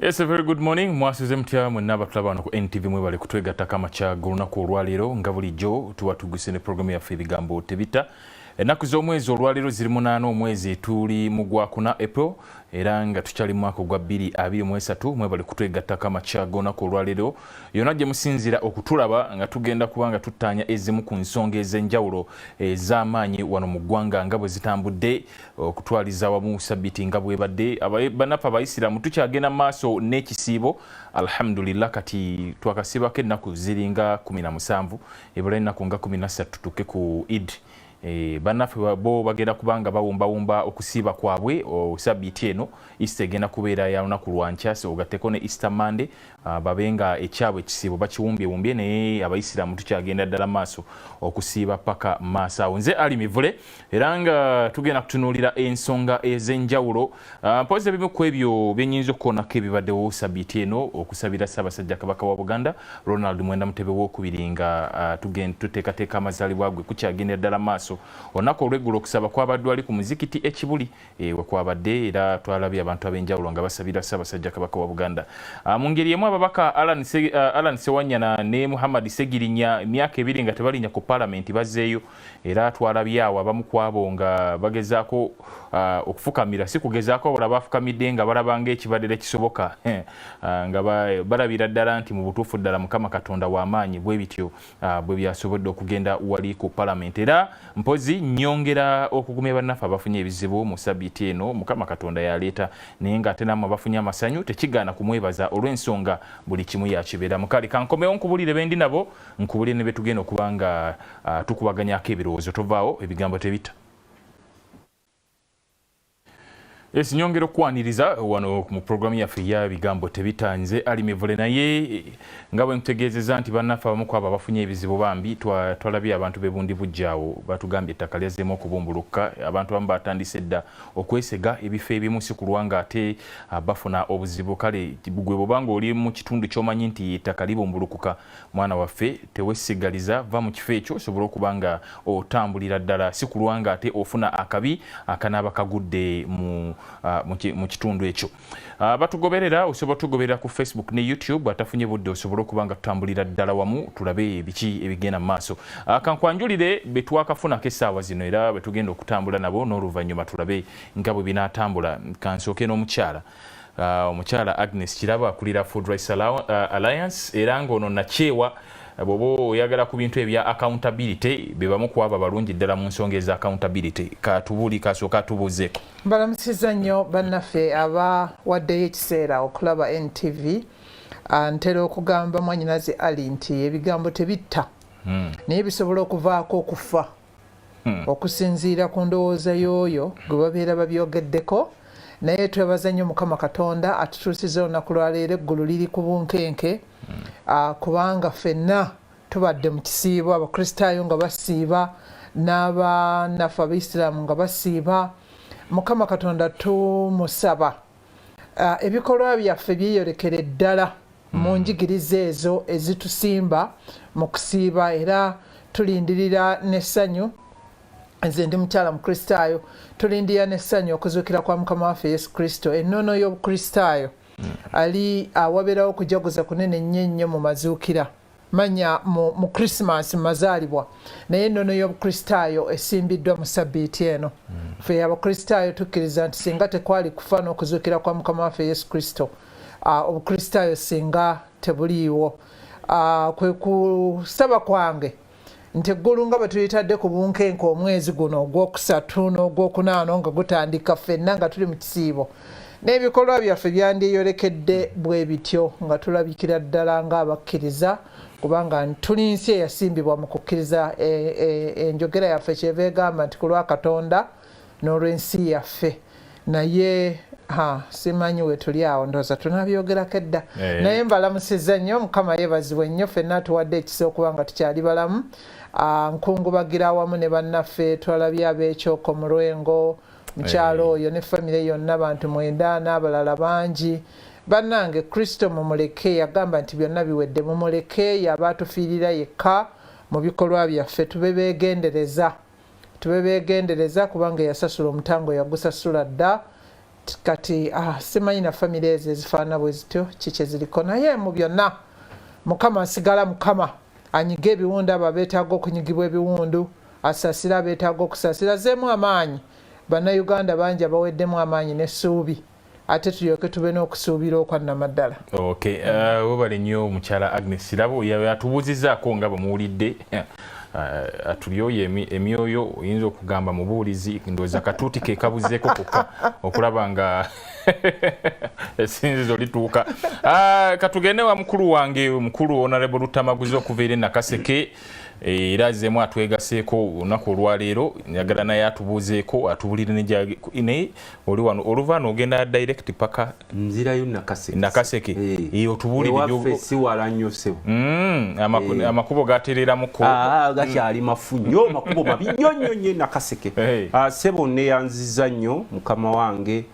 Yes, a very good morning. Mwasize mtya mwenna abatulaba ku NTV mwebale kutwegatta kamaca g'olunaku olwaleero nga bulijjo tuba tuguse ne programu yaffe ebigambo tebitta. Ennaku z'omwezi olwaleero ziri 8 omwezi tuli mu Gwakuna April era nga tukyali mu mwaka gwa 2023 mwebale kutwegatta kamaca g'olunaku olwaleero yonna gye musinzira okutulaba nga tugenda kubanga tuttaanya ezimu ku nsonga ez'enjawulo ez'amaanyi wano mu ggwanga nga bwe zitambudde okutwaliza wamu sabbiiti nga bwebadde bannaffe abayisiraamu tukyagenda maaso n'ekisiibo alhamdulillah kati twakasibako ennaku ziringa 17 ebula ennaku nga 13 tutuuke ku Eid. Bannaffe bo bagenda kubanga bawumbawumba okusiiba kwabwe sabbiiti eno Easter egenda kubeera ya lunaku lwa nkya ogatteko ne Easter Monday babenga ekyabwe ekisiibo bakiwumbyewumbye naye abayisiraamu tukyagenda ddala maaso okusiiba paka maaso awo. Nze Ali Mivule era nga tugenda kutunuulira ensonga ez'enjawulo mpozi ebimu ku ebyo byennyinza okukoonako ebibaddewo sabbiiti eno okusabira Ssaabasajja Kabaka wa Buganda Ronald Mwenda Mutebi w'okubiri nga tuteekateeka amazaalibwa gwe kukyagenda ddala maaso olunaku olw'eggulo okusaba kwabadde wali ku muzikiti ekibuli wekwabadde era twalabye abantu ab'enjawulo nga basabira Ssaabasajja Kabaka wa Buganda. Mu ngeri emu ababaka Alan Sewanyana ne Muhammad Segirinya emyaka 2 nga tebalinya ku Parliament bazzeeyo era twalabye awo abamu kwabo nga bagezaako okufukamira si kugezaako wala bafukamidde nga balabanga ekibadde kisoboka nga balabira ddala nti mu butuufu ddala Mukama Katonda w'amaanyi bwe bityo bwe byasobodde okugenda wali ku Parliament era mpozi nyongera okugumya bannaffe abafunye ebizibu mu sabbiiti eno Mukama Katonda yaleeta naye nga ate namwe abafunye amasanyu tekigaana kumwebaza olw'ensonga buli kimu yakibeera mukali kankomewo nkubulire bendi nabo nkubulire ne betugenda okubanga tukubaganyako ebirowoozo tovaawo ebigambo tebitta. Yes, nyongera okwaniriza wano mu programu yaffe ya bigambo tebitta. Nze Ali Mivule naye nga bwe nkutegeezeza nti bannaffe abamu kwabo abafunye ebizibu bambi twalabye abantu bebundi bujjaawo batugambye ettaka lyazzemu okubumbulukuka abantu abamu batandise dda okwesega ebifo ebimu si kulwa nga ate bafuna obuzibu kale gwe bwobanga oli mu kitundu ky'omanyi nti ettaka libumbulukuka mwana waffe teweesigaliza va mu kifo ekyo osobola okuba nga otambulira ddala si kulwa nga ate ofuna akabi akanaaba kagudde mu kitundu ekyo. Batugoberera osobola tugoberera ku Facebook ne YouTube atafunye budde osobola okubanga tutambulira ddala wamu tulabe biki ebigenda mu maaso. Kankwanjulire betwakafunako essaawa zino era betugenda okutambula nabo n'oluvannyuma tulabe nga bwe binaatambula. Kansooke n'omukyala omukyala Agnes Kiraba akulira Food Rights Alliance era ng'ono nakyewa bobo oyagala ku bintu ebya accountability bebamu kwaba balungi ddala mu nsonga eza accountability katubuli kasooka tubuzeeko. Mbalamusiza nnyo bannaffe aba waddeyo ekiseera okulaba NTV ntera okugamba mwanyinaze Ali nti ebigambo tebitta naye bisobola okuvaako okufa okusinziira ku ndowooza y'oyo gwe babeera babyogeddeko naye twebaza nnyo Mukama Katonda atutuusiza olunaku lwaleero eggulu liri ku bunkenke kubanga ffenna tubadde mu kisiibo abakristaayo nga basiiba n'abannaffe abaisiraamu nga basiiba. Mukama Katonda tumusaba ebikolwa byaffe byeyolekere ddala mu njigiriza ezo ezitusimba mu kusiiba era tulindirira n'essanyu. Nze ndi mukyala mukristaayo tulindirira n'essanyu okuzuukira kwa Mukama waffe Yesu Kristo ennono y'obukristaayo ali wabeerawo okujaguza kunene nnyo mu mazuukira manya mu Christmas mu mazaalibwa naye ennono y'obukristaayo esimbiddwa mu sabbiiti eno. Ffe abakristaayo tukkiriza nti singa tekwali kufa n'okuzuukira kwa Mukama waffe Yesu Kristo obukristaayo singa tebuliiwo. Kwe kusaba kwange nti eggulu nga bwe tuyitadde ku bunkenke omwezi guno ogwokusatu n'ogwokunaano nga gutandika ffenna nga tuli mu kisiibo n'ebikolwa byaffe byandyeyolekedde bwe bityo nga tulabikira ddala ng'abakkiriza kubanga tuli nsi eyasimbibwa mu kukkiriza. Enjogera yaffe kyeva egamba nti ku lwa Katonda n'olw'ensi yaffe naye simanyi we tuli awo ndowooza tunabyogerako edda naye mbalamusiza nnyo Mukama yeebazibwe nnyo ffenna atuwadde ekisa okuba nga tukyali balamu. Nkungubagira awamu ne bannaffe twalabye ab'ekyoko mu Lwengo mukyalo oyo ne famire yonna bantu 9 n'abalala bangi. Bannange Kristo mumuleke yagamba nti byonna biwedde mumuleke yabaatufiirira yekka mu bikolwa byaffe tube beegendereza kubanga yasasula omutango yagusasula dda kati simanyi na family ezo ezifaanana bwe zityo kiki eziriko naye mu byonna mukama asigala mukama anyiga ebiwundu abo abeetaaga okunyigibwa ebiwundu asasira abeetaaga okusasira zeemu amaanyi bannayuganda bangi abaweddemu amaanyi n'essuubi ate tulyoke tube n'okusuubira okwannamaddala. Okay, webale nnyo omukyala Agnes Sirabo yatubuuzizaako nga bwemuwulidde atulyoyo emyoyo oyinza okugamba mubuulizi ndowooza katuuti ke kabuzeeko kokka okulaba nga esinzizo lituuka. Katugende wa mukulu wange omukulu Honorable Lutamaguzi okuva eri Nakaseke era azzeemu atwegaseeko olunaku olwaleero njagala naye atubuuzeeko atubulire naye oli wano oluva n'ogenda direct paka nzirayo Nakaseke otubulire si wala nnyo sebo amakubo gatereeramuko gakyali mafu nnyo makubo mabi nnyo nnyo Nakaseke sebo neyanziza nnyo mukama wange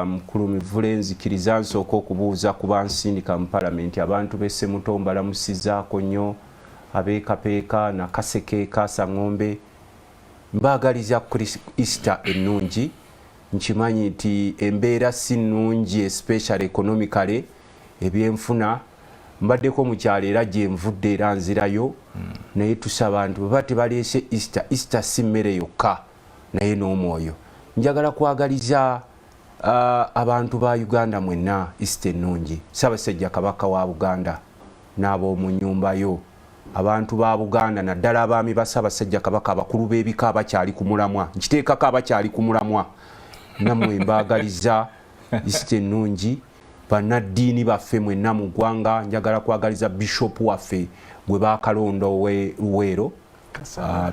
mukulu Mivule nzikiriza nsooka okubuuza ku bansindika mu palamenti abantu b'e Muto mbalamusizaako nnyo abekapeeka Nakaseke Kasangombe mbagaliza kuri Easter ennungi nkimanyi nti embeera si nnungi especially economically ebyenfuna mbaddeko mu kyalo era gye nvudde era nzirayo naye tusaba abantu bwe tebaleese Easter si mmere yokka naye n'omwoyo njagala kwagaliza abantu ba Uganda mwenna Easter ennungi Ssaabasajja Kabaka wa Buganda n'ab'omu nnyumba yo abantu ba Buganda naddala abaami ba Ssaabasajja Kabaka abakulu b'ebika abakyali ku mulamwa nkiteekako abakyali ku mulamwa nammwe mbagaliza Easter ennungi bannaddiini baffe mwenna mu ggwanga njagala kwagaliza Bishop waffe gwe bakalonda ow'e Luweero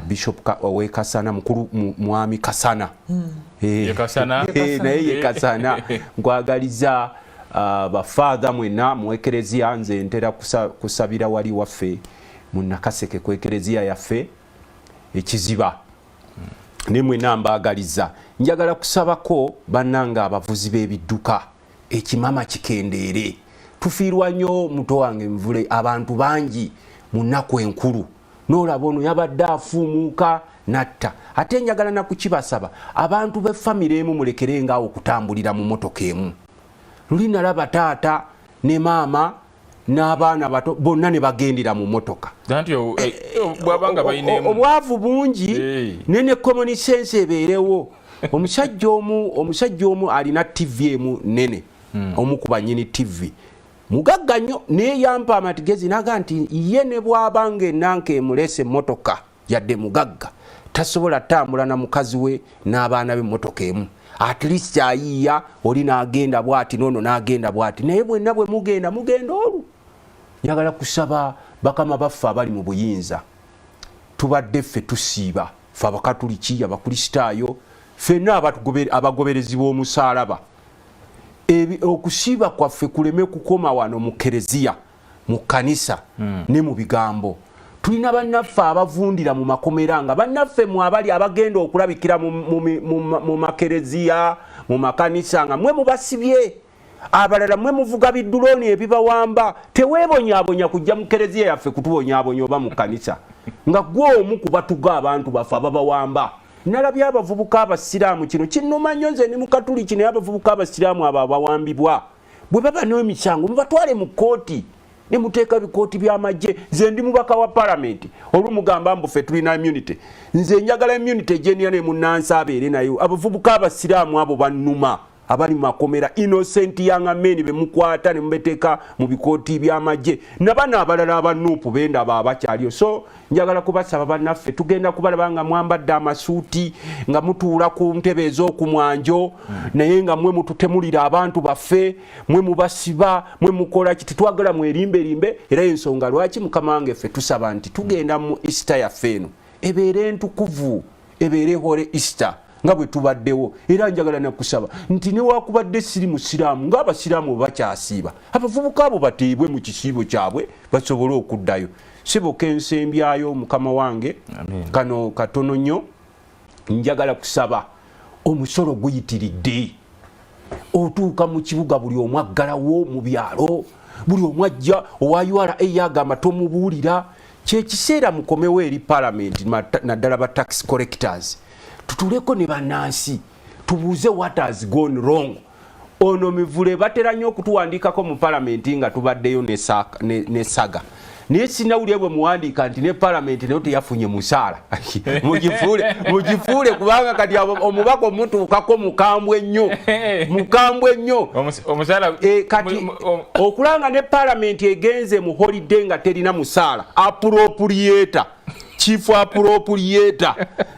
Bishop ow'e Kasana mukulu mwami Kasana naye ye Kasana nkwagaliza bafaatha mwenna mu ekereziya nze ntera kusabira wali waffe mu Nakaseke ku ekereziya yaffe ekiziba ne mwenna mbagaliza njagala kusabako bannanga abavuzi b'ebidduka ekimama kikendeere tufiirwa nnyo muto wange Mivule abantu bangi mu nnaku enkulu n'olaba ono yabadde afuumuuka natta ate njagala nakukibasaba abantu b'effamire emu mulekerengaawo okutambulira mu motoka emu luli nalaba taata ne maama n'abaana bato bonna ne bagendera mu motoka obwavu bungi ne common sense ebeerewo omusajja omu alina TV emu nene omu ku bannyini TV mugagga nnyo naye yampa amatigezi naga nti ye ne bw'abanga ennanka emulese emmotoka yadde mugagga tasobola tambula na mukazi we n'abaana b'emmotoka emu at least ayiiya oli n'agenda bw'ati n'ono n'agenda bw'ati naye bwenna bwe mugenda olu njagala kusaba bakama baffe abali mu buyinza tubadde ffe tusiiba ffe abakatuliki abakristaayo ffenna abagoberezi b'omusaalaba okusiiba kwaffe kuleme kukoma wano mu kereziya mu kanisa ne mu bigambo tulina bannaffe abavundira mu makomera nga bannaffe mu abali abagenda okulabikira mu makereziya mu makanisa nga mwe mubasibye abalala mwe muvuga biddulooni ebibawamba teweebonyaabonya kujja mu kereziya yaffe kutubonyaabonya oba mu kanisa nga gwe omu kubatuga abantu baffe ababawamba nalabye abavubuka abasiraamu kino kinnuma nnyo nze ne mu katuliki naye abavubuka abasiraamu abo abawambibwa bwe baba n'emisango mubatwale mu kkooti ne muteeka bikooti by'amagye nze ndi mubaka wa palamenti olumugamba mbufe tulina immunity nze njagala immunity gyenira ne munnansi abeere nayo abavubuka abasiraamu abo bannuma abali makomera innocent young men be mukwata ne mubeteeka mu bikooti by'amagye nabana abalala abanuupu bendaba abakyaliyo so njagala kubasaba bannaffe tugenda kubalaba nga mwambadde amasuuti nga mutuula ku ntebe ez'okumwanjo naye nga mwe mututemulira abantu baffe mwe mubasiba mwe mukola kiti twagala mwerimberimbe era ensonga lwaki mukama wange ffe tusaba nti tugenda mu Easter yaffe eno ebeere entukuvu ebeere hole Easter nga bwe tubaddewo era njagala nakusaba nti ne wakubadde siri musiraamu ng'abasiraamu bakyasiiba abavubuka abo bateebwe mu kisiibo kyabwe basobole okuddayo siboka ensembyayo mukama wange kano katono nnyo njagala kusaba omusolo guyitiridde otuuka mu kibuga buli omu aggalawo mu byalo buli omu ajja owa URA yagamba tomubuulira kyekiseera mukomewo eri palamenti naddala ba tax collectors tutuleko ne bannansi tubuuze what has gone wrong. Ono mivule batera nnyo okutuwandikako mu palamenti nga tubaddeyo ne saga. Naye sinawulire bwe muwandiika nti ne palamenti nayo teyafunye musaala. Mugifuule kubanga kati omubaka omutuukako mukambwe nnyo. Mukambwe nnyo. Kati okulanga ne palamenti egenze mu holiday nga terina musaala. Appropriator. Chief appropriator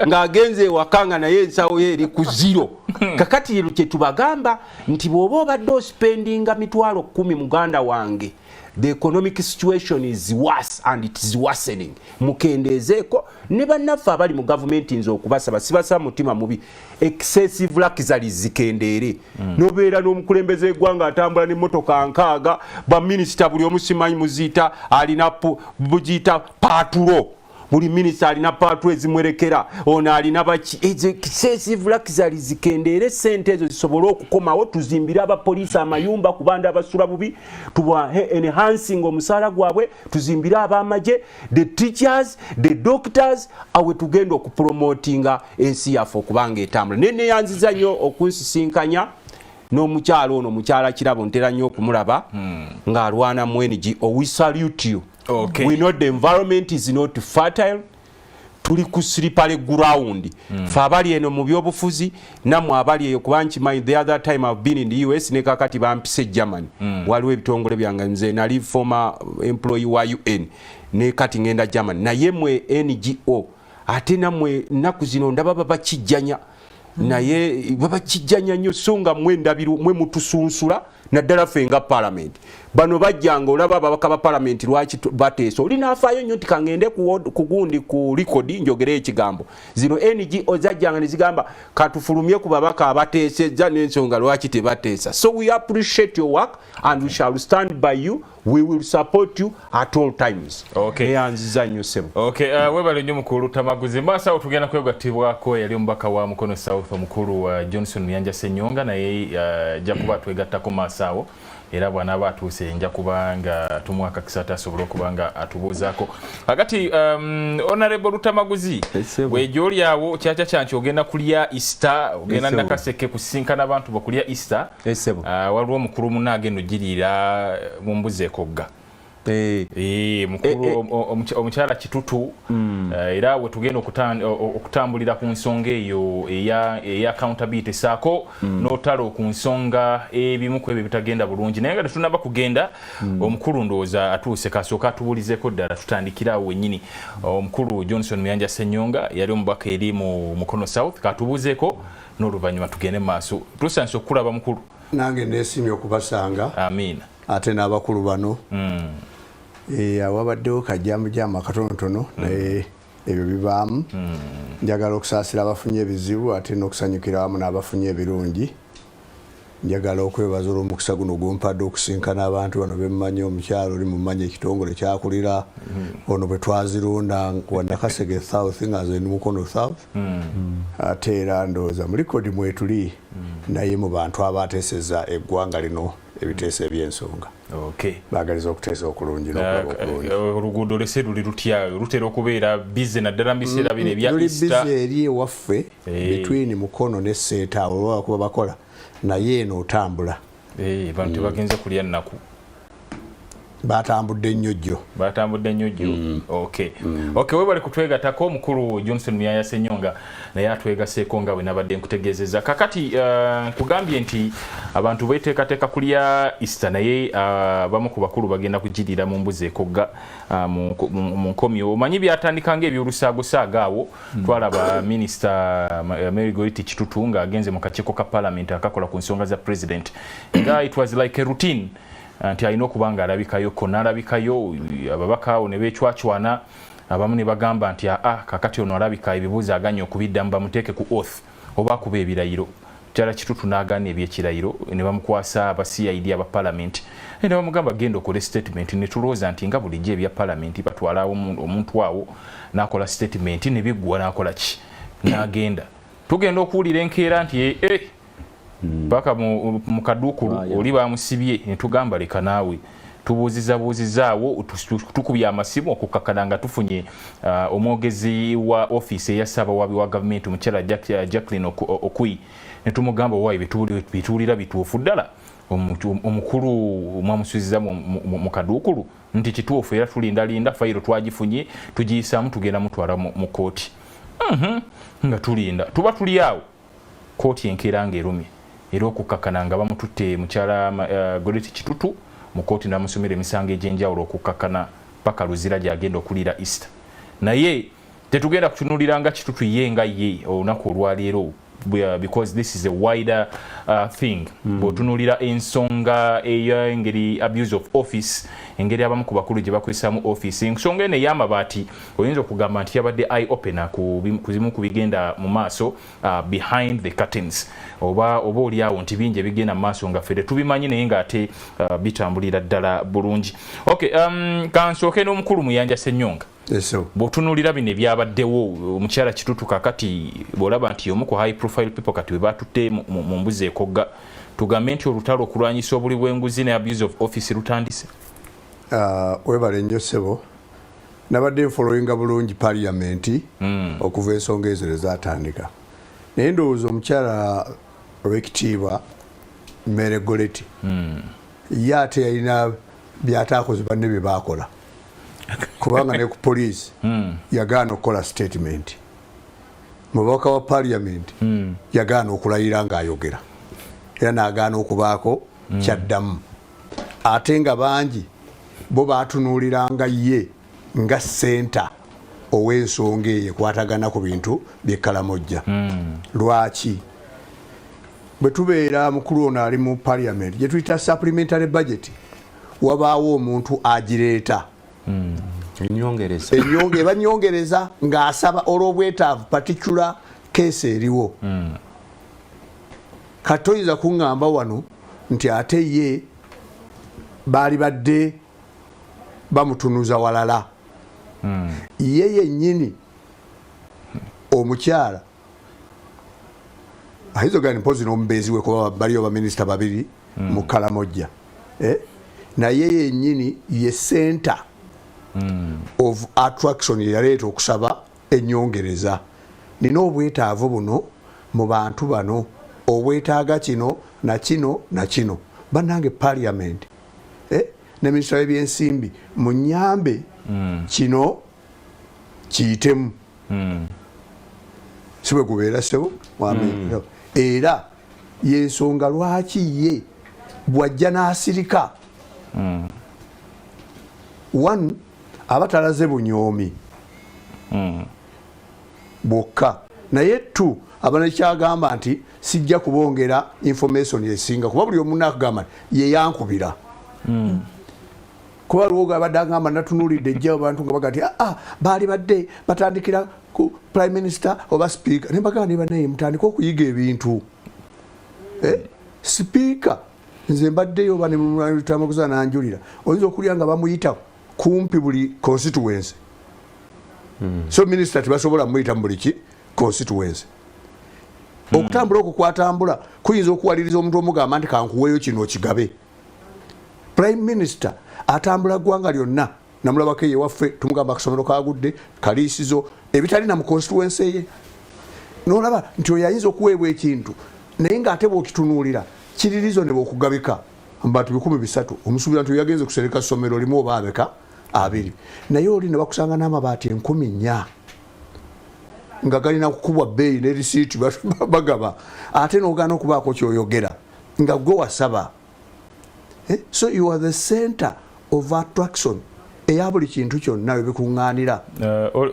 ng'agenze wakanga naye ensawo ye eri ku zero. Kakati yero kye tubagamba nti bw'oba obadde spendinga mitwalo 10 muganda wange, the economic situation is worse and it is worsening. Mukendezeeko ne bannaffe abali mu gavumenti nze okubasaba sibasaba mutima mubi excessive luxuries zikendeere. Nobeera n'omukulembeze eggwanga atambula n'emmotoka nkaaga ba minisita buli omu simanyi muziyita alina bugiyita patulo. Buli minisita alina patro ezimwerekera ono alina baki excessive luxuries zikendeere sente ezo zisobole okukomawo tuzimbire abapoliisi amayumba ku banda abasula bubi tuba enhancing omusaala gwabwe tuzimbire ab'amagye the teachers the doctors awe tugenda okupromotinga ensi yaffe okubanga etambula nene yanziza nnyo okunsisinkanya n'omukyalo ono mukyala kirabo ntera nnyo okumulaba ng'alwana mu NGO. We salute you. Okay. We know the environment is not fertile. Tuli ku slippery ground. Fabali eno mu byobufuzi namwe abali eyo kubanchi my the other time I've been in the US ne kakati bampise Germany. Waliwo ebitongole byanga nze nali former employee wa UN ne kati ngenda Germany. Na yemwe NGO ate namwe naku zino ndaba babakijjanya. Naye babakijjanya nnyo songa mwe ndabiru mwe mutusunsula naddala ffe nga parliament. Bano bajjanga olaba ababaka ba parliament lwaki bateesa olina afaayo nnyo nti kangende kugundi ku record njogere ekigambo zino NGO zajjanga ne zigamba katufulumye ku babaka abateesezza n'ensonga lwaki tebateesa. So we appreciate your work and we shall stand by you. We will support you at all times. Okay. Eyanziza nnyo sebo. Okay, webale nnyo mukulu Tamaguzi. Mbasa otugenda kwegattibwako yali omubaka wa Mukono South omukulu wa Johnson Myanja Ssenyonga naye ajja kuba twegattako maasawo. Era bwana batuuse nja kubanga tumwaka kisata asobola okubanga atubuuzaako. Kakati Honorable Tamaguzi wejoli awo kyacha kyanki ogenda kulya Easter ogenda nakaseke kusinkana abantu bakulya Easter. Waliwo omukulu munage no girira mu mbuze ekogga. Mukulu omukyala Kitutu era we tugenda okutambulira ku nsonga eyo eya accountability saako n'otalo ku nsonga ebimu ku ebyo bitagenda bulungi naye nga tunaba kugenda omukulu ndowooza atuuse kasooka atubuulizeko ddala tutandikirawo wennyini omukulu Johnson Myanja Ssenyonga yali omubaka eri mu Mukono South katubuuzeeko n'oluvannyuma tugende mu maaso tusanse okulaba mukulu nange neesimye okubasanga amiina ate n'abakulu bano awabaddewo kajjamujama akatonotono naye ebyo bibaamu njagala okusaasira abafunye ebizibu ate n'okusanyukira wamu n'abafunye ebirungi njagala okwebaza olw'omukisa guno gumpadde okusinkana abantu bano bemmanyi omukyalo oli mumanyi ekitongole kyakulira ono bwe twazirunda wa Nakasege South nga nze ndi Mukono South ate era ndowooza mu likodi mwetuli naye mu bantu abateeseza eggwanga lino ebiteeso eby'ensonga. Okay. Bagaliza okuteesa okulungi n'okulaba okulungi. Oluguudo lese luli lutya lutera okubeera bize naddala mu biseera bino ebya Easter. Luli bize eri ewaffe between Mukono ne Seeta olwa kuba bakola naye eno otambula. Bantu tebagenze kulya nnaku. Batambudde nnyo jjo. Okay. Okay, webale kutwegatako omukulu Johnson Myanja Ssenyonga naye atwegaseeko nga bwe nabadde nkutegeezezza. Kakati kugambye nti abantu beteekateeka kulya Easter naye bamu ku bakulu bagenda kugirira mu mbuzi ekogga mu nkomyo. Omanyi byatandika ng'ebyolusaagosaaga awo twalaba minisita Mary Goiti Kitutu ng'agenze mu kakiiko ka parliament akakola ku nsonga za president nga it was like a routine nti alina okubanga alabikayo konna alabikayo ababaka awo ne beecwacwana abamu ne bagamba nti kakati ono alabika ebibuuzo aganya okubiddamu bamuteeke ku oath oba akuba ebirayiro. Mukyala Kitutu n'agaana ebyekirayiro ne bamukwasa aba CID aba parliament ne bamugamba genda okole statement ne tulowooza nti nga bulijjo ebya parliament batwalawo omuntu awo n'akola statement ne biggwa n'akola ki n'agenda. Tugenda okuwulira enkeera nti baka mu kaduukulu oli bamusibye ne tugamba leka naawe tubuuzizaawo tukubye amasimu okukakana nga tufunye omwogezi wa office eya Ssaabawabi wa gavumenti omukyala Jacqueline Okwi ne tumugamba wayi bituulira bituufu ddala omukulu mwamusuuziza mu kaduukulu nti kituufu era tulindalinda fayiro twagifunye tugiyisaamu tugenda mutwala mu kooti nga tulinda tuba tuli awo kooti enkeera ng'erumye era okukkakana nga bamututte mukyala Goreti Kitutu mu kooti n'amusomera emisango egy'enjawulo okukkakana paka luzira gy'agenda okuliira Easter naye tetugenda kutunuulira nga Kitutu ye nga ye olunaku olwaleero because this is a wider thing bw'otunuulira ensonga ey'engeri abuse of office engeri abamu ku bakulu gye bakozesaamu office ensonga eno ey'amabaati oyinza okugamba nti yabadde eye opener ku zimu ku bigenda mu maaso behind the curtains oba oli awo nti bingi ebigenda mu maaso nga ffe tetubimanyi naye ng'ate bitambulira ddala bulungi okay kansooke n'omukulu Muyanja Ssennyonga bw'otunuulira bino ebyabaddewo omukyala Kitutu kakati bw'olaba nti omu ku high profile people kati we batutte mu mbuzi ekogga tugambe nti olutalo okulwanyisa obuli bw'enguzi ne abuse of office lutandise webale nnyo ssebo nabadde nfollowinga bulungi parliament okuva ensonga ezo ezatandika naye ndowooza omukyala ow'ekitiibwa Mere Goreti ye ate yalina byataakoze banne bye baakola kubanga ne ku poliisi yagaana okukola statement mubaka wa parliament yagaana okulayira ng'ayogera era n'agaana okubaako kyaddamu ate nga bangi bo baatunuuliranga ye nga ssenta ow'ensonga eyo ekwatagana ku bintu by'ekkalamojja lwaki bwe tubeera mukulu ono ali mu parliament gye tuyita supplementary budget wabaawo omuntu agireeta banyongereza ng'asaba olw'obwetaavu particular case eriwo kati oyinza kuŋŋamba wano nti ate ye baali badde bamutunuza walala ye yennyini omukyala ayinza ogamba mpozi n'omubeezi we kuba baliyo baminisita babiri mu Kalamojja naye yennyini ye center of attraction yaleeta okusaba ennyongereza nina obwetaavu buno mu bantu bano obwetaaga kino na kino na kino bannange parliament ne minisita w'ebyensimbi munyambe kino kiyitemu si bwe gubeera sebo era yensonga lwaki ye bwajja n'asirika one abatalaze bunyoomi bwokka naye tu abanakyagamba nti sijja kubongera information esinga kuba buli omu nakugamba ye yankubira kuba lwoga abadde agamba natunuulidde ejja abantu nga bagati baali badde batandikira ku prime minister oba speaker nembagamba ne banaye mutandika okuyiga ebintu speaker nze mbaddeyo oba nemutamaguza nanjulira oyinza okulya nga bamuyita kumpi buli constituency so minister tibasobola muyita mu buli ki constituency okutambula okwo kwatambula kuyinza okuwaliriza omuntu omugamba nti kankuweeyo kino kigabe prime minister atambula ggwanga lyonna namulabako ewaffe tumugamba akasomero kagudde kaliisizo ebitalina mu constituency ye nolaba nti oyo ayinza okuweebwa ekintu naye ng'ate bw'okitunuulira kiririzo ne bw'okugabika mbantu 300 omusuubira nti yagenze kusereka ssomero limu oba abeka 2 naye oli ne bakusanga n'amabaati 4,000 nga galina kukubwa bbeeyi ne risiiti bagaba ate n'ogaana okubaako kyoyogera nga gwe wasaba so you are the center of attraction eya buli kintu kyonna we bikuŋŋaanira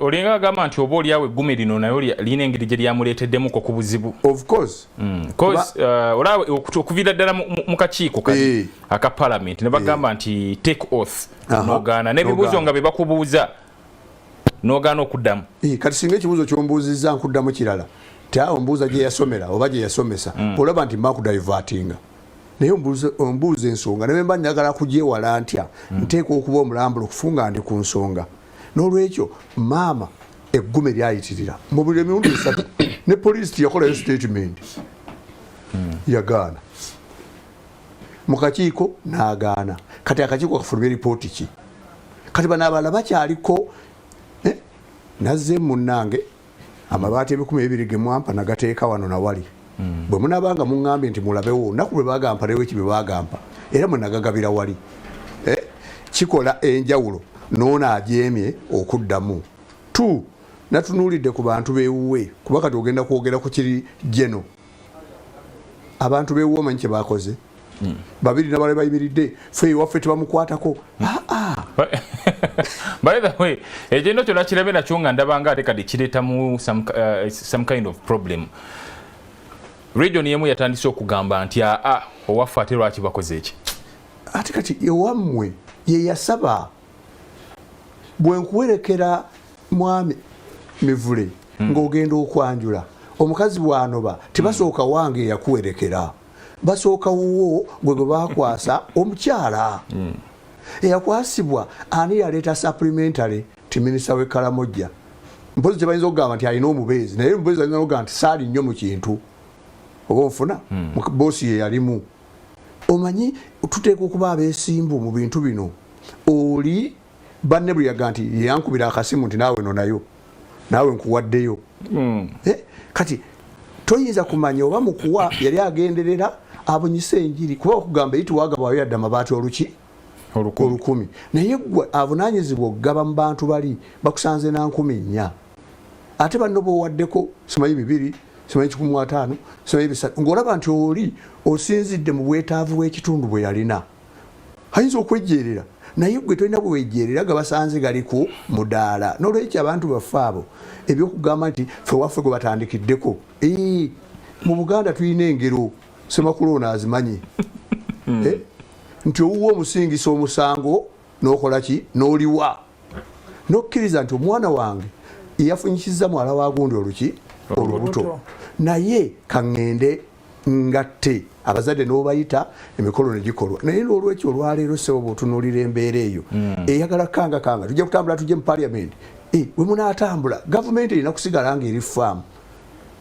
olinga agamba nti oba oliawo eggumi lino nayo lirina engeri gye lyamuleeteddemuko ku buzibu of course olaba okuviira ddala mu kakiiko kali aka parliament ne bagamba nti take oath n'ogaana n'ebibuuzo nga be bakubuuza n'ogaana okuddamu kati singa ekibuuzo kyombuuzizza nkuddamu kirala tiawo mbuuza gye yasomera oba gye yasomesa olaba nti mbakudivatinga naye ombuuza ensonga naye mba njagala kugyewala ntya nteeka okuba omulambula okufunga ndi ku nsonga n'olwekyo maama eggumi lyayitirira mu buli emirundi 3 ne poliisi tiyakolayo statement yagaana mu kakiiko n'agaana kati akakiiko kafuluma ripooti ki kati bano abalala bakyaliko nazze munnange amabaati 200 ge mwampa nagateeka wano nawali bwe munabanga muŋŋambye nti mulabewo naku bwe bagamba lewo ekibye bagamba era mwe nagagabira wali kikola enjawulo n'ono ajeemye okuddamu tu natunuulidde ku bantu beewuwe kuba kati ogenda kwogera ku kiri jeno abantu beewuwe omanyi kye bakoze babiri nabale bayimiridde fe waffe tebamukwatako by the way ekino kyonna kirabe nakyo nga ndabanga ate kati kireetamu some kind of problem. Region yemu yatandise okugamba nti owaffe ate lwaki bakoze eki ate kati ewammwe ye yasaba bwe nkuwerekera mwami Mivule ng'ogenda okwanjula omukazi bw'anoba tebasooka wange yakuwerekera basooka wuwo gwe bakwasa omukyala eyakwasibwa ani yaleeta supplementary ti minisita w'e Kalamojja mpozi tebayinza okugamba nti alina omubeezi naye omubeezi alina okugamba nti saali nnyo mu kintu oba onfuna boosi ye yalimu omanyi tuteeka okuba abeesimbu mu bintu bino oli banne bwe yaga nti yankubira akasimu nti naawe no nayo naawe nkuwaddeyo kati toyinza kumanya oba mukuwa yali agenderera abunyise enjiri kuba okugamba eyitiwagabwayo yadde amabaati olukumi naye gwe avunaanyizibwa okugaba mu bantu bali bakusanze na 10,000 ate banno bowaddeko simanyi 2 simanyi 15 simanyi 3 ng'olaba nti oli osinzidde mu bwetaavu bw'ekitundu bwe yalina ayinza okwejjeerera naye gwe tolina bwe wejjeerera gabasanze gali ku mudaala n'olwekyo abantu baffe abo ebyokugamba nti ffe waffe gwe batandikiddeko mu Buganda tulina engero Semakulu ono azimanyi nti owuwa omusingisa omusango n'okola ki n'oliwa n'okkiriza nti omwana wange yafunyisiza mwala wa gundi olubuto naye kaŋŋende ngatte abazadde n'obayita emikolo ne gikolwa naye n'olwekyo olwaleero sebo bw'otunuulira embeera eyo eyagala kanga tujja kutambula tujje mu parliament we munaatambula gavumenti erina kusigala nga eri faamu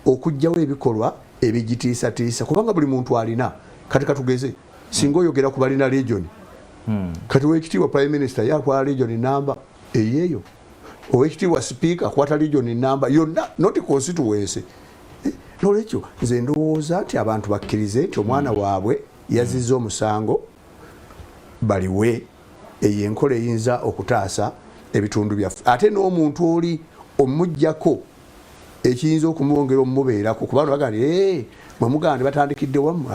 okuggyawo ebikolwa ebigitiisatiisa kubanga buli muntu alina kati katugeze singa oyogera ku balina region kati wekitiibwa prime minister yakwala region namba eyeeyo owekitiibwa speaker akwata region namba yonna not constituency n'olwekyo nze ndowooza nti abantu bakkirize nti omwana waabwe yazizza omusango baliwe eyo enkola eyinza okutaasa ebitundu byaffe ate n'omuntu oli omujjako ekiyinza okumwongera omumubeerako kubanga bagandi mwemuganda batandikidde wammwe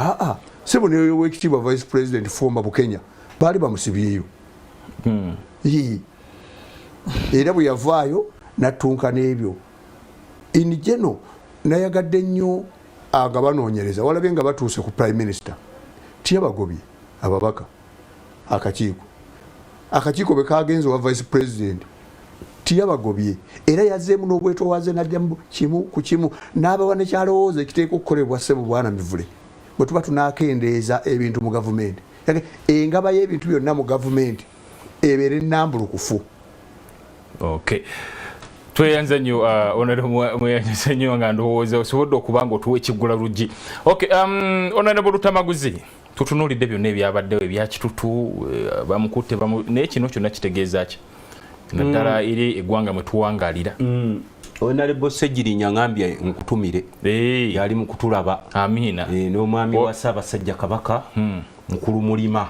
sebo newekitiibwa vice president former Bukenya baali bamusibyeyo era bwe yavaayo nattunka n'ebyo inigeno nayagadde nnyo nga banoonyereza walabye nga batuuse ku prime minister tiyabagobye ababaka akakiiko bwe kagenze wa vice president tiyabagobye era yazzeemu n'obwetoowaze najja kimu ku kimu n'abawa nekyalowooza ekiteeka okukolebwa ssebo bwana Mivule bwe tuba tunaakendeeza ebintu mu gavumenti engaba y'ebintu byonna mu gavumenti ebeere nnambulukufu. Tweyanza nnyo mweyanza nnyo nga ndowooza osobodde okuba nga otuwa ekiggula luggi. Honorable Lutamaguzi tutunuulidde byonna ebyabaddewo ebya Kitutu bamukutte naye kino kyonna kitegeeza ki naddala eri eggwanga mwe tuwangaalira. Honorable Ssegirinya ngambye nkutumire yali mu kutulaba amiina n'omwami wa Ssaabasajja Kabaka mukulu mulima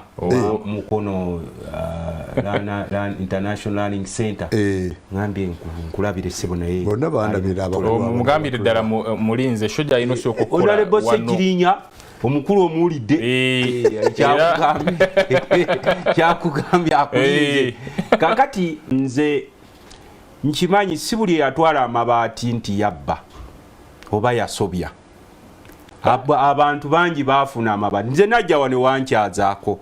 mukono International Learning Center ngambye nkulabire ssebo naye bonna bandabira mugambire ddala mulinze shojja alina osooka okukola Honorable Ssegirinya omukulu omuwulidde kyakugambye akulinze kakati nze nkimanyi si buli yatwala amabaati nti yabba oba yasobya abantu bangi baafuna amabaati nze najja wano wankyazaako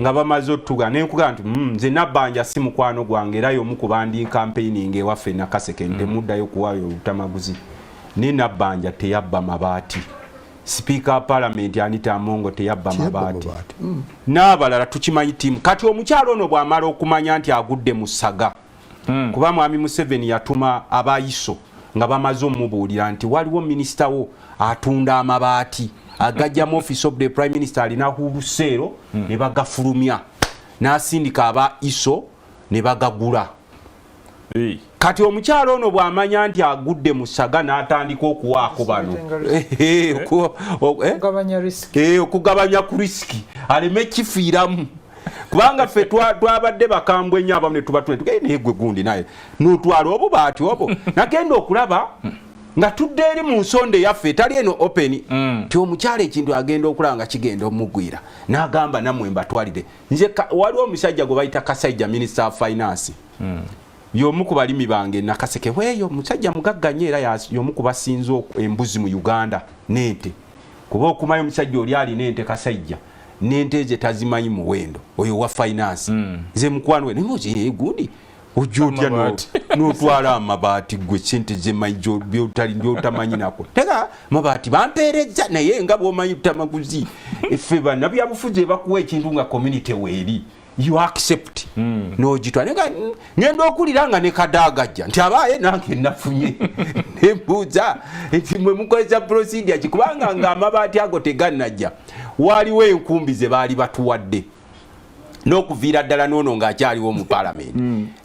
nga bamaze otuga nenkuga nti nze nabbanja si mukwano gwange era y'omu ku bandi campaigning ewaffe Nakaseke ntemuddayo kuwaayo Lutamaguzi ne nabbanja teyabba mabaati Speaker wa Parliament Anita Amongo teyabba mabaati n'abalala tukimanyi tiimu kati omukyalo ono bw'amala okumanya nti agudde mu ssaga kuba mwami Museveni yatuma abayiso nga bamaze omubuulira nti waliwo minisita wo atunda amabaati agajja mu office of the prime minister alina huluseero ne bagafulumya n'asindika aba iso ne bagagula kati omukyalo ono bw'amanya nti agudde mu ssaga n'atandika okuwaako bano okugabanya ku risiki aleme kifiiramu kubanga ffe twabadde bakambwe nnyo abamu ne tuba naye gwe gundi naye n'otwala obubaati obwo nagenda okulaba nga tudde eri mu nsonda eyaffe etali eno open ti omukyalo ekintu agenda okulaba nga kigenda omugwira n'agamba nammwe mbatwalire nze waliwo omusajja gwe bayita Kasajja Minister of Finance y'omu ku balimi bange Nakaseke weeyo musajja mugagga nnyo era y'omu ku basinze embuzi mu Uganda n'ente kuba okumayo omusajja oli alina ente Kasajja n'ente ze tazimanyi muwendo oyo wa finance nze mukwano we nemuzi gundi ojjotya n'otwala amabaati gwe sente zemaijo byotamanyi nako tega mabaati bampeereza naye nga bw'omanyi tamaguzi effe bannabyabufuzi bakuwa ekintu nga community weeri you accept n'ogitwa ngenda okulira nga ne kadaagajja nti abaaye nange nafunye nembuuza nti mwe mukozesa procedure kikubanga nga amabaati ago tegannajja waliwo enkumbi ze baali batuwadde n'okuviira ddala n'ono ng'akyaliwo mu parliament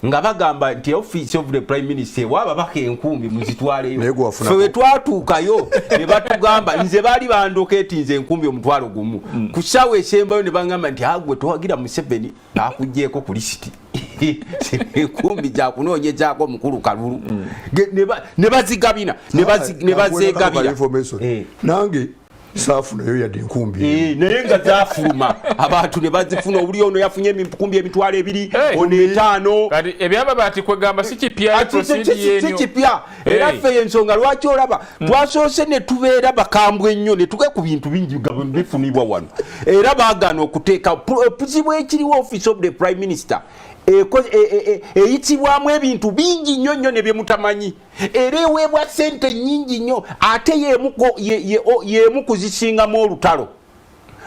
nga bagamba nti office of the prime minister wababaka enkumbi muzitwaleyo ffe we twatuukayo ne batugamba nze baali bandoketi nze enkumbi omutwalo gumu ku ssaawa esembayo ne bagamba nti agwe towagira Museveni akugjeeko ku lisiti enkumbi zakunoonyezaako mukulu Kalulu ne bazigabina ne bazeegabira nange saafunayo yadde enkumbi naye nga zaafuluma abantu ne bazifuna obuli ono yafunye enkumbi emitwalo 2 ono 5 kati ebyamabaati kwegamba si kipya si kipya era ffe ensonga lwaki olaba twasoose ne tubeera bakambwe ennyo ne tuge ku bintu bingi bifunibwa wano era baagaana okuteeka obuzibu ekiriwo office of the prime minister eyitibwamu ebintu bingi nnyo nnyo ne bye mutamanyi era eweebwa ssente nnyingi nnyo ate y'emu kuzisingamu olutalo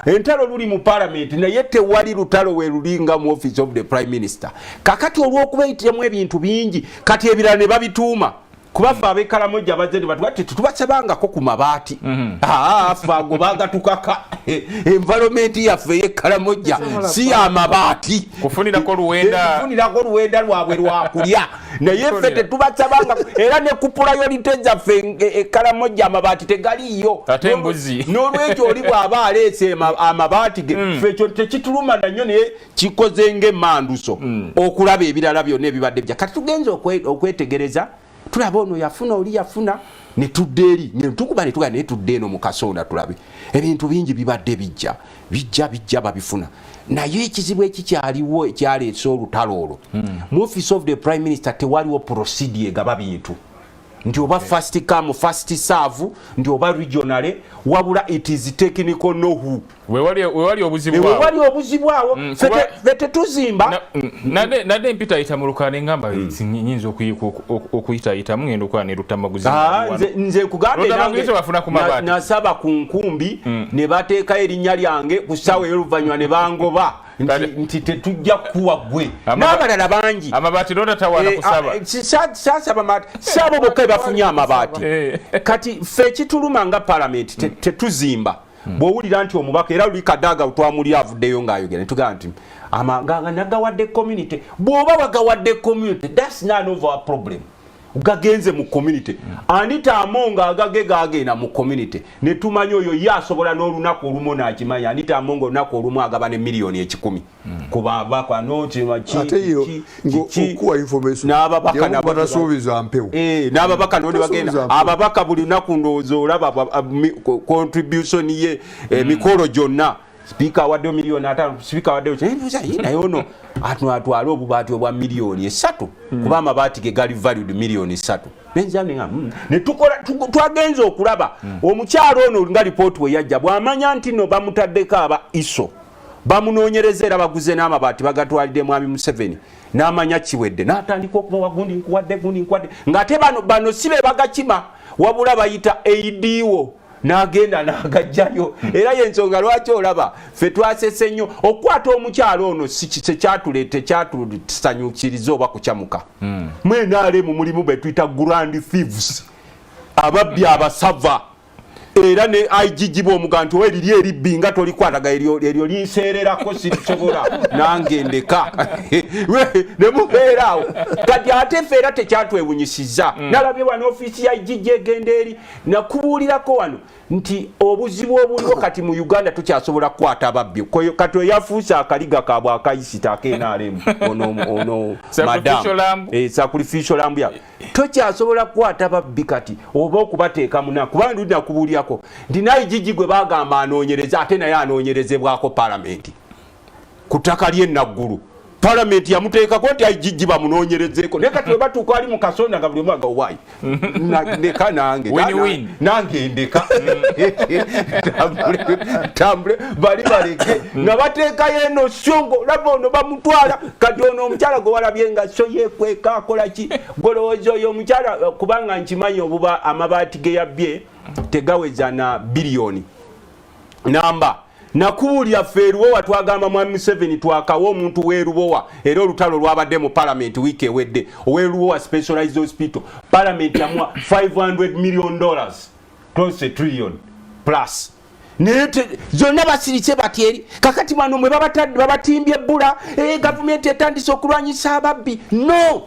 entalo luli mu parliament naye tewali lutalo we lulinga mu office of the prime minister kakati olw'okuba eyitiramu ebintu bingi kati ebirala ne babituuma kuba ffe ab'Ekalamoja bazze ne batuga tetubasabangako ku mabaati ffe ago baagatukaka environment yaffe ey'Ekalamoja si amabaati kufunirako luwenda lwabwe lwakulya naye ffe tetubasabanga era ne ku priority zaffe Ekalamoja amabaati tegaliiyo ate embuzi n'olwekyo oli bw'aba aleese amabaati ge ffe ekyo tekituluma nanyo naye kikoze ng'emmanduso okulaba ebirala byonna ebibadde bya kati tugenze okwetegereza tulaba ono yafuna oli yafuna ne tudde eri tukuba ne tuga naye tudde eno mu kasonda tulabe ebintu bingi bibadde bijja babifuna naye ekizibu ekikyaliwo ekyaleese olutalo olwo mu office of the prime minister tewaliwo procedure egaba bintu nti oba first come first serve nti oba regional wabula it is technical know-how wewali obuzibu awo fete tuzimba nadde mpita ayita mu lukane ngamba nyinza okuyita mugenda okuba ne lutamaguzi nze nkugambe nasaba ku nkumbi ne bateekayo erinnya lyange ku ssaawa ey'oluvannyuma ne bangoba nti tetujja kuwa gwe n'abalala bangi amabaati lotatawaana kusaba sasaba mabaati sabo bokka bafunye amabaati kati ffe kituluma nga parliament tetuzimba bw'owulira nti omubaka era luli kadaaga twamuli avuddeyo ng'ayogera ne tugamba nti amaganga nagawadde community bw'oba wagawadde community that's none of our problem gagenze mu community anita amonga agage gagenda mu community ne tumanyi oyo yasobola n'olunaku olumu n'akimanya anita amonga olunaku olumu agaba ne miliyoni 10 kuba bakwa noti okuwa information n'ababaka nabo batasuubiza mpewo n'ababaka none bagenda ababaka buli lunaku ndowooza olaba contribution ye mikolo gyonna Speaker wadde miliyoni 5 speaker wadde naye ono atwala obubaati obwa miliyoni 3 kuba amabaati ge gali valued miliyoni 3 nenjamenga ne tukola twagenze okulaba omukyalo ono nga report we yajja bw'amanya nti no bamutaddeko aba iso bamunoonyereza era baguze n'amabaati bagatwalidde mwami Museveni n'amanya kiwedde n'atandika okuba wagundi nkuwadde ng'ate bano sibe bagakima wabula bayita ADO n'agenda n'agajjayo era y'ensonga lwaki olaba ffe twasese nnyo okukwata omukyalo ono kyatutusanyukiriza oba kukyamuka mwena ale mu mulimu be tuyita grand thieves ababbi abasava era ne IGG omugantu we liri eribinga tolikwataga eryo linseererako sirisobola nange ndeka ne mubeeraawo kati ate ffe era tekyatwewunyisiza nalabye wano ofiisi ya IGG egenda eri nakubuulirako wano nti obuzibu obuliwo kati mu Uganda tukyasobola kukwata ababbi kati eyafuusa akaliga kaabwe akayisita ak'NRM ono madam sacrificial lamb ya tokyasobola kukwata ababbi kati oba okubateeka muna kubanga ndi nakubuulyako nti IGG gwe bagamba anoonyereza ate naye anoonyerezebwako palamenti ku ttaka ly'enaggulu palamenti yamuteekako nti IGG bamunoonyerezeeko naye kati we batuuka ali mu kasonda nga buli omu aga owaayi ndeka nange ndeka tambule bali baleke nga bateekayo eno songo laba ono bamutwala kati ono omukyala gwe walabye nga so yeekweka akola ki golowooza oyo omukyala kubanga nkimanyi obuba amabaati ge yabbye tegaweza na biliyoni namba nakuulya ffe erubowa twagamba mwami Museveni twakawo omuntu w'erubowa era olutalo lwabadde mu parliament wiiki ewedde ow'erubowa specialized hospital parliament yamuwa $500 million close to $1 trillion plus naye zonna basirise batyeri kakati bano mwe babatimbye ebbula gavumenti etandise okulwanyisa ababbi no.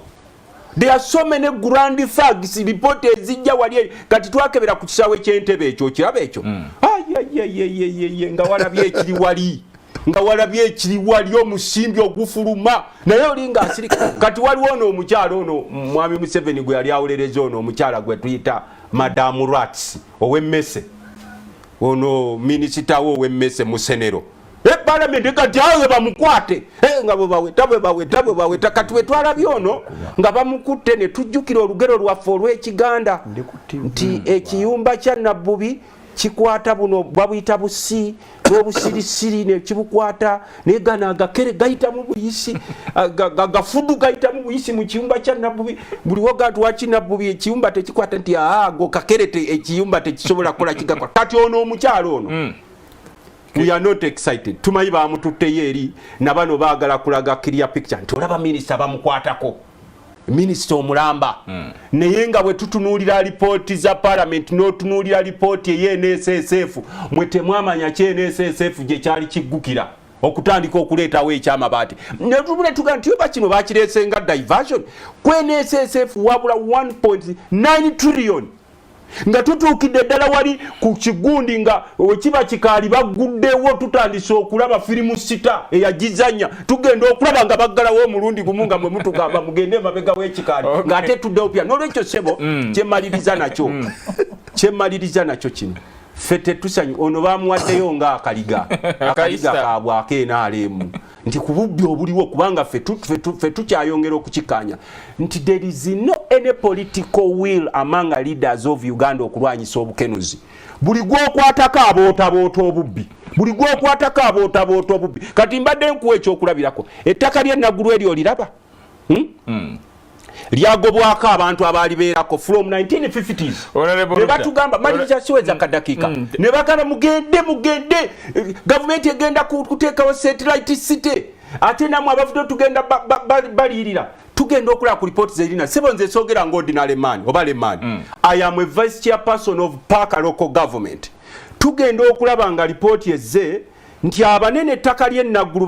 There are so many grand thugs report ezijja wali kati twakebera ku kisaawe ky'entebe ekyo kiraba ekyo nga walabye ekiri wali omusimbi ogufuluma naye olinga asirika kati waliwo ono omukyalo ono mwami Museveni gwe yali awolereza ono omukyala gwe tuyita Madam Rats ow'emmese ono minisita wo ow'emmese mu senero parliament kati awe bamukwate nga bwebaweta kati we twalabye ono nga bamukutte ne tujjukira olugero lwaffe olw'Ekiganda nti ekiyumba kya Nabbubi kikwata buno babuyita busi n'obusirisiri ne kibukwata naye gana agakere gayita mu buyisi gafudu gayita mu buyisi mu kiyumba kya Nabbubi buli wogatu waki Nabbubi ekiyumba tekikwata nti go kakere ekiyumba tekisobola kukola kigakwa kati ono omukyalo ono we are not excited tumanyi bamututteyo eri nabano baagala kulaga clear picture nti olaba minisita bamukwatako minisita omulamba naye nga bwe tutunuulira lipooti za parliament n'otunuulira lipooti ey'NSSF mwe temwamanya NSSF gye kyali kiggukira okutandika okuleetawo ekyamabaati netubule tuga nti oba kino bakireese nga diversion ku NSSF wabula 1.9 trillion nga tutuukidde ddala wali ku kigundi nga wekiba kikaali baguddewo tutandise okulaba firimu sita eyagizanya tugenda okulaba nga baggalawo omulundi gumu nga mwe mutugamba mugende mabega w'ekikaali ng'ate tuddewo pya n'olwekyo ssebo kyemmaliriza nakyo kino ffe tetusanyu ono bamuwaddeyo nga akaliga kaabwe ak'NRM nti ku bubbi obuliwo kubanga ffe tukyayongera okukikanya nti there is no any political will among leaders of Uganda okulwanyisa obukenuzi buli gw'okwatako abootaboota obubbi kati mbadde nkuwa ekyokulabirako ettaka ly'enaggulu eryo oliraba lyagobwako abantu abaali beerako from 1950s ne batugamba maliriza siweza kadakiika ne bagamba mugende gavumenti egenda kuteekawo satellite city ate namwe abavudde tugenda baliyirira tugenda okulaba ku ripooti zerina sebo nze soogera ng'ordinary man oba lemani I am a vice chairperson of Parker local government tugenda okulaba nga ripooti ezze nti abanene ettaka ly'enaggulu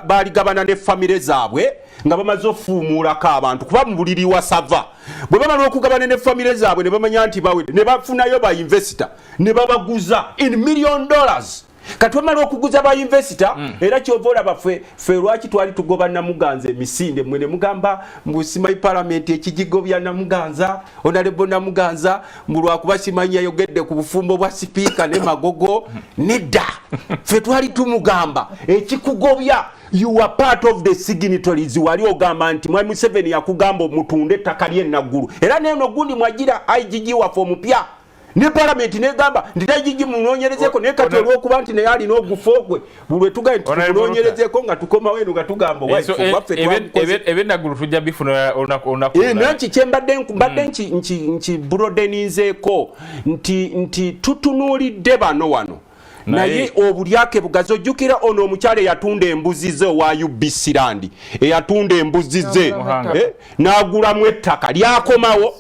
baaligabana ne famire zaabwe nga bamaze ofuumuulako abantu kuba mu buliri wasava bwe bamala okugabana ne famire zaabwe ne bamanya nti bawedde ne bafunayo ba investor ne babaguza in $1 million kati bamala okuguza ba investor era kyova olaba ffe lwaki twali tugoba Namuganza emisinde mwe ne mugamba mbusimayi parliament ekigigobya Namuganza onalebo Namuganza lwakuba simanyi yayogedde ku bufumbo bwa sipiika ne magogo nedda ffe twali tumugamba ekikugobya you are part of the signatories wali ogamba nti mwami Museveni yakugamba omutunde ettaka ly'enaggulu era neno gundi mwagira IGG waffe omupya ne parliament negamba nditagigi munoonyerezeko naye kati olw'okuba nti naye alina ogufogwe bulwe tugaye tunoonyerezeko nga tukoma wenu nga tugamba eby'enaggulu tujja bifuna olunaku nakyo kyembadde broadeninzeeko nti tutunuulidde bano wano naye obulyake bugazi ojjukira ono omukyala eyatunda embuzi ze owa UBC Land eyatunda embuzi ze n'agulamu ettaka lyakomawo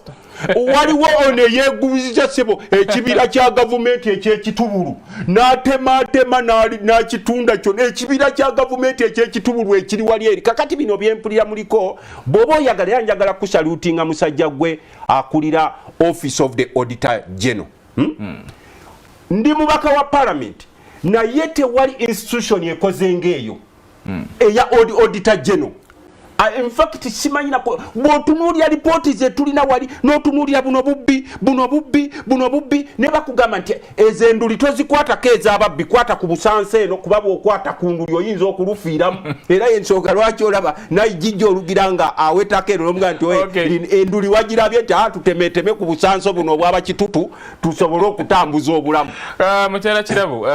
waliwo ono yeegubiza sebo ekibira kya gavumenti eky'ekitubulu n'atematema n'akitunda kyonna ekibira kya gavumenti eky'ekitubulu ekiri wali eri kakati bino byempulira muliko bw'oba oyagala yanjagala kusaluutinga musajja gwe akulira office of the auditor general ndi mubaka wa parliament naye tewali institution ekoze ng'eyo eya auditor general. In fact simanyi nako bw'otunuulira lipooti ze tulina wali n'otunuulira buno bubbi ne bakugamba nti ezo enduli tozikwatako ez'ababbi kwata ku busansa eno kuba bw'okwata ku nduli oyinza okulufiiramu era yensooka lwaki olaba nayijijja olugira nga awetako eno n'omugaa nti enduli wagirabye nti tutemeteme ku busansa buno obwaba Kitutu tusobole okutambuza obulamu. Mukyala Kirabo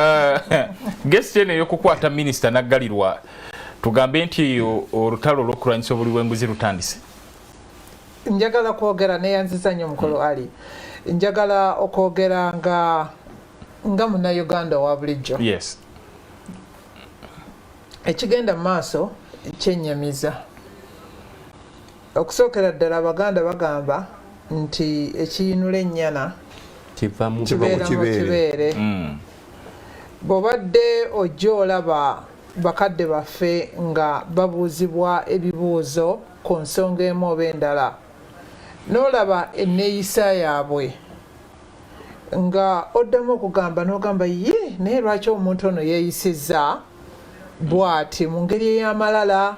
gesti eno ey'okukwata minisita naggalirwa tugambe nti olutalo olw'okulwanyisa obuli bw'embuzi lutandise. Njagala kwogera neyanziza nnyo mukolo ali njagala okwogera nga munnayuganda wa bulijjo. Yes. Ekigenda mu maaso kyennyamiza. Okusookera ddala Abaganda bagamba nti ekiyinula ennyana kibeera mu kibeere. Bw'obadde ojja olaba bakadde baffe nga babuuzibwa ebibuuzo ku nsonga emu oba endala n'olaba enneeyisa yaabwe nga oddamu okugamba n'ogamba ye naye lwaki omuntu ono yeeyisizza bw'ati mu ngeri ey'amalala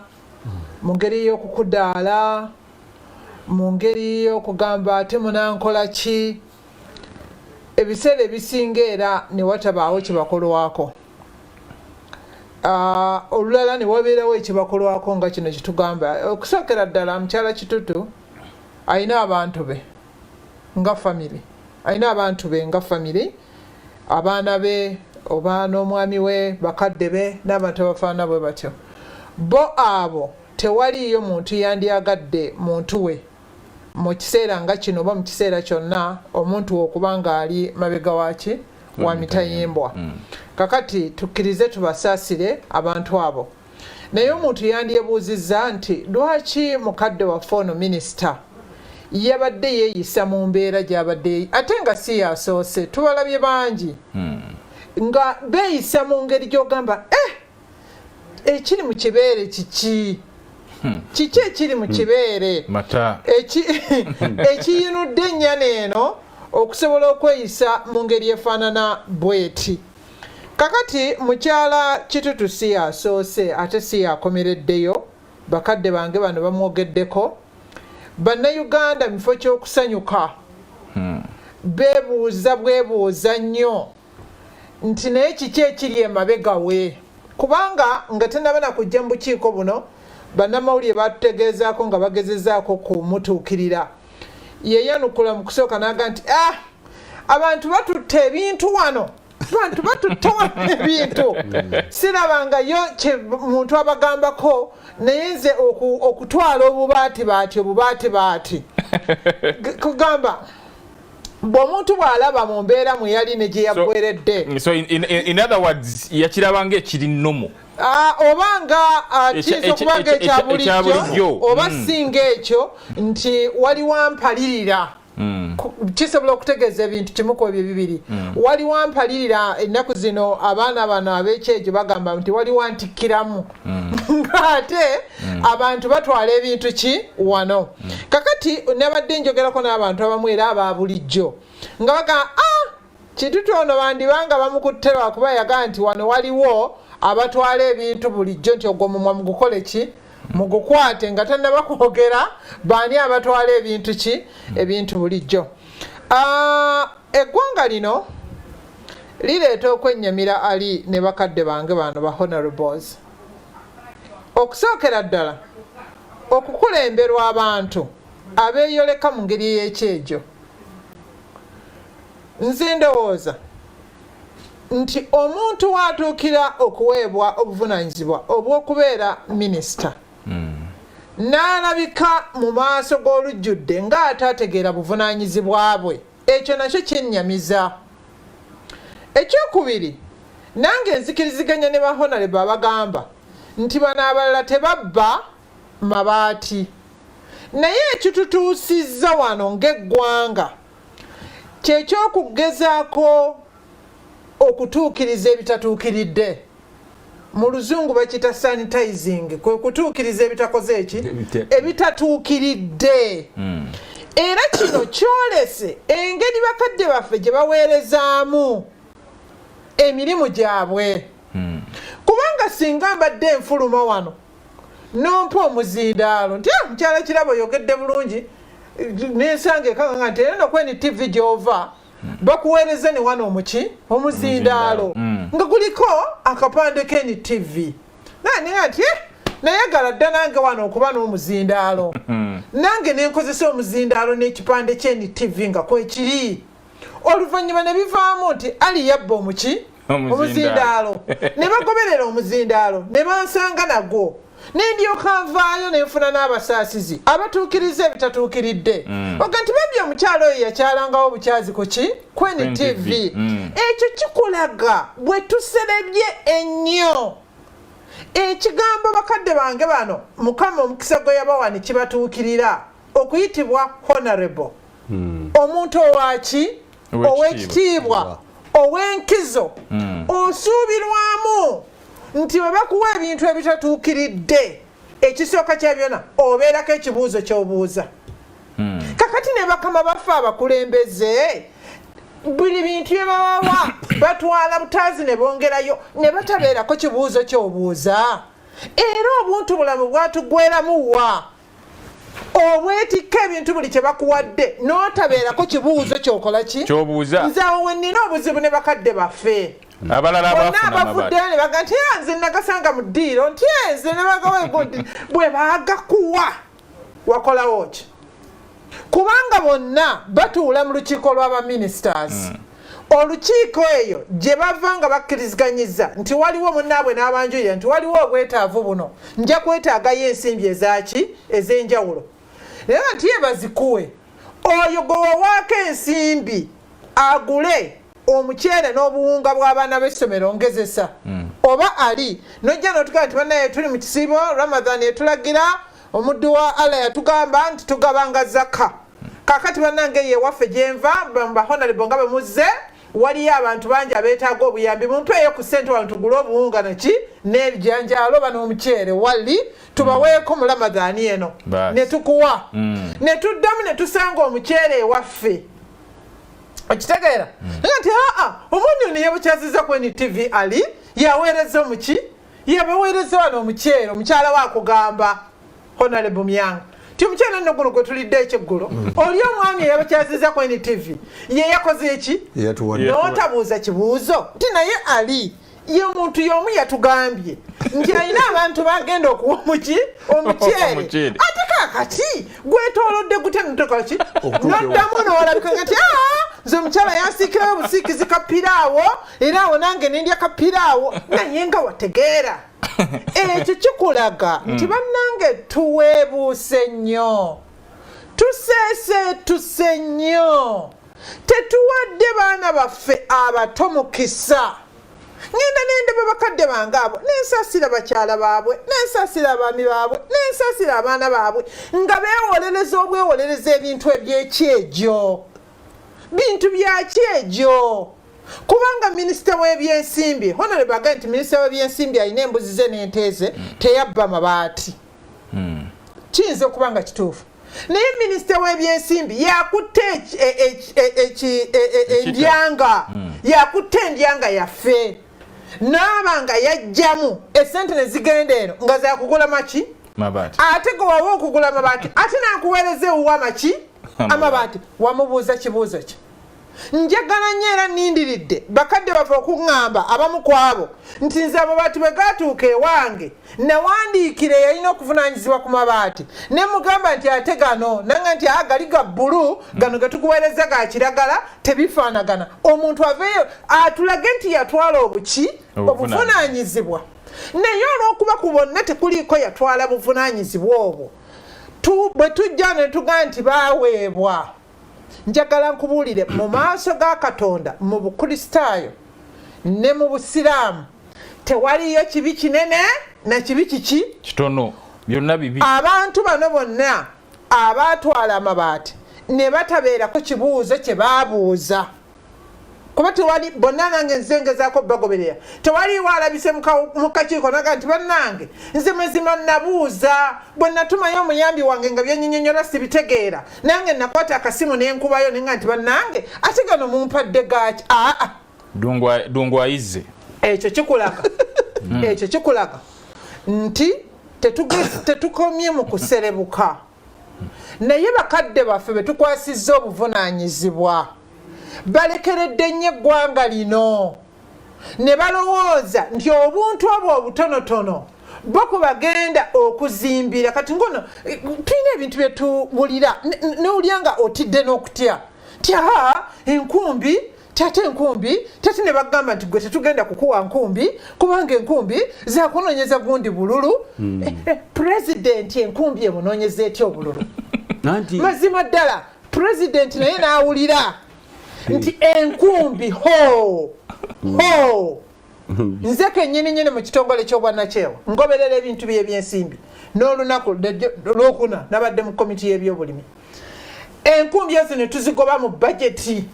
mu ngeri y'okukudaala mu ngeri y'okugamba ate munankola ki ebiseera ebisinga era ne watabaawo kibakolwako. Olulala ne wabeerawo ekibakolwako nga kino kitugamba okusookera ddala mukyala Kitutu alina abantu be nga family abaana be oba n'omwami we bakadde be n'abantu abafaana bwe batyo bo abo tewaliyo muntu yandyagadde muntu we mu kiseera nga kino oba mu kiseera kyonna omuntu okubanga ali mabega waki wa mitayimbwa. Kakati tukkirize tubasaasire abantu abo naye omuntu yandyebuuzizza nti lwaki mukadde waffe ono minisita yabadde yeeyisa mu mbeera gy'abadde ate nga si yasoose tubalabye bangi nga beeyisa mu ngeri gy'ogamba ekiri mu kibeere kiki ekiri mu kibeere ekiyinudde ennyana eno okusobola okweyisa mu ngeri efaanana bweti. Kakati mukyala Kitutu si yasoose ate si yakomereddeyo bakadde bange bano bamwogeddeko bannayuganda mu kifo ky'okusanyuka bwebuuza nnyo nti naye kiki ekiri emabega we kubanga nga tennaba na kujja mu bukiiko buno bannamawulire batutegeezaako nga bagezezaako kumutuukirira yeyanukula mu kusooka n'aga nti abantu batutte ebintu wano abantu batutte wano ebintu sirabangayo muntu abagambako naye nze okutwala obubaati baati kugamba bw'omuntu bw'alaba mu mbeera mwe yali ne gye yaggweredde. So in other words yakirabanga ekiri nnomo obanga kiyinza okubanga ekya bulijjo oba singa ekyo nti waliwo mpalirira kisobola okutegeeza ebintu kimu ku ebyo bibiri. Waliwo mpalirira ennaku zino abaana bano ab'ekyejo bagamba nti waliwo ntikkiramu ng'ate abantu batwala ebintu ki wano. Kakati nabadde njogerako n'abantu abamu era aba bulijjo nga bagamba Kitutu ono bandibanga bamukutte lwakuba yagaa nti wano waliwo abatwala ebintu bulijjo nti ogwo mumwa mugukole ki mugukwate nga tannaba kwogera baani abatwala ebintu ki ebintu bulijjo. Eggwanga lino lireeta okwennyamira ali ne bakadde bange bano ba honorables. Okusookera ddala okukulemberwa abantu abeeyoleka mu ngeri y'ekyejo. Nze ndowooza nti omuntu watuukira okuweebwa obuvunaanyizibwa obw'okubeera minisita n'alabika mu maaso g'olujjudde ng'ate ategeera buvunaanyizibwa bwe, ekyo nakyo kyennyamiza. Ekyokubiri, nange nzikiriziganya ne bahonorable abagamba nti bano abalala tebabba mabaati naye ekitutuusizza wano ng'eggwanga kyekyokugezaako okutuukiriza ebitatuukiridde. Mu luzungu bakita sanitizing, kwe kutuukiriza ebitakoze eki ebitatuukiridde. Era kino kyolese engeri bakadde baffe gye baweerezaamu emirimu gyabwe. Kubanga singa mbadde enfuluma wano nompa omuzindaalo nti mukyala Kirabo oyogedde bulungi nensanga ekanga nti eno kweni TV gy'ova bakuweereza ne wano omuzindaalo nga guliko akapande k'eni TV naninga nti nayagala dda nange wano okuba n'omuzindaalo nange nenkozesa omuzindaalo n'ekipande ky'eni TV nga kwekiri. Oluvannyuma ne bivaamu nti ali yabba omuzindaalo ne bagoberera omuzindaalo ne bansanga nagwo nendyoka nvaayo nenfuna n'abasaasizi abatuukiriza ebitatuukiridde. Oga nti babbi omukyalo oyo yakyalangawo bukyazi kweni TV. Ekyo kikulaga bwe tuserebye ennyo. Ekigambo bakadde bange bano Mukama omukisa gwe yabawa ne kibatuukirira okuyitibwa honorable. Omuntu owaki ow'ekitiibwa ow'enkizo osuubirwamu nti bwe bakuwa ebintu ebitatuukiridde ekisooka kya byonna obeerako ekibuuzo ky'obuuza. Kakati ne bakama baffe abakulembeze buli bintu bye babawa batwala butaazi ne bongerayo ne batabeerako kibuuzo ky'obuuza. Era obuntu bulamu bwatugweramu wa obwetikka ebintu buli kye bakuwadde n'otabeerako kibuuzo ky'okola ki ky'obuuza. Nze awo wenina obuzibu ne bakadde baffe abalala abafuddeyo ne baga nti nze nagasanga mu ddiiro nti nze ne bagawe bwe baagakuwa wakolawo ki. Kubanga bonna batuula mu lukiiko lw'abaministers. Olukiiko eyo gye bava nga bakkiriziganyizza nti waliwo munnaabwe n'abanjulira nti waliwo obwetaavu buno nja kwetaagayo ensimbi ez'enjawulo. Naye nti ye bazikuwe oyo gwe wawaako ensimbi agule omukyere n'obuwunga bw'abaana b'essomero ngezesa oba ali nojja n'otugaa nti bannaye tuli mu kisiibo Ramadhan etulagira omuddu wa Allah yatugamba nti tugabanga zaka. Kakati bannange ye waffe gyenva honorable nga bwe muzze waliyo abantu bangi abeetaaga obuyambi mumpeeyo ku ssente wano tugule obuwunga n'ebijanjaalo bano omukyere wali tubaweeko mu Ramadhan eno ne tukuwa ne tuddamu ne tusanga omukyere ewaffe. Okitegeera nti omundi ono yabukyaziza kweni TV ali yaweereza yabaweereza wano omukyere omukyala wakugamba honorable Myanga ti omukyala nno guno gwe tulidde ekyeggulo oli omwami eyabukyaziza kweni TV ye yakoze eki n'otabuuza kibuuzo nti naye ali ye omuntu y'omu yatugambye nti alina abantu bagenda okuwa omukyere ate kaakati gwetoolodde gute notokola ki noddamu n'olabika nga nti nze omukyala yansiikirayo obusiikizi kapiraawo era awo nange nendya kapiraawo naye nga wategeera ekyo kikulaga nti bannange tuweebuuse nnyo tuseeseetuse nnyo tetuwadde baana baffe abato mukisa. Ngenda nendaba bakadde bange abo nensaasira bakyala baabwe nensaasira abaami baabwe nensaasira abaana baabwe nga beewolereza obwewolereza ebintu ebyekyejo bintu byakyejo. Kubanga minisita w'ebyensimbi honorable agaye nti minisita w'ebyensimbi alina embuzi ze n'ente ze teyabba mabaati kiyinza okuba nga kituufu naye minisita w'ebyensimbi yakutte endyanga yakutte endyanga yaffe n'abanga yajjamu essente ne zigenda eno nga zakugula maki ate gwe wawa okugula mabaati ate nakuweereza ewuwa maki amabaati wamubuuza kibuuzo ki. Njagala nnyo era nnindiridde bakadde bava okuŋŋamba abamu ku abo nti nze amabaati bwe gaatuuka ewange nawandiikira yalina okuvunaanyizibwa ku mabaati ne mugamba nti ate gano nanga nti gali ga bbulu gano ge tukuweereza ga kiragala tebifaanagana. Omuntu aveeyo atulage nti yatwala obuvunaanyizibwa naye olw'okuba ku bonna tekuliiko yatwala buvunaanyizibwa obwo bwe tujja ne tugaa nti baaweebwa. Njagala nkubuulire mu maaso ga Katonda mu Bukristaayo ne mu Busiraamu tewaliyo kibi kinene na kibi kiki kitono byonna bibi. Abantu bano bonna abaatwala amabaati ne batabeerako kibuuzo kye baabuuza kuba tewali bonna nange nzengezaako bagoberera tewaliwo alabise mu kakiiko naga nti bannange nze mazima nabuuza bwe natumayo omuyambi wange nga byenyinyonyola sibitegeera nange nakwata akasimu nenkubayo nenga nti bannange ate gano mumpadde gaaki dungu ayizze ekyo kikulaga ekyo kikulaga nti tetukomye mu kuserebuka naye bakadde baffe betukwasizza obuvunaanyizibwa balekeredde nnyo eggwanga lino ne balowooza nti obuntu obwo obutonotono bo kubagenda okuzimbira kati ngono tulina ebintu byetubulira nowulya nga otidde n'okutya ti enkumbi tate enkumbi tate ne bagamba nti gwe tetugenda kukuwa nkumbi kubanga enkumbi zakunoonyeza gundi bululu pulezidenti enkumbi emunoonyeza etya obululu mazima ddala pulezidenti naye n'awulira nti enkumbi ho nze kennyini mu kitongole ky'obwannakyewa ngoberera ebintu by'ebyensimbi n'olunaku lwokuna nabadde mu komiti y'ebyobulimi enkumbi ezo ne tuzigoba mu bajeti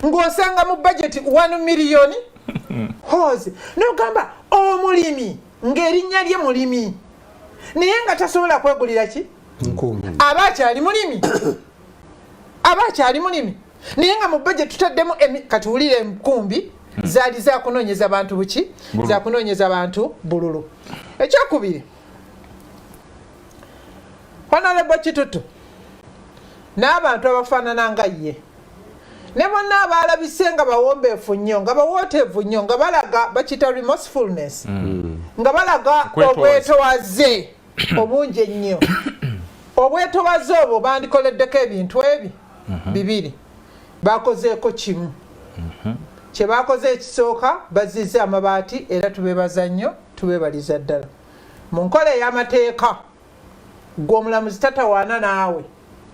ng'osanga mu bajeti 1 miliyoni hozi n'ogamba omulimi ng'erinnya lye mulimi naye nga tasobola kwegulira ki aba akyali mulimi naye nga mu budget tutaddemu kati wulire enkumbi zaali zakunoonyeza bantu buki zakunoonyeza bantu bululu ekyokubiri Honorable Kitutu n'abantu abafaanana nga ye ne bonna abaalabise nga bawombeefu nnyo nga bawooteevu nnyo nga balaga bakita remorsefulness nga balaga obwetowaze obungi ennyo obwetowaze obwo bandikoleddeko ebintu ebi bibiri bakozeeko kimu kye bakoze ekisooka bazizza amabaati era tubeebaza nnyo tubeebaliza ddala mu nkola ey'amateeka gw'omulamuzi tatawaana naawe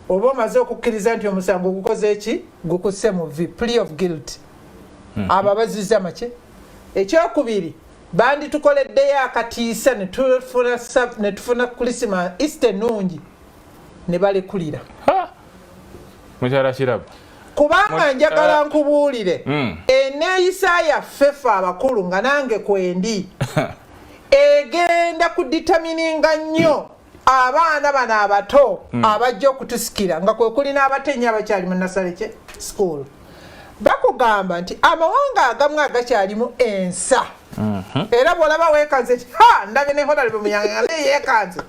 oba omaze okukkiriza nti omusango gukoze eki gukusse mu plea of guilt abo bazizza make ekyokubiri banditukoleddeyo akatiisa ne tufuna Christmas Easter ennungi ne balekulira mukyala kirabo kubanga njagala nkubuulire eneeyisa yaffe ffe abakulu nga nange kwendi egenda kuditamininga nnyo abaana bano abato abajja okutusikira nga kwe kuli n'abatenyi abakyali mu nasareke school bakugamba nti amawanga agamu agakyalimu ensa era bw'olaba weekanze ti ndabye ne Honorable Muyange nga naye yeekanze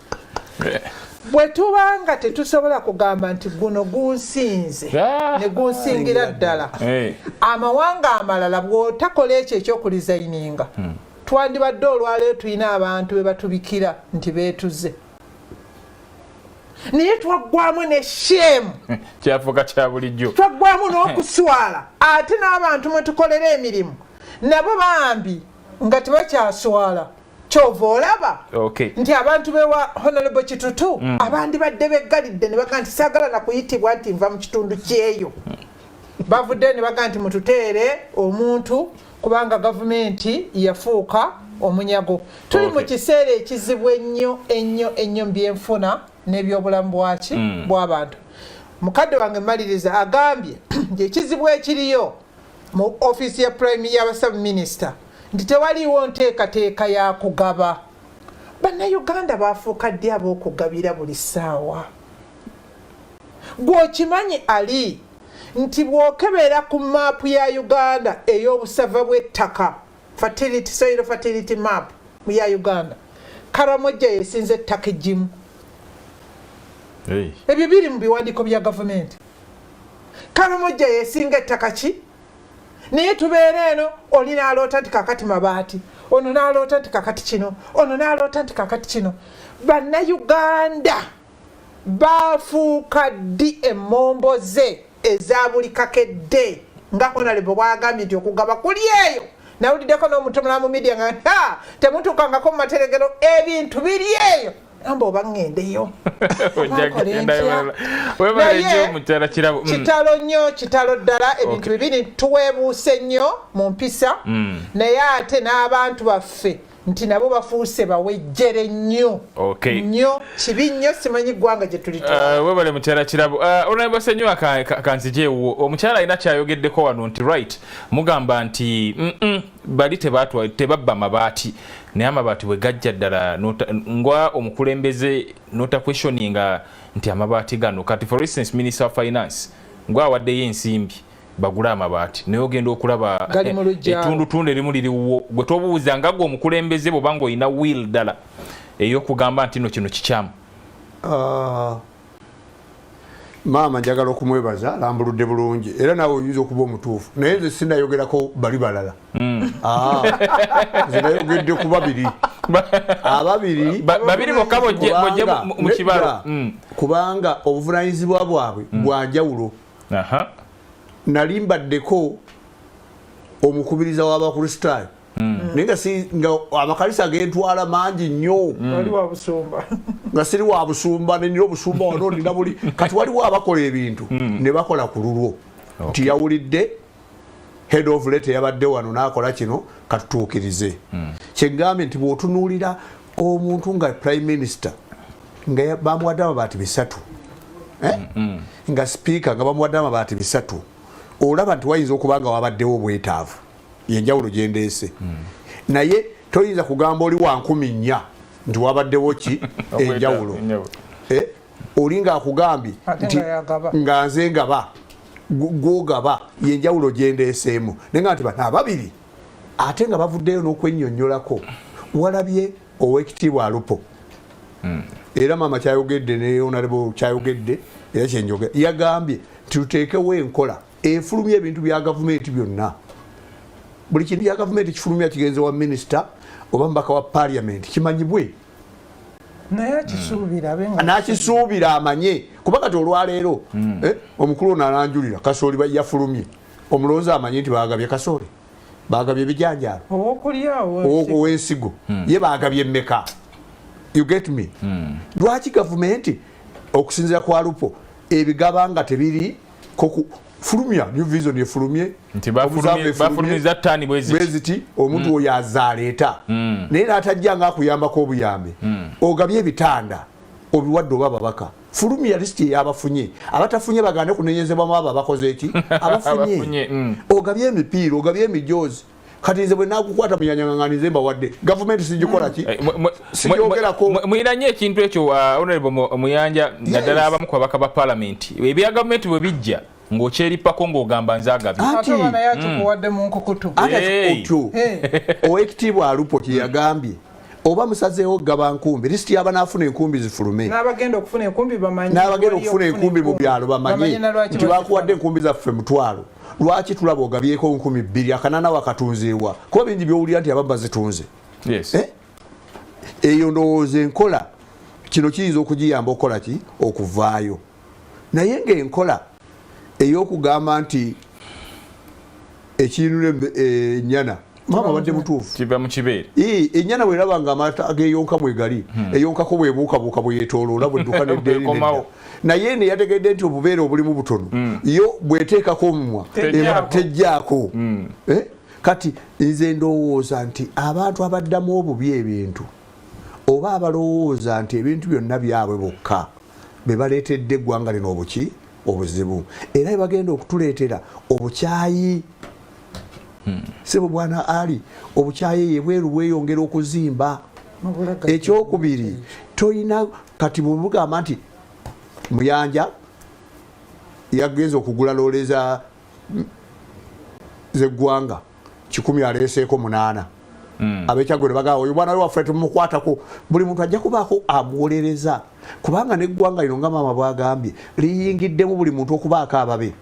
bwe tubanga tetusobola kugamba nti guno gunsinze ne gunsingira ddala amawanga amalala bw'otakola ekyo ekyokulizayininga twandibadde olwaleero tulina abantu be batubikira nti beetuze naye twaggwamu ne shemu kyafuuka kya bulijjo twaggwamu n'okuswala ate n'abantu mwe tukolera emirimu nabo bambi nga tebakyaswala kyova olaba nti abantu bewa Honorable Kitutu abandi badde beggalidde ne baga nti saagala nakuyitibwa nti nva mu kitundu kyeyo bavudde ne baga nti mututeere omuntu kubanga gavumenti yafuuka omunyago tuli mu kiseera ekizibu ennyo mu byenfuna n'ebyobulamu bwaki bw'abantu mukadde wange maliriza agambye nti ekizibu ekiriyo mu ofiisi ya prime y'abasab minisita nti tewaliwo nteekateeka ya kugaba bannayuganda bafuuka ddi ab'okugabira buli ssaawa gw'okimanyi ali nti bw'okebera ku maapu ya Uganda ey'obusava bw'ettaka soil fertility map ya Uganda Karamojja yesinze ettaka eggimu ebyo biri mu biwandiiko bya gavumenti Karamojja yesinga ettaka ki naye tubeera eno oli n'aloota nti kakati mabaati ono n'aloota nti kakati kino ono n'aloota nti kakati kino bannayuganda bafuuka ddi emmombo ze eza buli kakedde nga Honorable bwagambye nti okugaba kuli eyo nawuliddeko n'omutumula mu media nga temutuukangako mu materegero ebintu biri eyo amba oba ŋŋendeyo kitalo nnyo kitalo ddala ebintu bibiri tuweebuuse nnyo mu mpisa naye ate n'abantu baffe nti nabo bafuuse bawejjere nnyo nnyo kibi nnyo simanyi ggwanga gye tulitwala webale mukyala Kirabo onayebase nnyo akanzijeewo omukyala alina kyayogeddeko wano nti right mugamba nti bali tebabba mabaati naye amabaati bwe gajja ddala ngwa omukulembeze nota questioninga nti amabaati gano kati for instance Minister of Finance ngwa awaddeyo ensimbi bagula amabaati naye ogenda okulaba ettundutundu erimu liriwo gwe tobuuza nga gwe omukulembeze bwoba ng'olina will ddala ey'okugamba nti no kino kikyamu. Maama njagala okumwebaza alambuludde bulungi era naawe oyinza okuba omutuufu naye nze sinnayogerako bali balala nze nayogedde ku babiri babiri bokka bojje mu kibalo kubanga obuvunaanyizibwa bwabwe bwa njawulo. Nali mbaddeko omukubiriza w'abakristaayo naye nga amakanisa gentwala mangi nnyo nga siri wa busumba nenira obusumba wano nina buli kati waliwo abakola ebintu ne bakola ku lulwo nti yawulidde head of lete yabadde wano n'akola kino katutuukirize. Kyengambye nti bw'otunuulira omuntu nga prime minister nga bamuwadde amabaati 3 nga speaker nga bamuwadde amabaati 3 olaba nti wayinza okuba nga wabaddewo obwetaavu yenjawulo gyendeese naye toyinza kugamba oli wa 14 nti wabaddewo ki enjawulo oli nga akugambye nti nga nze ngaba gwogaba yenjawulo gyendeeseemu naye nga nti bano ababiri ate nga bavuddeyo n'okwennyonnyolako walabye Oweekitiibwa Alupo era maama kyayogedde ne honorable kyayogedde era kyenjogera yagambye tuteekewo enkola efulumya ebintu bya gavumenti byonna buli kintu bya gavumenti kifulumya kigenze wa minisita oba mbaka wa parliament kimanyibwe nakisuubira amanye kuba kati olwaleero omukulu ono alanjulira kasooli yafulumye omulonzi amanye nti bagabye kasooli bagabye ebijanjaalo ow'ensigo ye bagabye mmeka. You get me? Lwaki gavumenti okusinzira kwa Lupo ebigaba nga tebiri fulumya new vision efulumye nti bafulumiza ttani bweziti omuntu oyo azaleeta naye n'atajja nga akuyambako obuyambe ogabye ebitanda obiwadde oba ababaka fulumya lisiti eyabafunye abatafunye bagande kunenyezebwamu abo abakoze eki abafunye ogabye emipiira ogabye emijoozi kati nze bwe nakukwata munyanyanganize mbawadde gavumenti sigikola ki siyogerako mwina nnyo ekintu ekyo honorable Muyanja naddala abamu ku babaka ba palamenti ebya gavumenti bwe bijja ng'okyeripako ng'ogamba nze agabye Oweekitiibwa Alupo kye yagambye oba musazeewo gaba nkumbi lisiti y'abanaafuna enkumbi zifulume n'abagenda okufuna enkumbi mu byalo bamanye nti bakuwadde enkumbi zaffe 1,000 lwaki tulaba ogabyeko 2,000 akanana wakatunzeewa kuba bingi byowulira nti ababa zitunze eyo ndowooza enkola kino kiyinza okugiyamba okukola ki okuvaayo naye ng'enkola ey'okugamba nti ekinule ennyana mama badde mutuufu kiba mu kibeere ennyana bweraba nga amata ageyonka mwegali eyonkako bwebuukabuuka bweyetooloola bwedduka neddeeri naye ne yategedde nti obubeere obulimu butono yo bweteekako omumwa tejjaako kati nze ndowooza nti abantu abaddamu obubi ebintu oba abalowooza nti ebintu byonna byabwe bokka be baleetedde eggwanga lino obuki obuzibu era bagenda okutuleetera obukyayi sebo bwana ali obukyayi yebweru bweyongera okuzimba ekyokubiri toyina kati bugamba nti Muyanja yagenza okugula looleza zeggwanga 10 aleeseeko 8 abekyagole bagamba oyo bwana we waffe tumukwatako buli muntu ajja kubaako amuwolereza kubanga neggwanga lino nga maama bwagambye liyingiddemu buli muntu okubaako ababe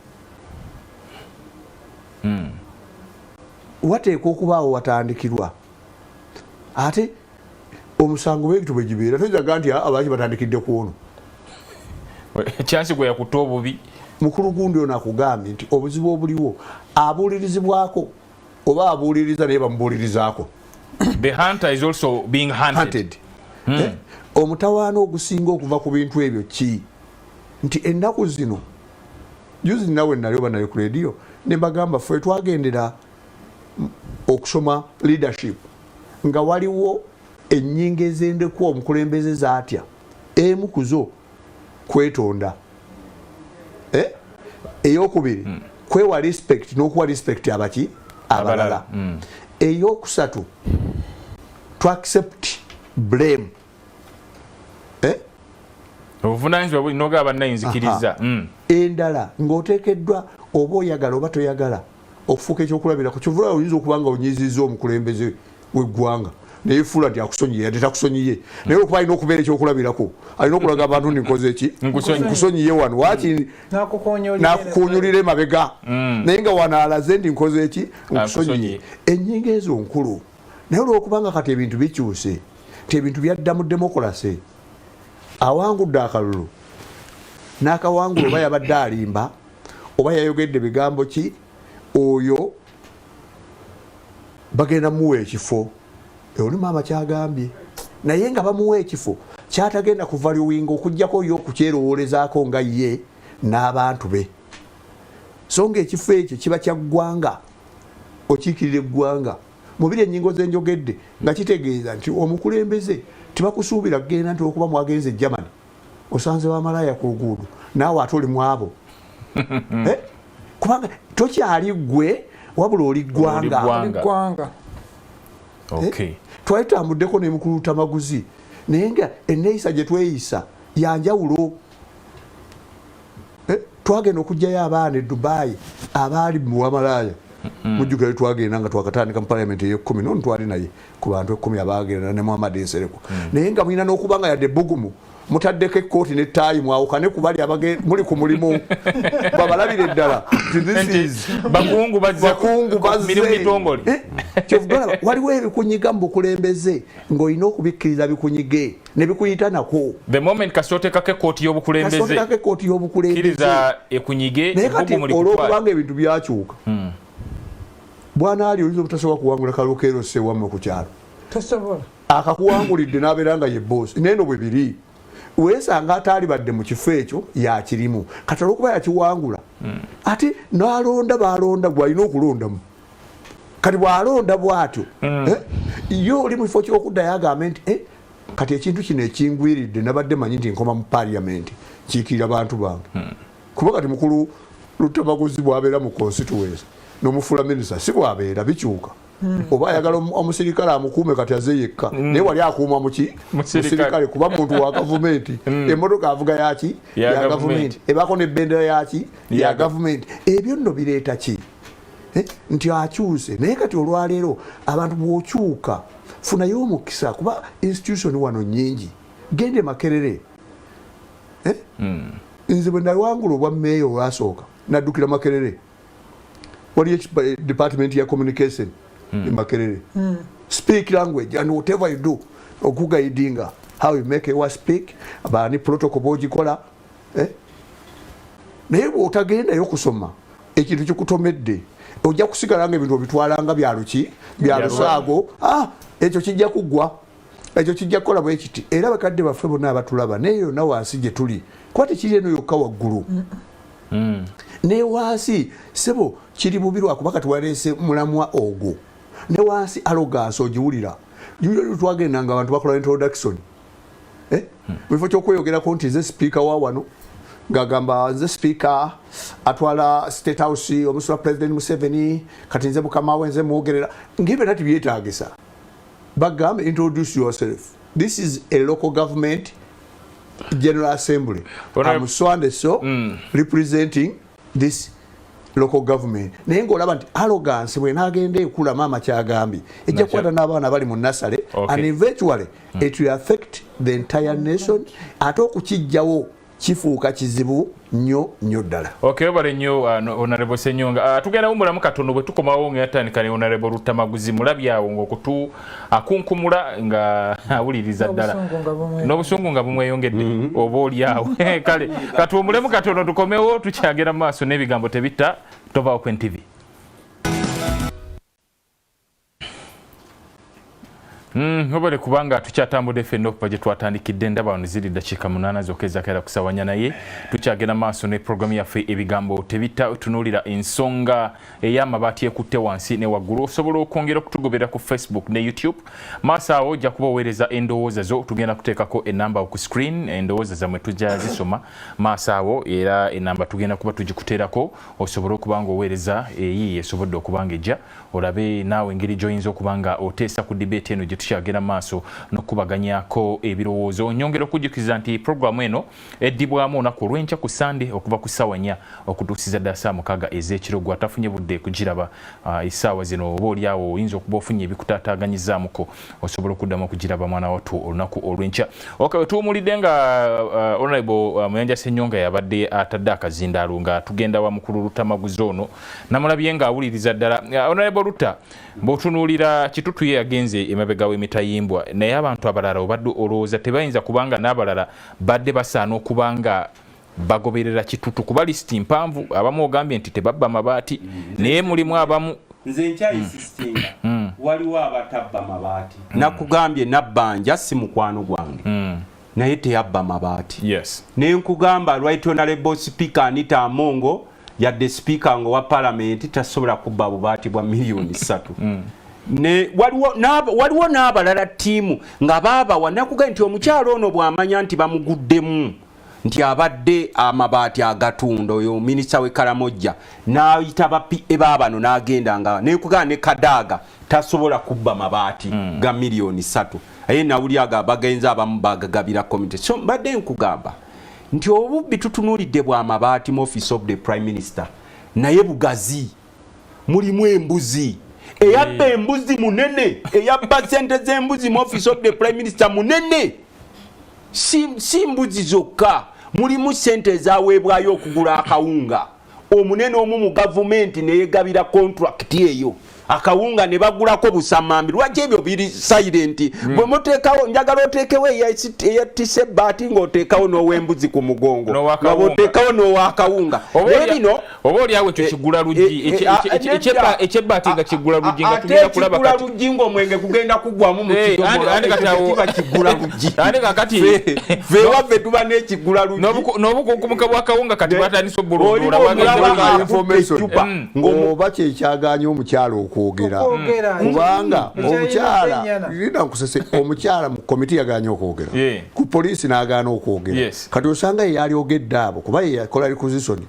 wateeka okubaawo watandikirwa ate omusango bwekitu bwe gibeera tojaga nti abaki batandikidde ku ono chansi gwe yakutta obubi mukulu gundi ono akugambye nti obuzibu obuliwo abuulirizibwako oba abuuliriza naye bamubuulirizaako the hunter is also being hunted. Omutawaana ogusinga okuva ku bintu ebyo ki nti ennaku zino juzi nawe nalioba nayo ku radio ne bagamba ffe twagendera okusoma leadership nga waliwo ennyingo ez'endeku omukulembeze zaatya emu kuzo kwetonda eyokubiri kwewa respect n'okuwa respect abaki abalala eyokusatu to accept blame obuvunanyizibwa bulina ogaba bannayinzikiriza endala ng'oteekeddwa oba oyagala oba toyagala okufuuka ekyokulabirako kyovula oyinza okuba nga onyiizizza omukulembeze w'eggwanga naye fuula nti akusonyiye ate takusonyiye naye okuba alina okubeera ekyokulabirako alina okulaga abantu nti nkoze ki nkusonyiye wano waaki nakukunyulira emabega naye nga wano alaze nti nkoze ki nkusonyiye ennyingo ezo nkulu naye olwokubanga kati ebintu bikyuse nti ebintu byadda mu demokolasi awangudde akalulu n'akawangula oba yabadde alimba oba yayogedde bigambo ki oyo bagenda muwa ekifo oli maama kyagambye naye nga bamuwa ekifo kyatagenda kuva liwinga okugjako yo okukyerowoolezaako nga ye n'abantu be so nga ekifo ekyo kiba kya ggwanga okiikirira eggwanga mubiri ennyingo zenjogedde nga kitegeeza nti omukulembeze tebakusuubira kugenda nti okuba mwagenze Germany osanze wamalaaya ku luguudo naawe ate oli mwabo kubanga tokyali ggwe wabula oli ggwanga twali tambuddeko nemukuluta maguzi naye nga enneeyisa gye tweyisa yanjawulo twagenda okugjayo abaana e Dubai abaali muwamalaaya mujjukira twagenda nga twakatandika mu parliament ey'ekumi nono twali naye ku bantu 10 abaagenda ne Muhammad Nsereko naye nga mulina n'okuba nga yadde bugumu mutaddeko ekkooti n'ettaayi mwawukane ku bali muli ku mulimu babalabire eddala bakungu bazze waliwo ebikunyiga mu bukulembeze ng'olina okubikkiriza bikunyige ne bikuyita nako the moment kasootekako ekkooti y'obukulembeze naye kati olw'okubanga ebintu byakyuka bwana ali oyinza obutasobola kuwangula kalokeero ssewamme ku kyalo akakuwangulidde n'abeera nga ye boosi neno bwe biri weesanga ataali badde mu kifo ekyo yakirimu kati olw'okuba yakiwangula ate n'alonda baalonda gwalina okulondamu kati bw'alonda bw'atyo ye oli mu kifo ky'okuddayo agambe nti kati ekintu kino ekingwiridde nabadde manyi nti nkoma mu parliament kiikirira bantu bange kuba kati mukulu Lutamaguzi bw'abeera mu constituency n'omufuula minisita si bw'abeera bikyuka oba ayagala omusirikale amukuume kati aze yekka naye wali akuuma muki musirikale kuba muntu wa gavumenti emmotoka avuga yaki ya gavumenti ebaako n'ebbendera yaki ya gavumenti ebyo nno bireeta ki nti akyuse naye kati olwaleero abantu bw'okyuka funayo omukisa kuba institution wano nnyingi gende Makerere nze bwe nawangula obwa meeya olwasooka naddukira Makerere waliyo department ya communication in Makerere speak language and whatever you do okugaidinga how you make a speak abani protocol bogikola naye bw'otagendayo kusoma ekintu kikutomedde ojja kusigala nga ebintu obitwalanga byaluki byalusaago ekyo kijja kuggwa ekyo kijja kukola bwe kiti era bakadde baffe bonna abatulaba naye yonna wansi gye tuli kuba tekiri eno yokka waggulu ne wansi sebo kiri bubi lwakuba kati waleese mulamwa ogwo ne wansi arrogance ogiwulira juyo twagendanga abantu bakola introduction bifo kyokweyogerako nti nze speaker wa wano ngagamba nze speaker atwala state house omusula president Museveni kati nze mukama we nze mwogerera ngibe nati byetaagisa bagambe introduce yourself this is a local government General Assembly I'm so and so representing this local government naye ng'olaba nti arrogance bw'enaagenda ekula maama kyagambye ejja kukwata n'abaana bali mu nasale and eventually it will affect the entire nation ate okukijjawo kifuuka kizibu nnyo ddala obale nnyo Honorable Ssenyonga tugenda wumulamu katono bwe tukomawo ng'eyatandika ne Honorable Lutamaguzi mulabyawo ng'okutu akunkumula nga awuliriza ddala n'obusungu nga bumweyongedde oba oliawo kale katuwumulemu katono tukomewo tukyagera mu maaso n'ebigambo tebitta tovaawo ku NTV Obale kubanga tukyatambudde ffenna okuva gye twatandikidde ndaba wano ziri ddakiika 8 zokeza kaera kusawanya naye tukyagenda maaso ne programu yaffe ebigambo tebitta tunuulira ensonga ey'amabaati ekutte wansi ne waggulu. Osobola okwongera okutugobera ku Facebook ne YouTube. Maaso awo ojja kuba oweereza endowooza zo, tugenda kuteekako enamba ku screen, endowooza zammwe tujja zisoma maaso awo, era enamba tugenda kuba tugikuteerako osobole okuba nga oweereza eyiye esobodde okuba nga ejja olabe naawe engeri gy'oyinza okuba nga oteesa ku debate eno gye tukyagenda maaso n'okubaganyako ebirowoozo. Nyongera okujjukiza nti programu eno eddibwamu olunaku olw'enkya ku Sande okuva ku ssaawa 4 okutuusiza ddala ssaawa 6 ez'ekiro. Gwe atafunye budde kugiraba essaawa zino oba oliawo oyinza okuba ofunye ebikutaataaganyizaamuko osobola okuddamu okugiraba mwana wattu olunaku olw'enkya. Okay, tuwumulidde nga Honorable Muyanja Ssenyonga yabadde atadde akazindaalo nga tugenda wa mukulu Lutamaguzi ono namulabye ng'awuliriza ddala. Honorable Luta, bw'otunuulira Kitutu ye yagenze emabega w'emitayimbwa naye abantu abalala obadde olowooza tebayinza kubanga n'abalala badde basaana okuba nga bagoberera Kitutu kuba lisiti mpanvu. Abamu ogambye nti tebabba mabaati naye mulimu abamu nze nkyayisisitinga waliwo abatabba mabaati. Nakugambye Nabbanja si mukwano gwange naye teyabba mabaati. Yes. Ne nkugamba Right Honorable Speaker Anita Amongo yadde speaker ngo wa parliament tasobola kubba bubaati bwa milioni 3. Ne waliwo n'abalala ttiimu nga baaba wanakugambye nti omukyalo ono bw'amanya nti bamuguddemu nti abadde amabaati agatunda oyo minisita we Karamojja n'ayita ba PA baabano n'agenda nga nekugamba ne Kadaaga tasobola kubba mabaati ga milioni 3 aye nawuli aga bagenza abamu bagagabira committee. So mbadde nkugamba nti obubbi tutunuulidde bwa mabaati mu office of the Prime Minister naye bugazi mulimu embuzi eyabba embuzi munene eyabba sente z'embuzi mu office of the Prime Minister munene si mbuzi zokka mulimu sente ezaweebwayo okugula akawunga omunene omu mu gavumenti neyegabira contract eyo akawunga ne bagulako busamambi. Lwaki ebyo biri silent? Bwe muteekawo njagala oteekewo eyatise baati ng'oteekawo n'ow'embuzi ku mugongo nga bw'oteekawo n'ow'akawunga. Bino oba oliawo ekyo kigula luggi ekyebbaati nga kigula luggi nga tugenda kulaba kati luggi ng'omwenge kugenda kugwamu mu kiba kigula luggi fe waffe tuba n'ekigula luggi n'obukunkumuka bw'akawunga kati batandise obbulundula ng'oba kyekyaganya omukyalo okwogera kubanga omukyala lina nkusese omukyala mu komiti yaganya okwogera ku poliisi n'agaana okwogera kati osanga yeyalyogedde abo kuba yeyakola requisition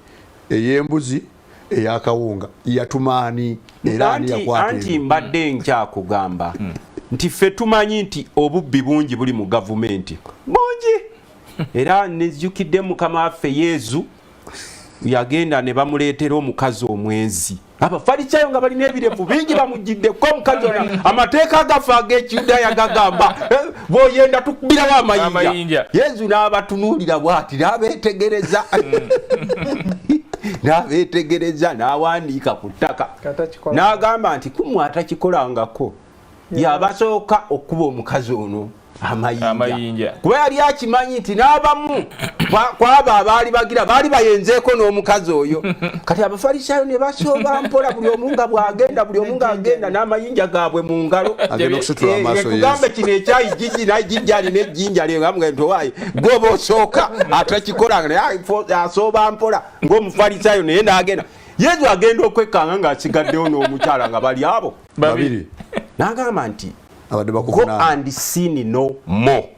ey'embuzi ey'akawunga yatumaani era ani yakwata anti mbadde nkyakugamba nti ffe tumanyi nti obubbi bungi buli mu gavumenti bungi era nezijukidde mukama waffe Yezu yagenda ne bamuleetera omukazi omwezi abafarisayo nga balina ebirevu bingi bamugiddeko omukazi ona amateeka agafa ag'Ekiyudaaya gagamba bw'oyenda tukubirawo amayinja. Yezu n'abatunuulira bw'ati n'abeetegereza n'awandiika ku ttaka n'agamba nti kumwe atakikolangako yabasooka okuba omukazi ono amayinja kuba yali akimanyi nti n'abamu kwaba abaali bagira baali bayenzeeko n'omukazi oyo kati abafarisayo ne basooba mpola buli omu nga bw'agenda buli omu ng'agenda n'amayinja gaabwe mu ngalo kugambe kino ekyayijjiji nayijjijja alina ejjinja lyengamugee nti owaayi gwoba osooka atakikolanga naye asooba mpola ng'omufarisayo naye n'agenda Yezu agenda okwekanga ng'asigaddewo n'omukyala nga bali abo babiri n'agamba nti go and sin no more.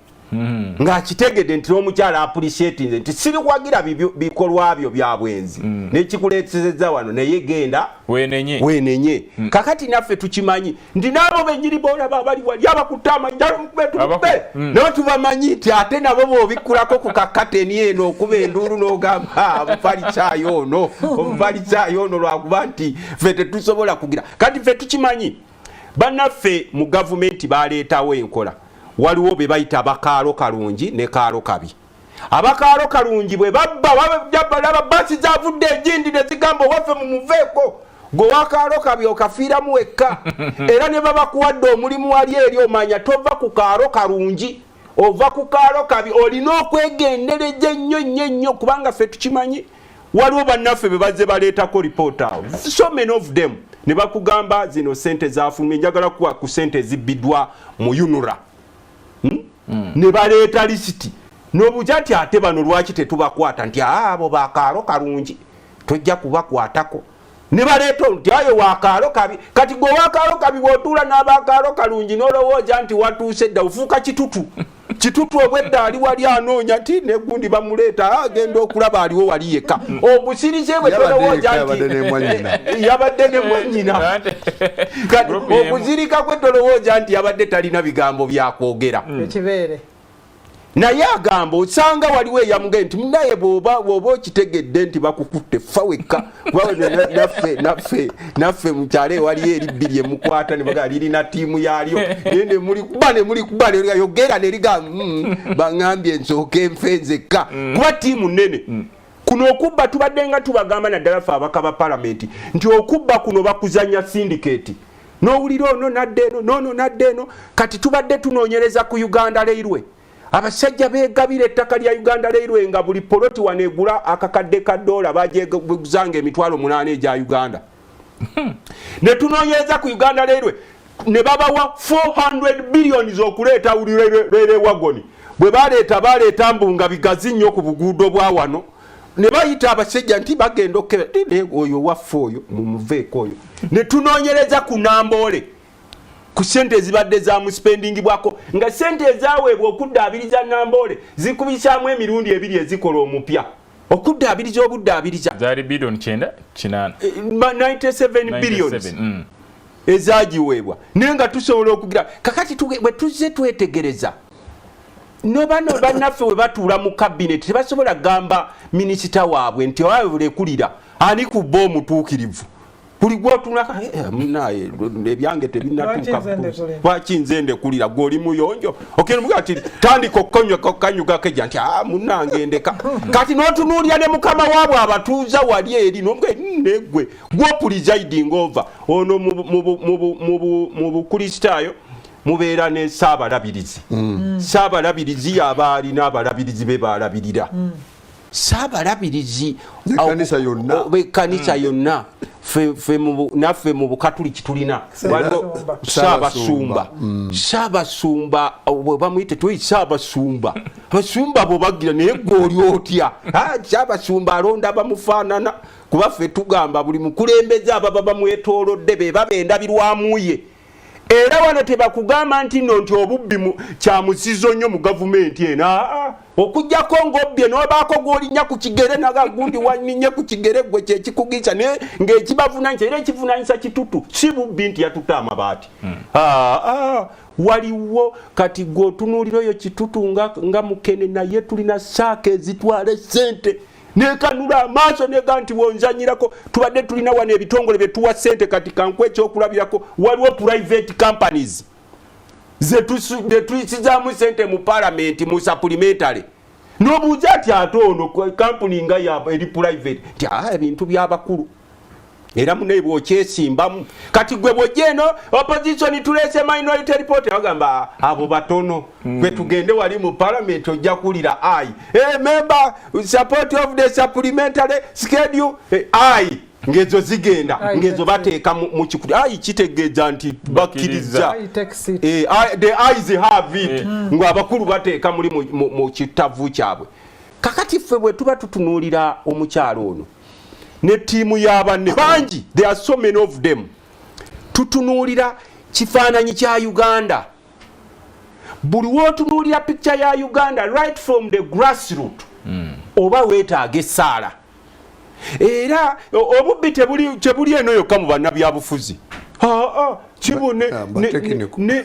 Ng'akitegedde nti n'omukyala appreciatinze nti sirikwagira bikolwa byo bya bwenzi n'ekikuleetezezza wano naye genda weenenye. Kakati naffe tukimanyi nti n'abo bennyini boolaba abali wali abakutta amayinja tukube naye tubamanyi nti ate nabo b'obikkulako ku kakateni eno okuba enduulu n'ogamba omufalisaayo ono lwakuba nti ffe tetusobola kugira. Kati ffe tukimanyi bannaffe mu gavumenti baleetawo enkola waliwo be bayita abakaalo kalungi ne kaalo kabi. Abakaalo kalungi bwe babba basi zavudde egindi ne zigamba waffe mumuveeko gwe wakaalo kabi okafiiramu wekka era ne babakuwadde omulimu wali eri omanya tova ku kaalo kalungi ova ku kaalo kabi olina okwegendereza ennyo kubanga ffe tukimanyi waliwo bannaffe be bazze baleetako report awo so many of them ne bakugamba zino sente zafulumye njagala kuwa ku sente zibbidwa mu yunura ne baleeta lisiti n'obujati ate bano lwaki tetubakwata nti abo bakaalo kalungi tojja kubakwatako ne baleeta nti ayo wakaalo kabi kati gwe wakaalo kabi bw'otuula n'abakaalo kalungi n'olowooza nti watuuse dda ofuuka kitutu kitutu obwedda ali wali anoonya nti negundi bamuleeta agenda okulaba aliwo wali yekka obusirize bwe tolowooza nti yabadde ne mwennyina kati okuzirika kwe tolowooza nti yabadde talina bigambo byakwogera ekibeere naye agamba osanga waliwo eyamugee nti munaye bw'oba okitegedde nti bakukutte fa wekka naffe mukyalo ewaliyo eribbiri emukwata ne bagaa lirina ttiimu yaalyo naye ne muli kuba yogera ne liga baŋambye nsooke enfe nzekka kuba ttiimu nnene kuno okubba tubadde nga tubagamba naddala ffe abaka ba palamenti nti okubba kuno bakuzanya sindikeeti n'owulira ono nadde eno noono nadde eno kati tubadde tunoonyereza ku Uganda Railway abasajja beegabira ettaka lya Uganda Railway nga buli poloti waneegula akakadde ka $, bagyeguzanga emitwalo 8 egya Uganda ne tunoonyereza ku Uganda Railway ne babawa 400 billion okuleeta ulirere wagoni bwe baleeta mbunga bigazi nnyo ku buguudo bwa wano ne bayita abasajja nti bagenda okukebera oyo waffe oyo mumuveeko oyo ne tunoonyereza ku Namboole ku sente ezibadde za mu spending bwako nga sente ezaweebwa okuddaabiriza Namboole zikubisaamu emirundi 2 ezikola omupya okuddaabiriza obuddaabiriza zaali billion 97 billions ezagiweebwa naye nga tusobola okugira kakati bwe tuzze twetegereza nobano bannaffe we batuula mu kabineeti tebasobola gamba minisita waabwe nti wawebulekulira ani kubba omutuukirivu buli gwotunaka munaye ebyange tebinatuuka lwaki nze ndekulira gwoli muyonjo okmugati tandika okukanyuga keja nti munange ndeka kati n'otunuulira ne mukama waabwe abatuuza wali eri negwe gwopresiding over ono mu bukristaayo mubeera ne saabalabirizi saabalabirizi yaba alina abalabirizi be baalabirira saabalabirizi kanisa yonna naffe mu bukatuliki tulina saabasumba bamuyite tuyi saabasumba abasumba bo bagira naye gwoli otya saabasumba alonda bamufaanana kuba ffe tugamba buli mukulembeze ababa bamwetoolodde be babendabirwamuye era wano tebakugamba nti nno nti obubbi kya musizo nnyo mu gavumenti eno okugjako ng'obbye n'obaako gw'olinnya ku kigere naga gundi waninnye ku kigere gwe kyekikugisa naye ng'ekibavunanyisa era ekivunanyisa Kitutu si bubbi nti yatuta amabaati waliwo kati gw'otunuulira oyo Kitutu nga mukene naye tulina saaka ezitwala sente nekanula amaaso nega nti wonzanyirako tubadde tulina wano ebitongole bye tuwa sente kati kankwe ekyokulabirako waliwo private companies tuyisizaamu sente mu palamenti mu supplementary n'obuuza ati ate ono kampuni nga eri private nti ebintu by'abakulu era munaye bw'okyesimbamu kati gwe bw'ojja eno opposition tuleese minority report bagamba abo batono gwe tugende wali mu parliament ojja kulira member support of the supplementary schedule ngezo zigenda ngezo bateeka mu kikuti kitegeeza nti bakkiriza the eyes have it ngo abakulu bateeka muli mu kitavu kyabwe kakati ffe bwe tuba tutunuulira omukyalo ono ne tiimu y'abanne bangi there are so many of them tutunuulira kifaananyi kya Uganda buli wootunuulira picture ya Uganda right from the grassroot oba weetaaga essaala era obubbi tebuli eno yokka mu bannabyabufuzi kibone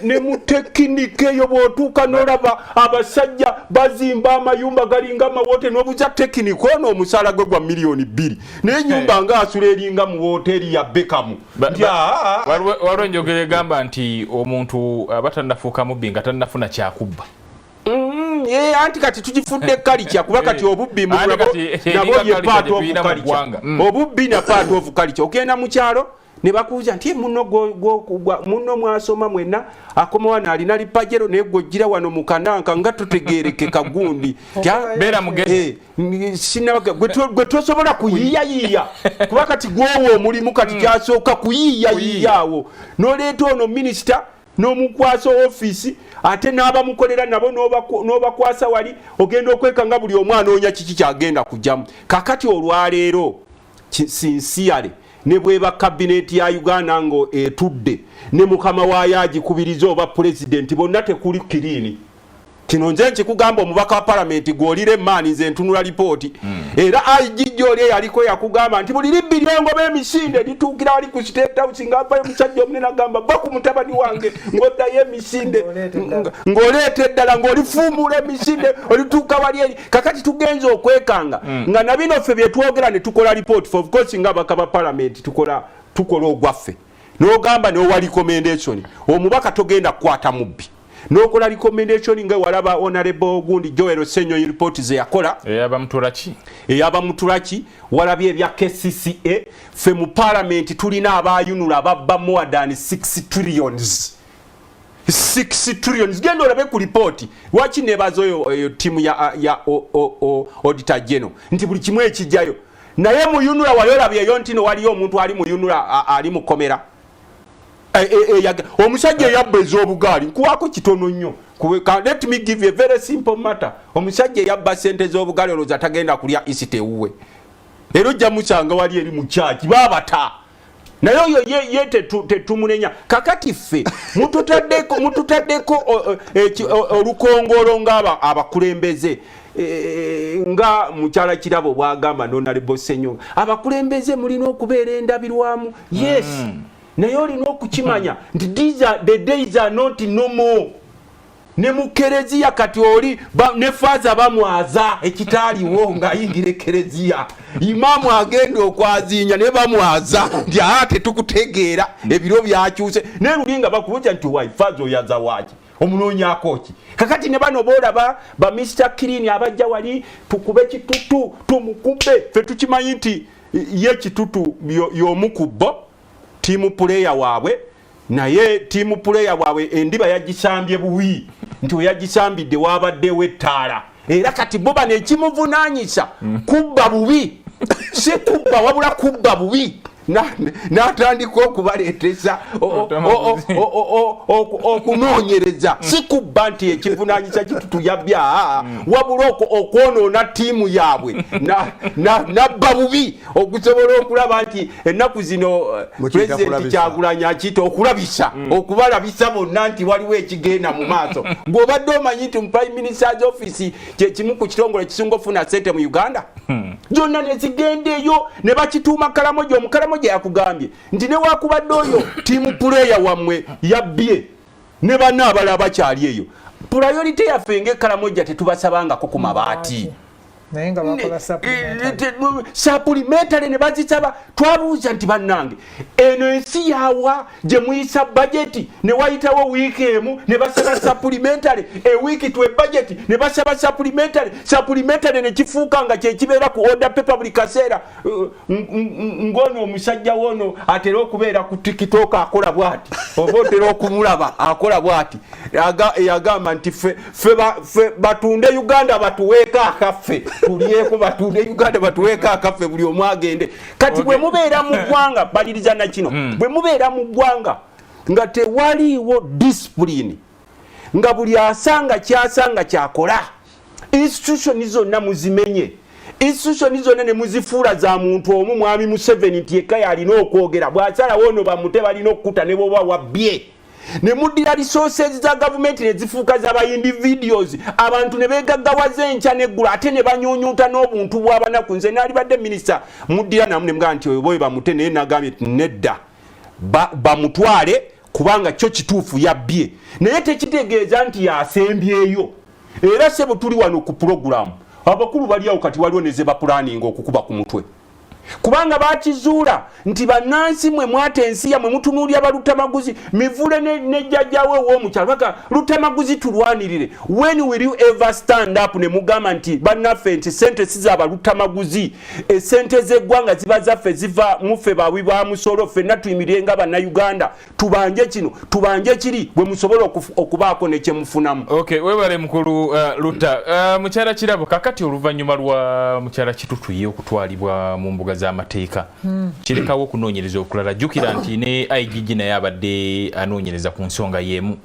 ne mu tekinike eyo bw'otuuka n'olaba abasajja bazimba amayumba galinga mawooteri n'obuza tekinike ono omusaala gwe gwa $2,000,000 n'ennyumba ng'asula eringa mu wooteri ya Bekamu waliwo enjogera egamba nti omuntu aba tannafuuka mubbi nga tannafuna kyakubba anti kati tugifudde kalicha kuba kati obubbi nabo ye part of kalicha obubbi na part of kalicha okenda mu kyalo ne bakuuza nti munno mwasoma mwenna akoma wano alina lipajero naye gwojjira wano mu kananka nga tutegeereke kagundi beera mugezi gwe tosobola kuyiiyayiiya kuba kati gwowo omulimu kati kyasooka kuyiiyayiiyaawo n'oleeta ono minisita n'omukwasa ofiisi ate n'abamukolera nabo n'obakwasa wali ogenda okwekanga buli omu anoonya kiki kyagenda kujjamu kakati olwaleero sinsiyale ne bweba kabineti ya Uganda ngo etudde ne mukama waayo agikubiriza oba pulezidenti bonna tekuli kirini kino nze nkikugamba omubaka wa palamenti gwolire emaani nze ntunula lipooti era igijjoli yaliko yakugamba nti buli libbi lyengo b'emisinde lituukira wali ku state house ng'avayo omusajja omunene agamba ba ku mutabani wange ng'oddayo emisinde ng'oleeta eddala ng'olifuumuula emisinde olituuka wali eri kakati tugenza okwekanga nga na bino ffe bye twogera ne tukola lipooti of course ng'abaka ba palamenti tukola ogwaffe n'ogamba n'owa recommendation omubaka togenda kukwata mubbi nokola recommendation nga walaba honorable gundi Joel Senyo report ze yakola eyaba mutulaki walabye ebya KCCA fe mu parliament tulina abayunula ababba more than 6 trillions gendo olabe ku report wachi nebazo yo timu ya auditor general nti buli kimwe ekijjayo naye mu yunula waliolabye yo ntino waliyo omuntu ali mu yunula ali mu komera omusajja yabba ez'obugaali nkuwaako kitono nnyo let me give you a very simple matter omusajja yabba sente z'obugaali olowooza tagenda kulya isite ewuwe era ojja musanga wali eri mu kyaki baabata naye oyo ye tetumunenya kakati ffe mututaddeko olukongolo nga abakulembeze nga mukyala kirabo bwagamba n'onalebo Ssenyonga abakulembeze mulina okubeera endabirwamu yes naye olina okukimanya nti the days are not normal ne mukereziya kati oli ne faza bamwaza ekitaaliwo ng'ayingira ekereziya imaamu agenda okwaziinya ne bamwaza nti ate tukutegeera ebiro byakyuse naye luli nga bakubuuza nti wayi faza oyaza waaki omunoonyaako ki kakati ne bano boolaba ba Mr. Kirini abajja wali tukube Kitutu tumukube ffe tukimanyi nti ye Kitutu y'omukubbo timu player waabwe naye timu player waabwe endiba yagisambye buwi nti yagisambidde wabaddewo ettaala era kati boba nekimuvunaanyisa kubba bubi si kubba wabula kubba bubi n'atandika okubaleetesa okunoonyereza si kubba nti ekivunaanyisa Kitutu yabya wabula okwonoona ttiimu yaabwe nabba bubi okusobola okulaba nti ennaku zino pulezidenti Kyagulanyi akiyita okulabisa okubalabisa bonna nti waliwo ekigenda mu maaso ng'obadde omanyi nti mu prime minister's office kyekimu ku kitongole ekisinga ofuna ssente mu Uganda zonna ne zigenda eyo ne bakituuma Kalamoja Omukalamoja yakugambye nti ne wakubadde oyo tiimu puleya wammwe yabbye ne banna abalala bakyali eyo priority yaffe ng'Ekalamoja tetubasabangako ku mabaati naye nga bakola supplementary ne bazisaba twabuuza nti bannange eno ensi yawa gye muyisa budget ne wayitawo wiiki emu ne basaba supplementary ewiiki twe budget ne basaba supplementary ne kifuuka nga kyekibeera ku order paper buli kaseera ngono omusajja wono atera okubeera ku TikTok akola bwati oba otera okumulaba akola bwati yagamba nti fe batunde Uganda batuweeka akaffe tulieko batunde Uganda batuweeka akaffe buli omu agende kati bwe mubeera mu ggwanga baliriza na kino bwe mubeera mu ggwanga nga tewaliiwo discipline nga buli asanga kyasanga kyakola institution zonna muzimenye institution zonna ne muzifuula za muntu omu mwami Museveni nti yekka yalina okwogera bw'asalawo ono bamute balina okukuta ne boba wabbye ne muddira resources za government ne zifuuka z'aba individuals abantu ne beegaggawaza enkya n'eggulu ate ne banyuunyuuta n'obuntu bw'abanaku nze naalibadde minisita muddira namu ne mga nti oyo boye bamute naye nagambye nti nedda bamutwale kubanga kyo kituufu yabbye naye tekitegeeza nti yasembyeyo era sebo tuli wano ku program abakulu bali awo kati waliwo ne ze bapulaninga okukuba ku mutwe kubanga bakizuula nti bannansi mwe mwatensiya mwe mutunuulya balutamaguzi mivule ne jjajjawe w'omukyalo baka lutamaguzi tulwanirire. When will you ever stand up ne mugamba nti bannaffe nti sente siza balutamaguzi esente z'eggwanga ziba zaffe ziva muffe bawi ba musolo ffenna tuyimirire nga bannayuganda tubanje kino tubanje kiri bwe musobola okubaako ne kye mufunamu. Okay, webale mukulu Luta mukyala Kirabo kakati oluvannyuma lwa mukyala Kitutu ye okutwalibwa mu mbuga z'amateeka kirekawo okunoonyereza okulala. Jjukira nti ne IGG naye abadde anoonyereza ku nsonga y'emu.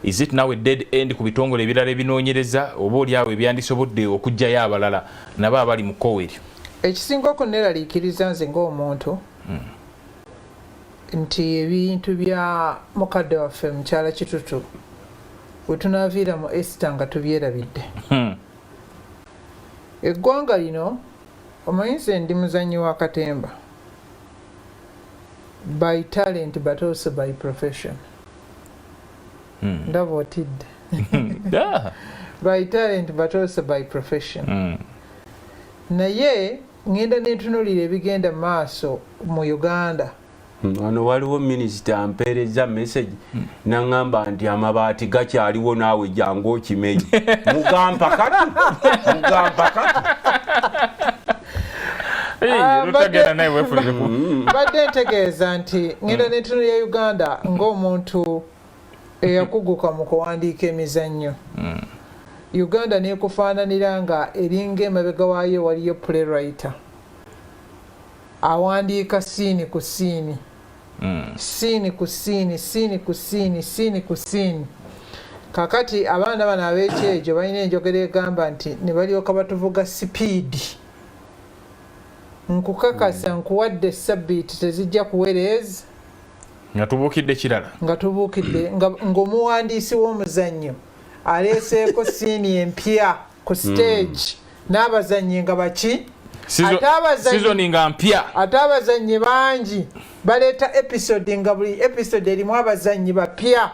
Is it now a dead end ku bitongole ebirala ebinoonyereza oba oliawo ebyandisobodde okugjayo abalala nabo abali mu kkowe eryo? Ekisinga okuneraliikiriza nze ng'omuntu nti ebintu bya mukadde waffe mukyala Kitutu bwe tunaaviira mu Esther nga tubyerabidde. Eggwanga lino omanyi nze ndi muzannyi wa katemba by talent but also by profession. Ndaba otidde. By talent but also by profession. Naye ngenda netunuulira ebigenda maaso mu Uganda. Wano waliwo minisita ampeereza message nangamba nti amabaati gakyaliwo naawe jangu okimenye. Mugamba kati. Badde ntegeeza nti ngenda netunuulira Uganda ng'omuntu eyakuguka mu kuwandiika emizannyo. Uganda neekufaananira nga eringa emabega waayo waliyo playwright awandiika siini ku siini. Siini ku siini, siini ku siini, siini ku siini. Kakati abaana bano ab'ekyejo balina enjogera egamba nti ne balyoka batuvuga sipiidi. Nkukakasa nkuwadde sabbiiti tezijja kuwereeza. Nga tubuukidde kirala. Nga tubuukidde ng'omuwandiisi w'omuzannyo aleeseeko siini empya ku stage n'abazannyi nga baki? Season nga mpya. Ate abazannyi bangi baleeta episode nga buli episode erimu abazannyi bapya.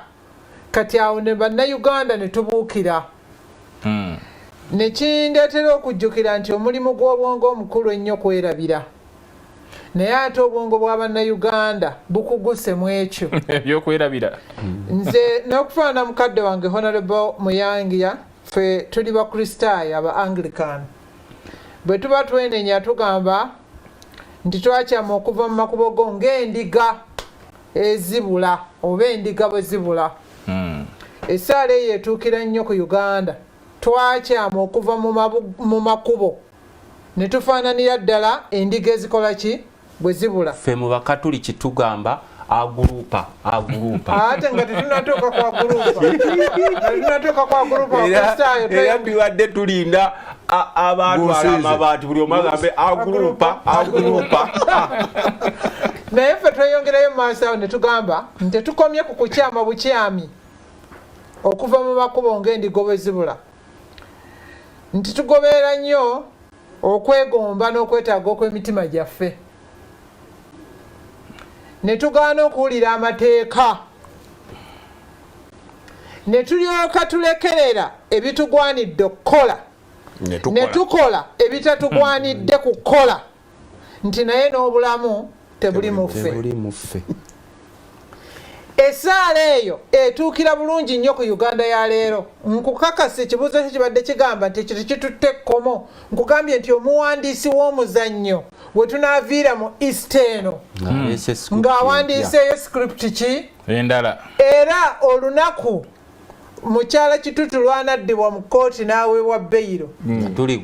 Kati awo ne bannayuganda ne tubuukira. Ne kindeetera okujjukira nti omulimu gw'obwongo omukulu ennyo kwerabira. Naye ate obwongo bwa bannayuganda bukuguse mu ekyo. Ebyokwerabira. Nze n'okufaana mukadde wange Honorable Muyangira ffe tuli bakristaayo aba Anglican. Bwe tuba twenenya tugamba nti twakyama okuva mu makubo go ng'endiga ezibula oba endiga bwe zibula. Essaala eyo etuukira nnyo ku Uganda. Twakyama okuva mu makubo ne tufaananira ddala endiga ezikola ki bwe zibula. Ffe mu bakatuliki tugamba agurupa. Ate nga tetunatuuka kwa gurupa. Era tuwadde tulinda abatwala amabaati buli omu agambe agurupa. Naye ffe tweyongerayo mu maaso awo ne tugamba nti tukomye ku kukyama bukyami okuva mu makubo ng'endiga bwe zibula. Nti tugoberera nnyo okwegomba n'okwetaaga okw'emitima gyaffe. Ne tugaana okuwulira amateeka. Ne tulyoka tulekerera ebitugwanidde okukola. Ne tukola ebitatugwanidde kukola. Nti naye n'obulamu tebuli mu ffe. Essaala eyo etuukira bulungi nnyo ku Uganda ya leero. Nkukakasa ekibuuzo kyo kibadde kigamba nti ekyo tekitutte ekkomo. Nkugambye nti omuwandiisi w'omuzannyo bwe tunaaviira mu East eno ng'awandiiseeyo script ki endala. Era olunaku mukyala Kitutu lwanaddibwa mu kkooti n'aweebwa beyiro.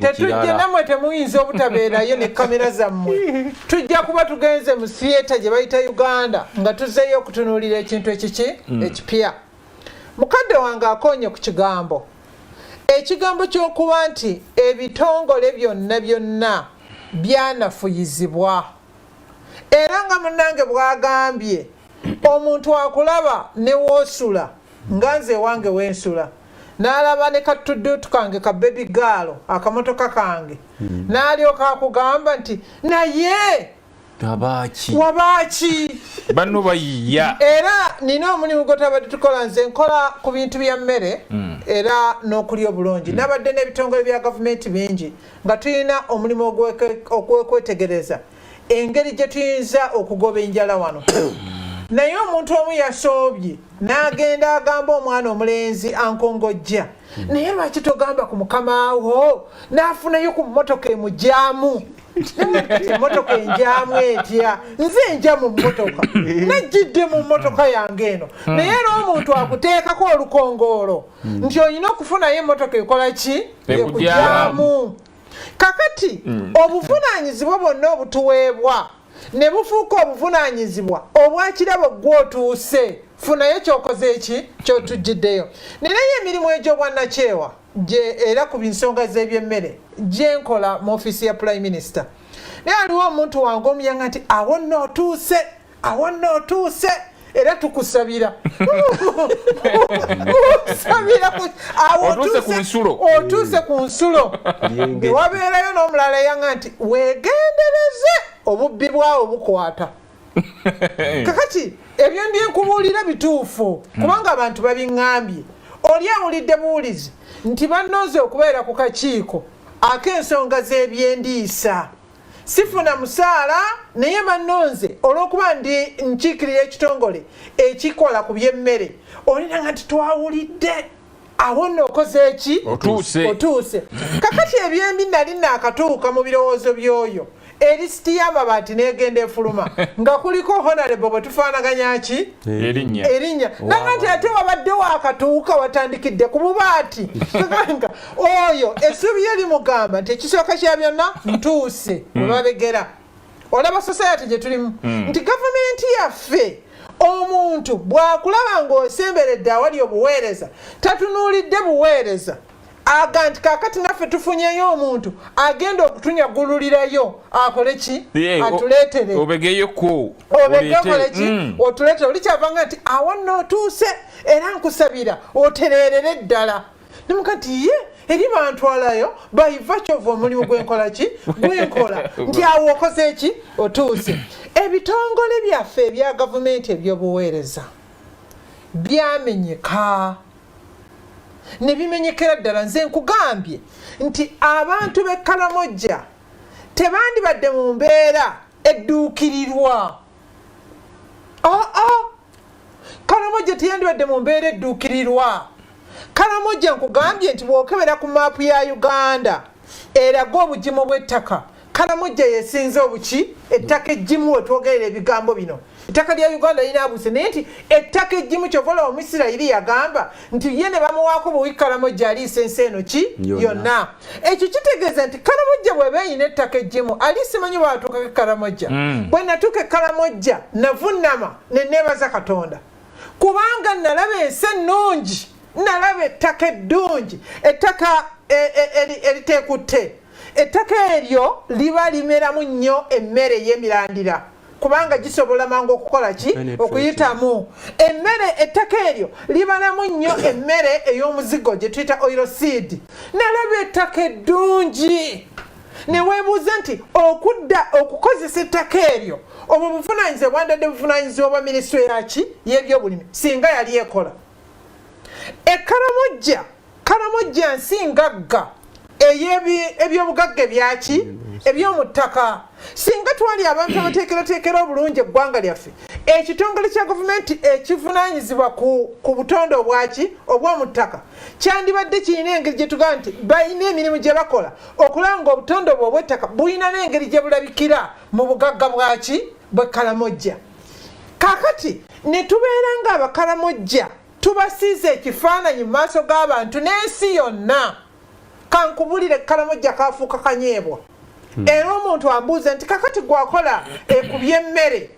Tetujja nammwe temuyinza obutabeerayo ne kamera zammwe. Tujja kuba tugenze mu theatre gye bayita Uganda nga tuzzeeyo okutunuulira ekintu ekipya. Mukadde wange akoonye ku kigambo. Ekigambo ky'okuba nti ebitongole byonna byanafuyizibwa. Era nga munnange bw'agambye omuntu akulaba ne woosula nga nze wange wensula n'alaba ne katuddutu kange ka baby girl akamotoka kange n'alyoka akugamba nti naye wabaaki banno bayiya. Era nina omulimu gwetabadde tukola. Nze nkola ku bintu bya mmere era n'okulya obulungi. Nabadde n'ebitongole bya gavumenti bingi nga tulina omulimu ogw'okwetegereza engeri gye tuyinza okugoba enjala wano. Naye omuntu omu yasoobye n'agenda agamba omwana omulenzi ankongojja. Naye lwaki togamba ku mukama wo n'afunayo ku mmotoka emujjaamu? Emmotoka enjaamu etya? Nze nja mu mmotoka, najjidde mu mmotoka yange eno. Naye era omuntu akuteekako olukongoolo nti olina okufunayo emmotoka ekola ki? Ekujjaamu. Kakati obuvunaanyizibwa bwonna obutuweebwa ne bufuuka obuvunaanyizibwa obwakirabo gw'otuuse, funayo kyokoze eki kyotujjiddeyo. Naye emirimu egy'obwannakyewa gye era ku nsonga z'ebyemmere gye nkola mu ofiisi ya Prime Minister. Naye aliwo omuntu wange omuyanga nti awo nno otuuse era tukusabira. Otuuse ku nsulo. Wabeerayo n'omulala yanga nti weegendereze obubbi bwawo bukwata. Kakati ebyo ndi nkubuulira bituufu kubanga abantu babiŋŋambye. Oli awulidde buwulizi nti bannooze okubeera ku kakiiko ak'ensonga z'ebyendiisa. Sifuna musaala naye bannonze olw'okuba ndi nkiikirira ekitongole ekikola ku by'emmere. Olina nti twawulidde awo nno okoze eki? Otuuse. Kakati ebyembi nali naakatuuka mu birowoozo by'oyo. Erisiti y'amabaati n'egenda efuluma nga kuliko honorable bwe tufaanaganya ki? Erinnya. Nanga nti ate wabadde waakatuuka watandikidde ku bubaati. Kaganga oyo essuubi ye limugamba nti ekisooka kya byonna ntuuse we babegera. Olaba society gye tulimu nti gavumenti yaffe omuntu bw'akulaba ng'osemberedde awali obuweereza tatunuulidde buweereza. Aga nti kaakati naffe tufunyeyo omuntu agenda okutunyagululirayo akole ki? Atuleetere. Obegeyeko. Obegekole ki? Otuleetere. Olikyavanga nti awo nno otuuse era nkusabira otereerere ddala. Nimuka nti ye eri bantwalayo baiva kyova omulimu gwenkola ki? Gwenkola. Nti awo okoze eki? Otuuse. Ebitongole byaffe ebya gavumenti eby'obuweereza byamenyeka. Ne bimenyekera ddala. Nze nkugambye nti abantu b'e Kalamojja tebandibadde mu mbeera edduukirirwa. Kalamojja teyandibadde mu mbeera edduukirirwa. Kalamojja nkugambye nti bw'okebera ku maapu ya Uganda eraga obugimu bw'ettaka, Kalamojja yesinze obuki? Ettaka eggimu we twogerera ebigambo bino. Ettaka lya Uganda lina abuse naye nti ettaka eggimu kyovola Omusirayiri yagamba nti ye ne bamuwaako buwi Kalamojja aliisa ensi eno ki? Yonna. Ekyo kitegeeza nti Kalamojja bw'eba eyina ettaka eggimu aliisi manyi bw'atuukako e Kalamojja. Bwe natuuka e Kalamojja navunnama ne neebaza Katonda kubanga nalaba ensi ennungi, nalaba ettaka eddungi, ettaka eriteekutte. Ettaka eryo liba limeramu nnyo emmere ey'emirandira kubanga gisobola mangu okukola ki? Okuyitamu. Emmere ettaka eryo libalamu nnyo emmere ey'omuzigo gye tuyita oil seed. Nalaba ettaka eddungi. Ne weebuuza nti okudda okukozesa ettaka eryo obwo buvunaanyizibwa bwandadde buvunaanyizibwa bwa minisitule yaki? Y'ebyobulimi singa yali ekola. Kalamojja nsingagga ebyobugagga ebyaki? Eby'omu ttaka. Singa twali abantu abateekerateekera obulungi eggwanga lyaffe, ekitongole kya gavumenti ekivunaanyizibwa ku butonde obwaki? Obw'omu ttaka kyandibadde kirina engeri gye tugamba nti balina emirimu gye bakola okulanga obutonde obwo obw'ettaka bulina n'engeri gye bulabikira mu bugagga bwaki? Bwe Kalamojja. Kaakati ne tubeera ng'Abakalamojja tubasiize ekifaananyi mu maaso g'abantu n'ensi yonna. Kankubulire Kalamojja kaafuuka kanyeebwa. Era omuntu ambuuza nti kakati gwakola ku by'emmere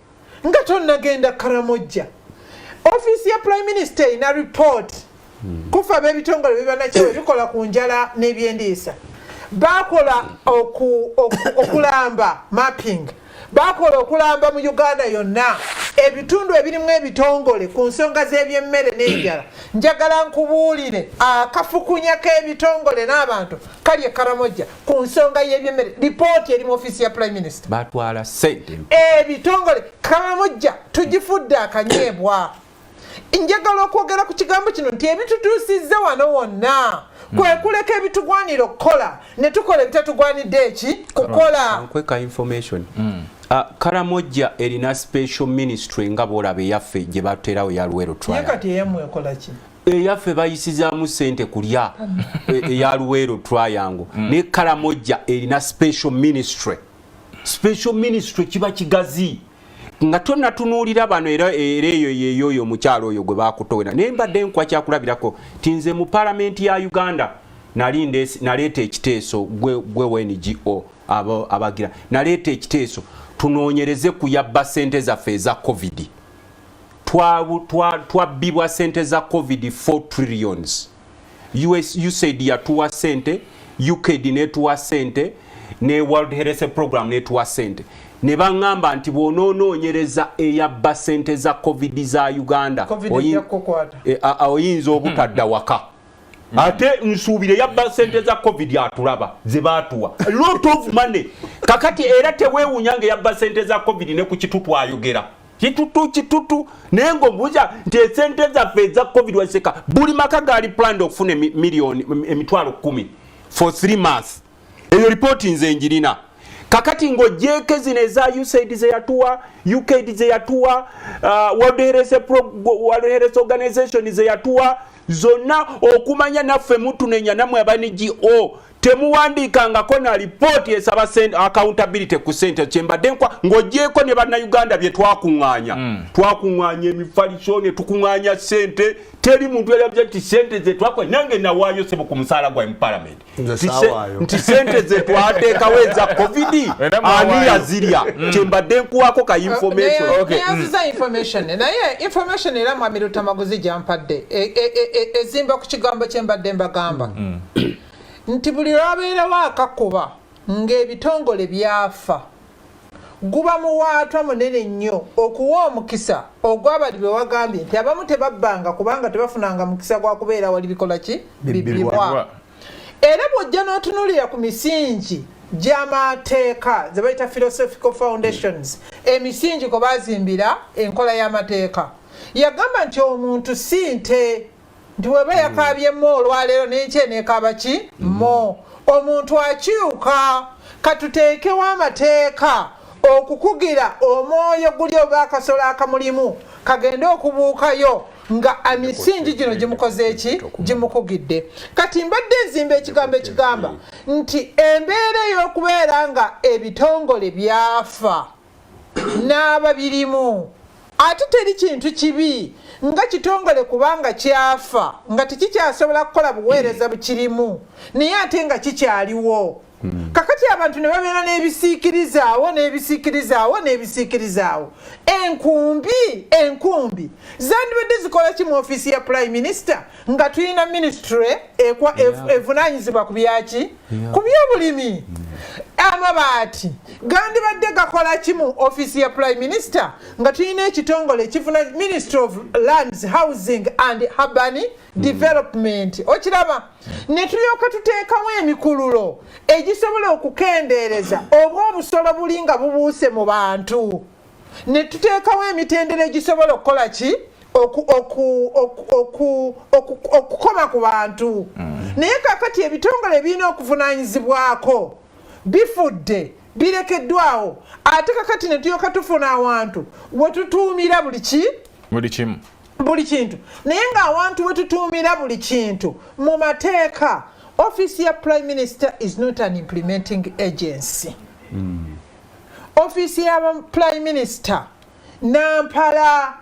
nga tonnagenda Kalamojja. Ofiisi ya Prime Minister ina report kufa b'ebitongole bibannakyewa bikola ku njala n'ebyendiisa. Baakola okulamba mapping. Baakola okulamba mu Uganda yonna ebitundu ebirimu ebitongole ku nsonga z'ebyemmere n'enjala. Njagala nkubuulire akafukunya k'ebitongole n'abantu kali e Kalamojja ku nsonga y'ebyemmere. Lipooti eri mu ofiisi ya Prime Minister. Batwala ssente. Ebitongole Kalamojja tugifudde akanyeebwa. Njagala okwogera ku kigambo kino nti ebitutuusizza wano wonna kwe kuleka ebitugwanira okukola ne tukola ebitatugwanidde eki? Kukola. Nkweka information. Karamoja erina special ministry nga bolabe yaffe gye baterawo ya Luwero trial. Yakati yemwe ekola ki? Yaffe bayisizaamu ssente kulya eya Luwero triangle. Ne Karamoja erina special ministry. Special ministry kiba kigazi. Nga tonna tunuulira bano era eyo yeyoyo mukyalo oyo gwe bakutowera. Naye mbadde nkwakyakulabirirako tinze mu palamenti ya Uganda naleeta ekiteeso gwe NGO abagira. Naleeta ekiteeso tunoonyereze kuyabba ssente zaffe eza COVID. Twabbibwa ssente za COVID 4 trillions. USAID yatuwa ssente, UKAID netuwa ssente, ne World Health Program netuwa ssente. Ne baŋŋamba nti bw'onoonoonyereza eyabba ssente za COVID za Uganda oyinza obutadda waka. Ate nsuubire yabba ssente za COVID atulaba ze baatuwa. Lot of money. Kakati era teweewuunya yabba ssente za COVID ne ku Kitutu ayogera. Kitutu naye ng'obuuza nti essente zaffe eza COVID waseka buli maka gaali planned okufuna emitwalo 10 for 3 months. Eyo ripooti nze njirina. Kakati ng'ogyeko zino eza USAID ze yatuwa, UKAID ze yatuwa, World Health Organization ze yatuwa, zonna okumanya naffe mutunenya namwe abanigi temuwandiikangako na lipooti esaba accountability ku ssente kyembadde nkwa ng'ogyeko ne bannayuganda bye twakuŋŋaanya. Twakuŋŋaanya emifaliso ne tukuŋŋaanya ssente, teri muntu yalabye nti ssente ze twakwe nange nawaayo sebo ku musaala gwa mu parliament. Nti ssente ze twateekawo eza COVID ani yazirya. Kyembadde nkuwaako ka information. Yazuza information. Naye information era Mwami Tamaguzi gyampadde. Ezimba ku kigambo kyembadde mbagamba. Nti buli lwabeerawo akakuba ng'ebitongole byafa guba muwaatwa munene nnyo okuwa omukisa ogw'abali be wagambye nti abamu tebabbanga kubanga tebafunanga mukisa gwa kubeera wali bikola ki bibbibwa. Era bw'ojja n'otunuulira ku misingi gy'amateeka ze bayita philosophical foundations, emisingi kwe baazimbira enkola y'amateeka, yagamba nti omuntu si nte. Nti weba yakabyemu olwaleero n'enkye neekaaba ki mo. Omuntu akyuka katuteekewo amateeka okukugira omwoyo guli oba akasolo akamulimu kagende okubuukayo nga emisingi gino gimukoze eki gimukugidde. Kati mbadde nzimba ekigambo ekigamba nti embeera ey'okubeera nga ebitongole byafa n'ababirimu ate teri kintu kibi nga kitongole kubanga kyafa nga tekikyasobola kukola buweereza bukirimu naye ate nga kikyaliwo. Kakati abantu ne babeera n'ebisiikirizaawo. Enkumbi zandibadde zikola ki mu ofiisi ya Prime Minister nga tulina ministry evunaanyizibwa ku byaki ku byobulimi. Amabaati gandibadde gakola ki mu ofiisi ya Prime Minister nga tulina ekitongole ekifuna Ministry of Lands, Housing and Urban Development. Okiraba ne tulyoka tuteekamu emikululo egisobola okukendeereza oba obusolo buli nga bubuuse mu bantu. Ne tuteekawo emitendera egisobola okukola ki okukoma ku bantu. Naye kakati ebitongole birina okuvunaanyizibwako bifudde birekeddwawo ate kakati ne tulyoka tufuna awantu we tutuumira buli kintu. Naye ng'awantu we tutuumira buli kintu mu mateeka, ofiisi ya Prime Minister is not an implementing agency. Ofiisi ya Prime Minister Nampala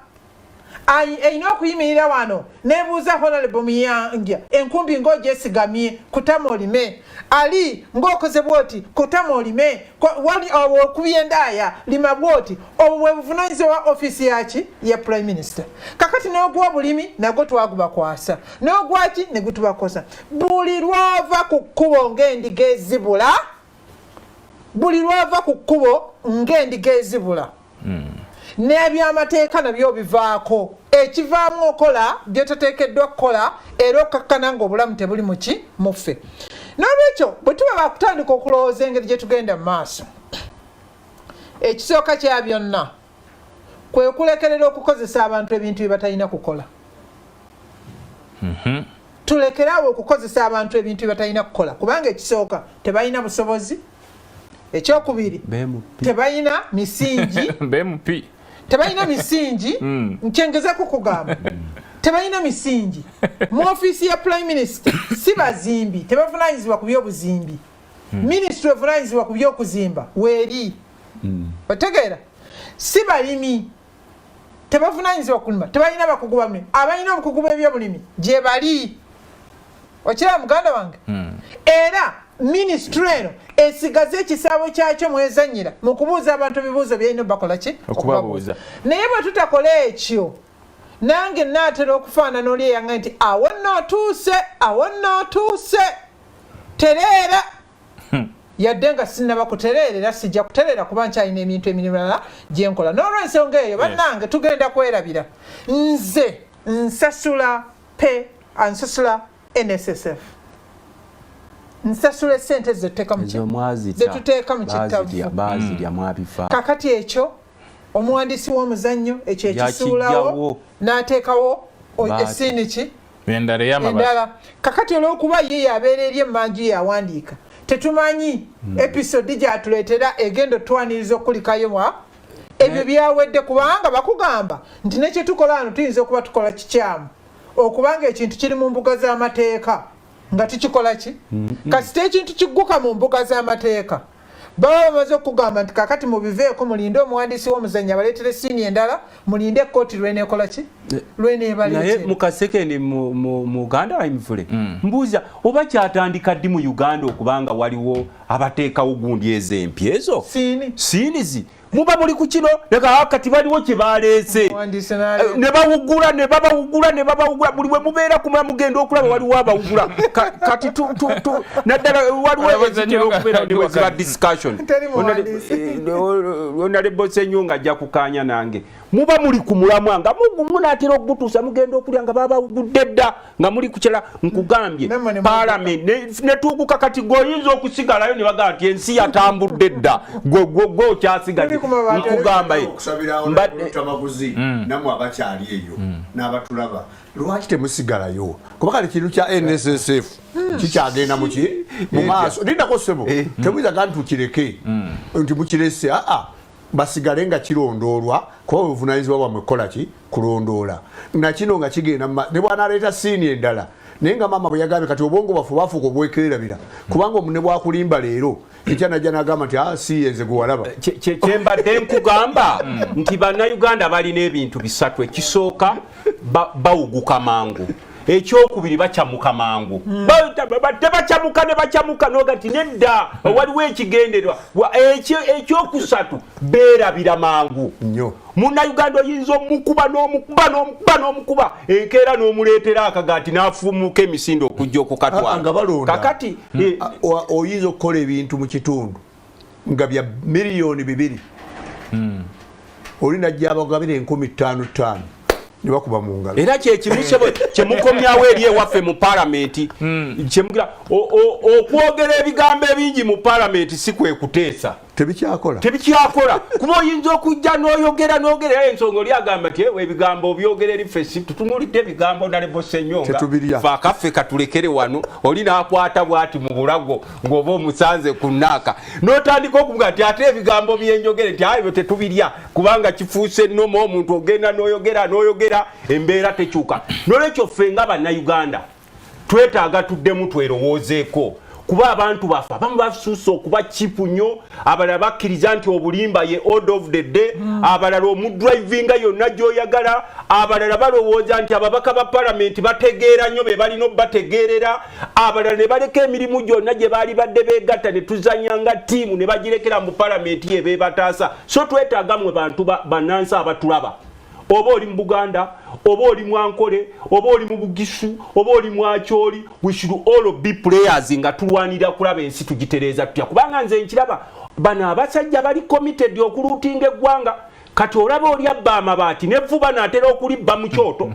ayina okuyimirira wano nebuuza Honorable Muyanja enkumbi ng'ogyesigamye kutama olime ali ng'okoze bwoti kutama olime wali okubya endaaya lima bwoti obwo bwe buvunaanyizibwa ofiisi yaki ya Prime Minister. Kakati n'ogwa bulimi nagwo twagubakwasa n'ogwaki ne gutubakosa. Buli lwava ku kkubo ng'endiga ezibula n'ebyamateeka nabyo bivaako. Ekivaamu okola by'otateekeddwa kukola era okakkana ng'obulamu tebuli muffe. N'olwekyo bwe tuba bakutandika okulowooza engeri gye tugenda mu maaso, ekisooka kya byonna kwe kulekerera okukozesa abantu ebintu bye batalina kukola. Tulekeraawo okukozesa abantu ebintu bye batalina kukola kubanga ekisooka tebalina busobozi, ekyokubiri tebalina misingi BMP tebalina misingi nkyengezako kugamba tebalina misingi mu office ya prime minister si bazimbi tebavunanyizibwa ku byobuzimbi ministry evunanyizibwa ku byokuzimba weeri otegeera si balimi tebavunanyizibwa kulima tebalina bakugu bamulimi abalina obukugu bw'ebyobulimi gye bali okiraba muganda wange era ministry eno esigaze ekisaabo kyakyo mwezanyira mu kubuuza abantu ebibuuzo byalina bakola ki okubabuuza naye bwe tutakola ekyo nange naatera okufaanana oli eyange nti awo nootuuse tereera yadde nga sinnaba kutereerera sijja kutereera kuba nkyalina ebintu emirala gye nkola n'olw'ensonga eyo bannange tugenda kwerabira nze nsasula NSSF nsasula sente zetuteeka mu kitavu kakati ekyo omuwandiisi w'omuzannyo ekyo ekisuulawo n'ateekawo esiini ki endala kakati olw'okuba ye yabeera eri emmanju yawandiika tetumanyi episode gyatuleetera egenda otwaniriza okulikayo ebyo byawedde kubanga bakugamba nti nekyetukola wano tuyinza okuba tukola kikyamu okubanga ekintu kiri mu mbuga z'amateeka nga tukikola ki kasita ekintu kigguka mu mbuga z'amateeka baba bamaze okugamba nti kakati mubiveeko mulinde omuwandiisi w'omuzannyo abaleetere esiini endala mulinde ekkooti lweneekola ki lweneebaleetere naye mukasekendi mu Uganda ayimufule mbuuza oba kyatandika ddi mu Uganda okubanga waliwo abateekawo gundi ezempya ezo siinizi muba muli ku kino leka kati baliwo kye baleese ne bawugula buli we mubeera kumala mugenda okulaba waliwo abawugula kati naddala waliwo ezitera okubeera neweziba discussion onalebose nga ajja kukaanya nange muba muli ku mulamwa nga munaatera okugutuusa mugenda okulya nga babawugudde dda nga muli kukyala nkugambye palamenti netuuguka kati gweoyinza okusigalayo ne bagamba nti ensi yatambudde dda gwe okyasigadde nkugamba tamaguzi namwe abakyali eyo n'abatulaba lwaki temusigalayo kuba kale kintu kya NSSF kikyagenda mu maaso lindako ssebo temuyinza gandi tukireke nti mukirese basigale nga kirondoolwa kuba obuvunanyizibwa bwamwe kukola ki kulondoola nakino nga kigenda ne bwanaleeta siini endala naye nga maama bwe yagambye kati obwongo bwaffe bwafuuka obwekerabira kubanga omune bwakulimba leero ekyanajja n'agamba nti si yenze gwe walaba kyembadde nkugamba nti bannayuganda balina ebintu bisatu ekisooka bawuguka mangu ekyokubiri bakyamuka mangu tebakyamuka noga nti nedda waliwo ekigenderwa ekyokusatu beerabira mangu nnyo munnayuganda oyinza omukuba n'omukuba enkeera n'omuleetera akagati n'afumuka emisinde okujja okukatwala kakati oyinza okukola ebintu mu kitundu nga bya miliyoni 2 oli najja abagabira 15,000 nibakuba mu ngalo era kyemukomyawo eri ewaffe mu palamenti kyemugira okwogera ebigambo ebingi mu palamenti si kwe kuteesa tebikyakola kuba oyinza okujja n'oyogera ensonga oli agamba nti ebigambo obyogera eri ffe tutunulidde ebigambo nalebose nyonga faakaffe katulekere wano oli n'akwata bwati mu bulago ng'oba omusanze ku nnaaka n'otandika okuvuga nti ate ebigambo byenjogere nti ebyo tetubirya kubanga kifuuse nnoma omuntu ogenda n'oyogera embeera tekyuka n'olwekyo ffe nga bannayuganda twetaaga tuddemu twerowoozeeko kuba abantu baffe abamu basuuse okuba chipu nnyo abalala bakkiriza nti obulimba ye order of the day abalala omudrivinga yonna gy'oyagala abalala balowooza nti ababaka ba palamenti bategeera nnyo be balina obategeerera abalala ne baleka emirimu gyonna gye baali badde beegatta ne tuzanya nga ttiimu ne bagirekera mu palamenti ye beebataasa so twetaaga mwe bantu bannansi abatulaba oba oli mu Buganda oba oli mu Ankole oba oli mu Bugisu oba oli mu Akyoli we should all be players nga tulwanira kulaba ensi tugitereeza tutya kubanga nze nkiraba bano abasajja bali committed okuluutinga eggwanga kati olaba oli abba amabaati nevuba naatera okulibba mu kyoto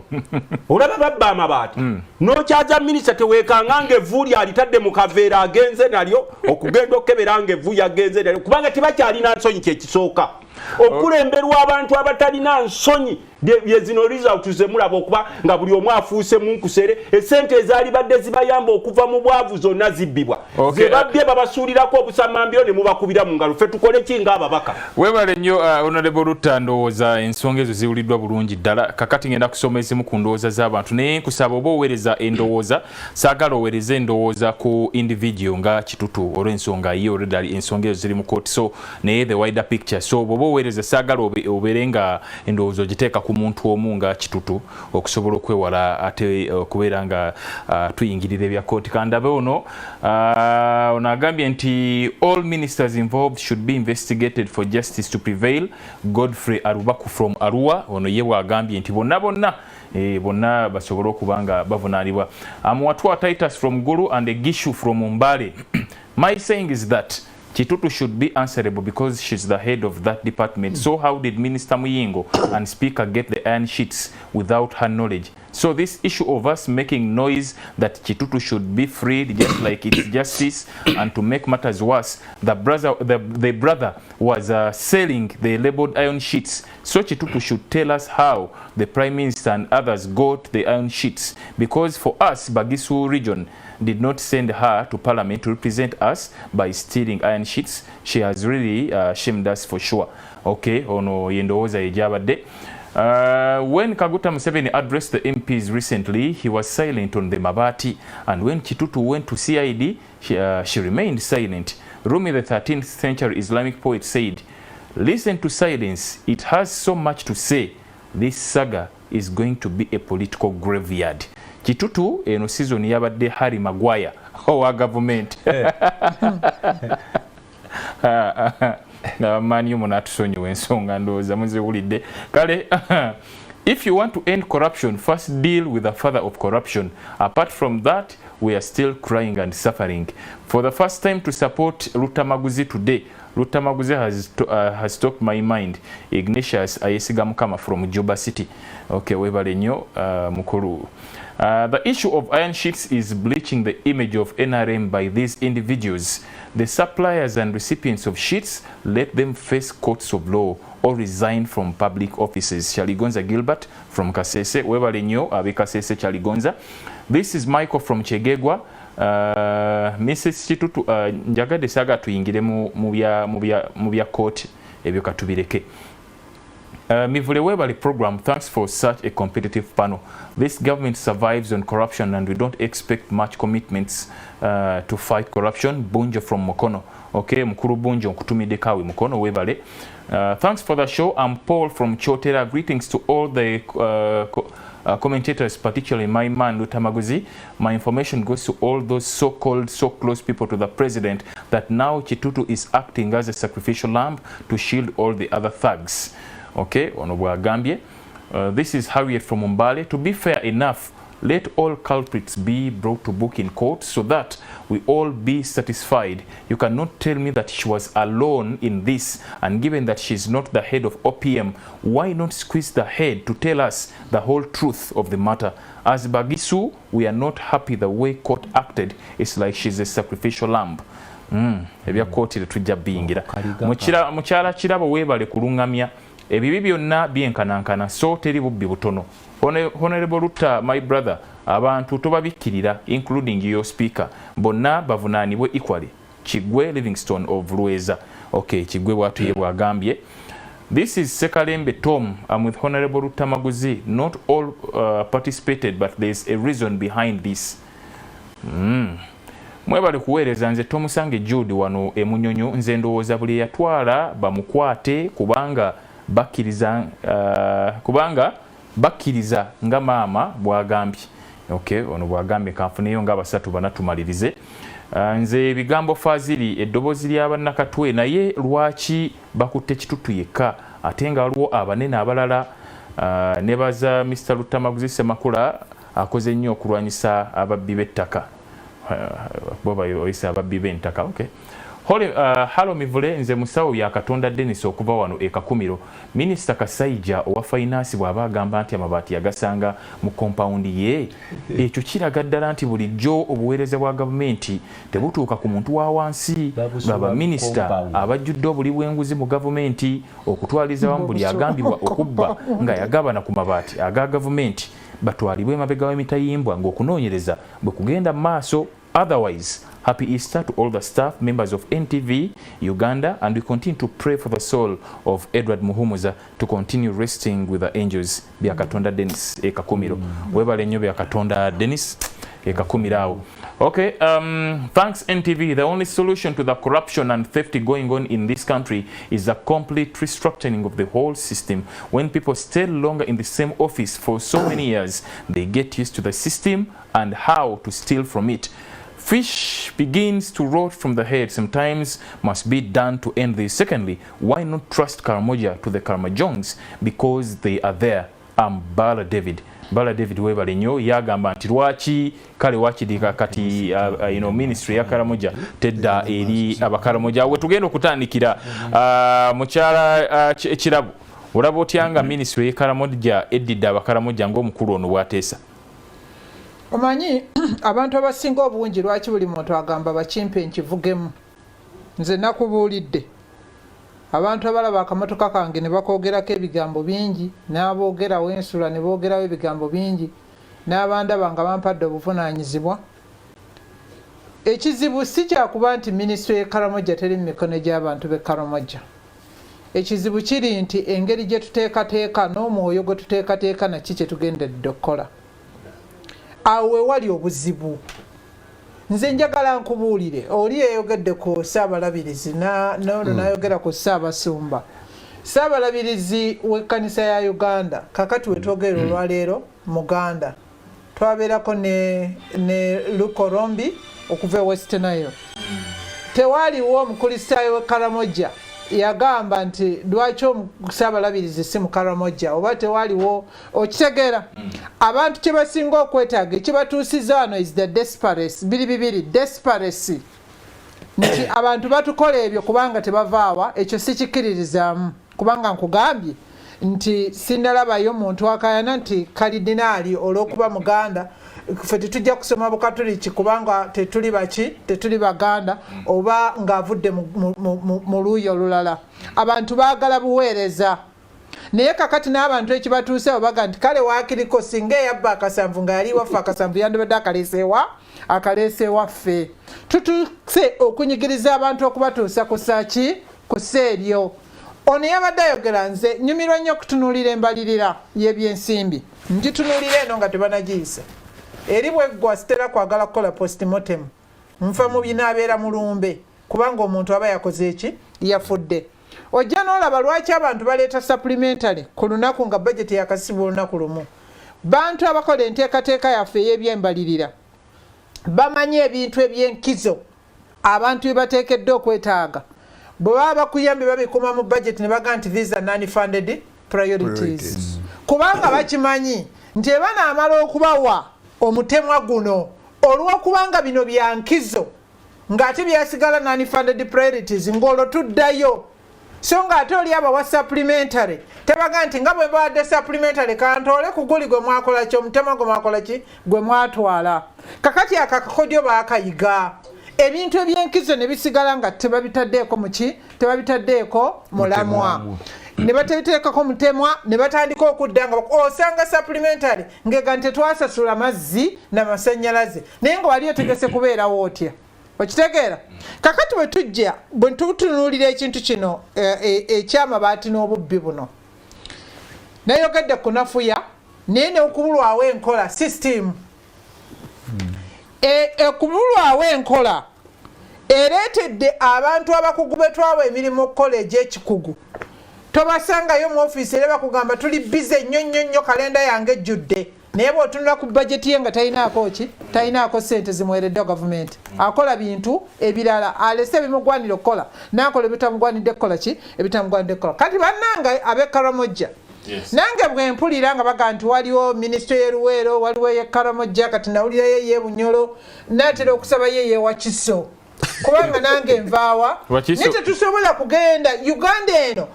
olaba babba amabaati n'okyaza minisita teweekanga ng'evvu lyalitadde mu kaveera agenze nalyo okugenda okukebera ng'evvu yagenze nalyo kubanga tebakyalina nsonyi kyekisooka okulemberwa abantu abatalina nsonyi zino result zemulaba okuba nga buli omu afuuse munkusere esente ezaali badde zibayamba okuva mu bwavu zonna zibbibwa zebabbye babasuulirako obusamambiro ne mubakubira mu ngalo ffe tukole ki ng'ababaka. Webale nnyo Honorable Rutta, ndowooza ensonga ezo ziwuliddwa bulungi ddala. Kakati ngenda kusoma ezimu ku ndowooza z'abantu naye nkusaba oba oweereza endowooza saagala oweereza endowooza ku individual nga Kitutu olw'ensonga ye already ensonga ezo ziri mu court so naye the wider picture so bw'oba oweereza saagala obeere nga endowooza ogiteeka ku muntu omu nga Kitutu okusobola okwewala ate okubeera nga tuyingirira ebya court. Kandabe ono agambye nti all ministers involved should be investigated for justice to prevail. Godfrey Arubaku from Arua ono ye bw'agambye nti bonna basobole okuba nga bavunaanibwa. Amuwatwa Titus from Gulu and a Gishu from Mbale. My saying is that Kitutu should be answerable because she's the head of that department. So how did Minister Muyingo and Speaker get the iron sheets without her knowledge? So this issue of us making noise that Kitutu should be freed just like it's justice, and to make matters worse, the brother was selling the labeled iron sheets. So Kitutu should tell us how the Prime Minister and others got the iron sheets, because for us, Bagisu region did not send her to Parliament to represent us by stealing iron sheets. She has really shamed us for sure. Okay, ono yendowooza ejabadde. When Kaguta Museveni addressed the MPs recently, he was silent on the Mabati, and when Kitutu went to CID, she remained silent. Rumi, the 13th century Islamic poet, said, "Listen to silence, it has so much to say. This saga is going to be a political graveyard." Kitutu eno season yabadde Harry Maguire owa government. Mani omu n'atusonyiwa ensonga ndowooza muziwulidde kale. If you want to end corruption, first deal with the father of corruption. Apart from that, we are still crying and suffering. For the first time to support Rutamaguzi today, Rutamaguzi has talked my mind. Ignatius Ayesiga Mukama from Juba City. Okay, webale nnyo mukulu. The issue of iron sheets is bleaching the image of NRM by these individuals. The suppliers and recipients of sheets, let them face courts of law or resign from public offices. Chaligonza Gilbert from Kasese. Webale nnyo abe Kasese Chaligonza. This is Michael from Chegegwa. Mrs. Kitutu njagadde saga tuyingire mu bya court ebyo katubireke. Mivule Webali program, thanks for such a competitive panel. This government survives on corruption and we don't expect much commitments to fight corruption. Bunjo from Mukono. Okay, Mukuru Bunjo kutumide kawe Mukono Webale. Thanks for the show. I'm Paul from Chotera. Greetings to all the commentators, particularly my man Rutamaguzi. My information goes to all those so-called, so close people to the president that now Kitutu is acting as a sacrificial lamb to shield all the other thugs. Okay, ono bwagambye. This is Harriet from Mbale. To be fair enough, let all culprits be brought to book in court so that we all be satisfied. You cannot tell me that she was alone in this, and given that she's not the head of OPM, why not squeeze the head to tell us the whole truth of the matter? As Bagisu, we are not happy the way court acted. It's like she's a sacrificial lamb. Ebya court tujja bingira. Mukyala kirabo webale kulungamya. Ebibi byonna byenkanankana so teri bubbi butono. Honorable Rutta, my brother, abantu tobabikkirira including your speaker. Bonna bavunaanibwe equally. Kigwe Livingstone of Lueza. Okay, Kigwe watu ye bwagambye. This is Sekalembe Tom. I'm with Honorable Rutamaguzi. Not all participated, but there's a reason behind this. Mwebale kuweereza nze Tomusange Jude wano emunyonyo nze ndowooza buli yatwala bamukwate kubanga bakkiriza nga maama bwagambye. Okay, ono bwagambye kanfuneyo nga basatu bana tumalirize. Nze ebigambo Fazili eddoboozi ly'abannakatwe naye lwaki bakutte Kitutu yekka ate nga waliwo abanene abalala. Nebaza Mr. Rutamaguzi Semakula akoze nnyo okulwanyisa ababbi b'ettaka. Boba oyisa ababbi b'entaka. Okay. Halo Mivule nze musawo ya Katonda Dennis okuva wano ekakumiro. Minister Kasaija owa finance bw'aba agamba nti amabaati yagasanga mu compound ye. Ekyo kiraga ddala nti bulijjo obuweereza bwa gavumenti tebutuuka ku muntu wa wansi. Baba minister abajjudde obuli bw'enguzi mu gavumenti okutwaliza wamu buli agambibwa okubba nga yagabana ku mabaati aga gavumenti batwalibwe emabega w'emitayimbwa ng'okunoonyereza bwe kugenda mu maaso. Otherwise, happy Easter to all the staff, members of NTV Uganda, and we continue to pray for the soul of Edward Muhumuza to continue resting with the angels. Byakatonda Dennis ekakumiro. Webale nnyo Byakatonda Dennis ekakumirawo. Okay, thanks NTV. The only solution to the corruption and theft going on in this country is a complete restructuring of the whole system. When people stay longer in the same office for so many years, they get used to the system and how to steal from it. Fish begins to rot from the head. Sometimes must be done to end this. Secondly, why not trust Karamoja to the Karamojongs because they are there? Bala David. Bala David webale nnyo yagamba nti lwaki kale wakidika kati ministry ya Karamoja tedda eri abakaramoja we tugenda okutandikira mukyala ekirabu olaba otyanga ministry ya Karamoja eddidde abakaramoja ng'omukulu ono bw'ateesa. Omanyi abantu abasinga obungi lwaki buli muntu agamba bakimpe nkivugemu. Nze nakubuulidde abantu abalaba akamotoka kange ne bakoogerako ebigambo bingi n'aboogerawo ensula ne boogerawo ebigambo bingi n'abandaba nga bampadde obuvunaanyizibwa. Ekizibu si kyakuba nti minisitule y'e Karamoja teri mu mikono gy'abantu b'e Karamoja. Ekizibu kiri nti engeri gye tuteekateeka n'omwoyo gwe tuteekateeka naki kye tugendedde okukola. Awo we wali obuzibu. Nze njagala nkubuulire oli yayogedde ku Ssaabalabirizi n'ono n'ayogera ku Ssaabasumba. Ssaabalabirizi w'ekkanisa ya Uganda kakati we twogera olwaleero Muganda twabeerako ne Lukorombi okuva e West Nile. Tewaaliwo omukulisitaayo w'e Karamoja yagamba nti lwaki Ssaabalabirizi si mu Karamoja oba tewaaliwo okitegeera. Abantu kye basinga okwetaaga ekibatuusiza wano is the desperate bibiri desperacy nti abantu batukola ebyo kubanga tebavaawa ekyo sikikiririzaamu kubanga nkugambye nti sinalabayo muntu akayana nti kalidinaali olw'okuba Muganda ffe tetujja kusoma Bukatoliki kubanga tetuli baki tetuli Baganda oba ng'avudde mu luuyi olulala. Abantu baagala buweereza naye kakati n'abantu ekibatuusewo baga nti kale waakiriko singa eyabba akasanvu nga yali waffe akasanvu yandibadde akaleeseewa ffe. Tutuse okunyigiriza abantu okubatuusa ku saaki ku sseeryo. Ono yabadde ayogera nze nyumirwa nnyo okutunuulira embalirira y'ebyensimbi ngitunuulira eno nga tebanagiyisa eri bweggwa sitera kwagala kukola postmortem nfa mubi n'abeera mulumbe kubanga omuntu aba yakoze eki yafudde. Ojja n'olaba lwaki abantu baleeta supplementary ku lunaku nga budget yakasibwa olunaku lumu. Bantu abakola enteekateeka yaffe ey'ebyembalirira bamanyi ebintu eby'enkizo abantu bye bateekeddwa okwetaaga bwe baba bakuyambye babikuuma mu budget ne baga nti these are non-funded priorities. Kubanga bakimanyi nti eba naamala okubawa omutemwa guno olw'okubanga bino bya nkizo ng'ate byasigala non-funded priorities ng'olwo tuddayo. So ng'ate oli abawa supplementary tebaga nti nga bwe bawadde supplementary kantoole ku guli gwe mwakola ki omutemwa gwe mwakola ki gwe mwatwala. Kakati akakakodyo baakayiga ebintu ebyenkizo ne bisigala nga tebabitaddeeko muki tebabitaddeeko mulamwa ne bateekako mutemwa ne batandika okudda nga osanga supplementary ngega nti tetwasasula mazzi n'amasannyalaze naye nga wali otegese kubeerawo otya. Okitegeera kakati bwe tujja bwe tutunuulira ekintu kino ekyamabaati n'obubbi buno nayogedde kunafuya naye neokubulwawo enkola system ekubulwawo enkola ereetedde abantu abakugu betwawa emirimu okukola egy'ekikugu tobasangayo mu ofiisi era bakugamba tuli bize nnyo kalenda yange ejjudde naye bw'otunula ku bajeti ye nga talinaako ssente zimuweereddwa gavumenti akola bintu ebirala alese ebimugwanira okukola n'akola ebitamugwanidde kukola ki ebitamugwanidde kukola. Kati bannange ab'e Karamoja nange bwe mpulira nga baga nti waliwo minisitule y'Eruweero waliwo ey'e Karamoja kati nawulirayo ey'e Bunyoro n'atera okusaba ye ey'e Wakiso kubanga nange nvaawa naye tetusobola kugenda Uganda eno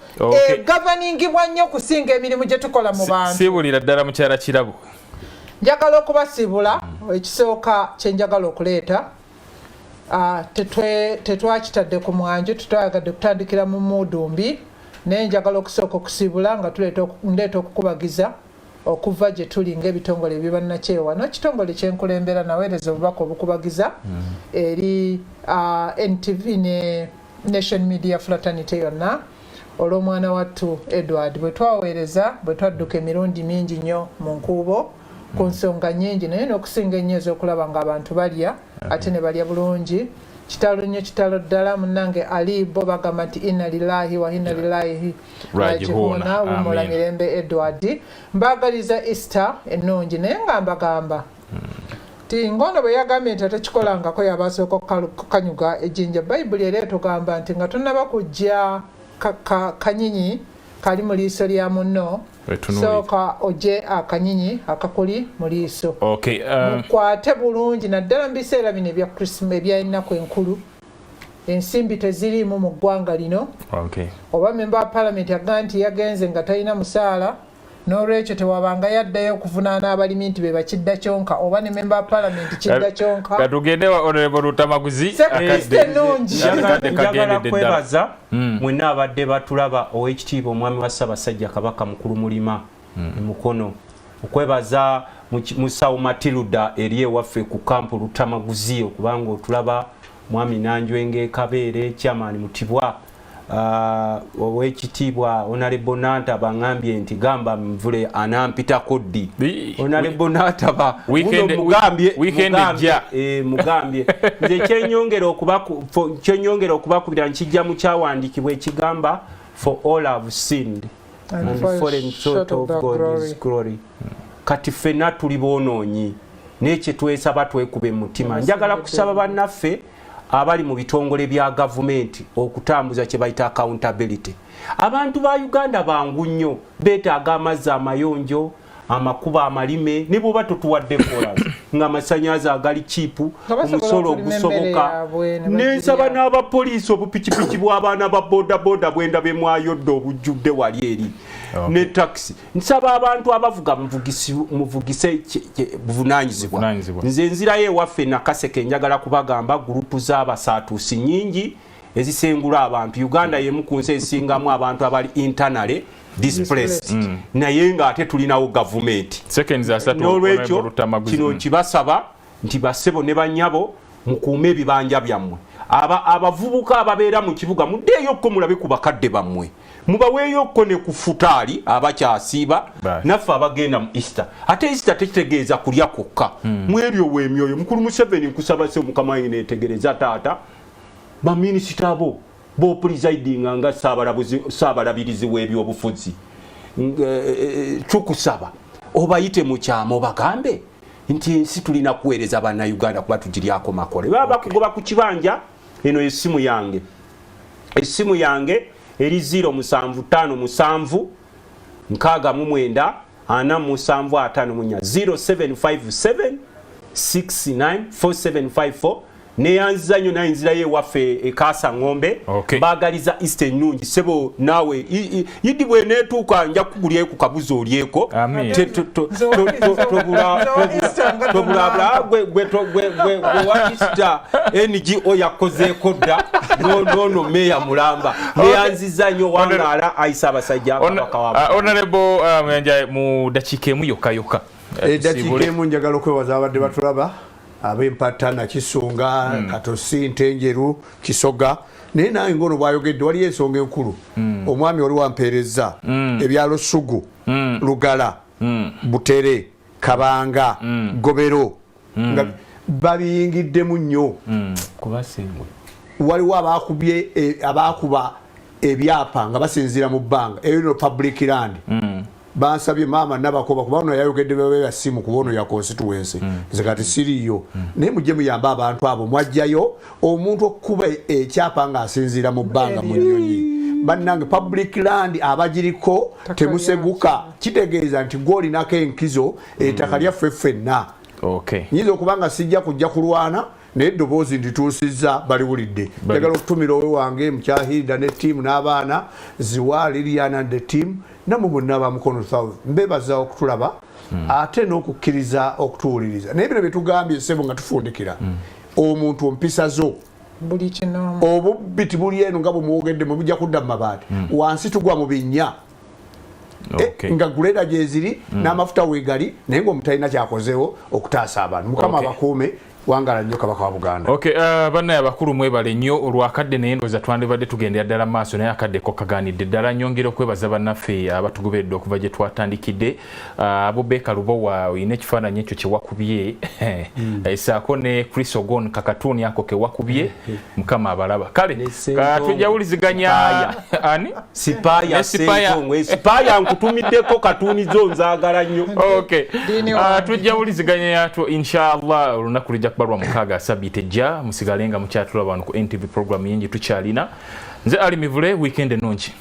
gavanningibwa nnyo kusinga emirimu gye tukola mu bantu. Siibulira ddala mukyala Kirabo. Njagala okubasiibula ekisooka kye njagala okuleeta tetwakitadde ku mwanjo tutwayagadde kutandikira mu Muudumbi naye njagala okusooka okusiibula nga ndeeta okukubagiza okuva gye tuli ng'ebitongole ebibannakyewa n'ekitongole kyenkulembera naweereza obubaka obukubagiza eri NTV ne Nation Media Fraternity yonna olw'omwana wattu Edward bwe twaweereza bwe twadduka emirundi mingi nnyo mu nkuubo ku nsonga nnyingi naye n'okusinga ennyo ez'okulaba ng'abantu balya ate ne balya bulungi kitalo nnyo kitalo ddala munnange ali bo bagamba nti inna lillahi wa inna ilaihi raji'uuna wumula mirembe Edward mbagaliza Easter ennungi naye nga mbagamba ti ngono bwe yagambye nti atekikolangako yabasooka okukanyuga ejjinja bayibuli era etugamba nti nga tonnaba kujja kanyinyi kali mu liiso lya munno sooka ojje akanyinyi akakuli mu liiso mukwate bulungi naddala mu biseera bino ebya Krisima eby'ennaku enkulu ensimbi teziriimu mu ggwanga lino oba memba wa palamenti agamba nti yagenze nga talina musaala n'olwekyo tewabanga yaddayo okuvunaana abalimi nti be bakidda kyonka oba ne memba wa palamenti kidda kyonka katugende wa Honorable Rutamaguzi njagala kwebaza mwenna abadde batulaba ow'ekitiibwa omwami wa Ssaabasajja Kabaka Mukulu Mulima Mukono okwebaza musawo Matilda eri ewaffe ku kampu Rutamaguzi okubanga otulaba mwami Nanjwenge Kabeere Chairman Mutibwa ow'ekitiibwa Honorable Nantaba ngambye nti gamba mvule anampitako ddi Honorable Nantaba mugambye nze kyenyongera okubakubira nkijja mu kyawandiikibwa ekigamba for all have sinned and fallen short of God's glory. Kati ffenna tuli boonoonyi n'ekye twesaba twekube mu mutima. Njagala kusaba bannaffe abali mu bitongole bya gavumenti okutambuza kye bayita accountability. Abantu ba Uganda bangu nnyo beetaaga amazzi amayonjo amakuba amalime ne bwoba totuwadde kolas nga amasanyazi agali chipu omusolo ogusoboka n'ensaba n'abapoliisi obupikipiki bw'abaana ba bodaboda bwenda bemwayodde obujjudde wali eri ne taxi. Nsaba abantu abavuga muvugise buvunaanyizibwa. Nze nzirayo ewaffe Nakaseke njagala kubagamba gurupu z'abasaatuusi nnyingi ezisengula abantu. Uganda yemu ku nsi esingamu abantu abali internally displaced. Naye nga ate tulinawo gavumenti. N'olwekyo kino kibasaba nti basebo ne bannyabo mukuume ebibanja byammwe. Abavubuka ababeera mu kibuga muddeeyokko mulabe ku bakadde bammwe. Mubaweeyokko ne ku futaali abakyasiiba naffe abagenda mu Easter. Ate Easter tekitegeeza kulya kokka. Mwebyo w'emyoyo mukulu Museveni nkusaba se Mukama yeneetegereza taata baminisita bo presiding nga saabalabirizi w'ebyobufuzi tukusaba obayite mu kyama obagambe nti ensi tulina kuweereza bannayuganda kuba tugiryako makole baba kugoba ku kibanja. Eno essimu yange eri 0757 69 4754 0757 694754 neyanziza nnyo naye nzirayo ewaffe ekasa ng'ombe baagaliza Easter ennungi sebo naawe yidi bweneetuuka nja kugulyayo ku kabuzi olyeko tobulabula gwe wa Easter NGO yakozeeko dda noono meeya mulamba neyanziza nnyo wangaala ayisa abasajja kabaka wa Honorable Muyanja mu dakiika emu yokka dakiika emu njagala okwebaza abadde batulaba ab'empata Nakisunga Katosi Ntenjeru Kisoga naye nange ngono bwayogedde waliyo ensonga enkulu. Omwami oli wampeereza ebyalo Ssugu Lugala Butere Kabanga Gobero nga babiyingiddemu nnyo waliwo abaakuba ebyapa nga basinziira mu bbanga eyo no public land bansabye mama nabakoba kuba ono yayogedde bya simu kuba ono ya constituency nze kati siriyo naye mujje muyamba abantu abo mwajjayo omuntu okuba ekyapa nga asinziira mu bbanga mu nnyonyi bannange public land abagiriko temuseguka kitegeeza nti gw'olinako enkizo ettaka lyaffe ffenna. Nyinza okuba nga sijja kujja kulwana naye eddoboozi ndituusizza baliwulidde njagala okutumira owe wange mukyahirida ne ttiimu n'abaana ziwa Liliana ne ttiimu namwe bonna abamukono south mbebaza okutulaba ate n'okukkiriza okutuwuliriza naye bino bye tugambye ssebo nga tufundikira omuntu ompisa zo buli kinomu obubbi tibuli eno nga bwe muwogedde mu bujja kudda mu mabaati wansi tugwa mu binnya nga guleda gyeziri n'amafuta weegali naye ng'omutalina kyakozeewo okutaasa abantu mukama abakuume wangala nnyo kabaka wa Buganda. Bannaye abakulu mwebale nnyo olwakadde naye ndowooza twandibadde tugendera ddala maaso naye akaddeko kagaanidde ddala nyongera okwebaza bannaffe abatugoberedde okuva gye twatandikidde Bubaka Lubowa oyina ekifaananyi ekyo kye wakubye esaako ne Chris Ogon kakatuuni ako ke wakubye mukama abalaba kale tujjawuliziganya ani sipaaya nkutumiddeko katuuni zo nzaagala nnyo tujjawuliziganya yatwo inshallah olunaku lujja kubalwa mukaaga sabbiiti ejja musigalenga mukyatula wano ku NTV program yingi tukyalina nze Ali Mivule weekend ennungi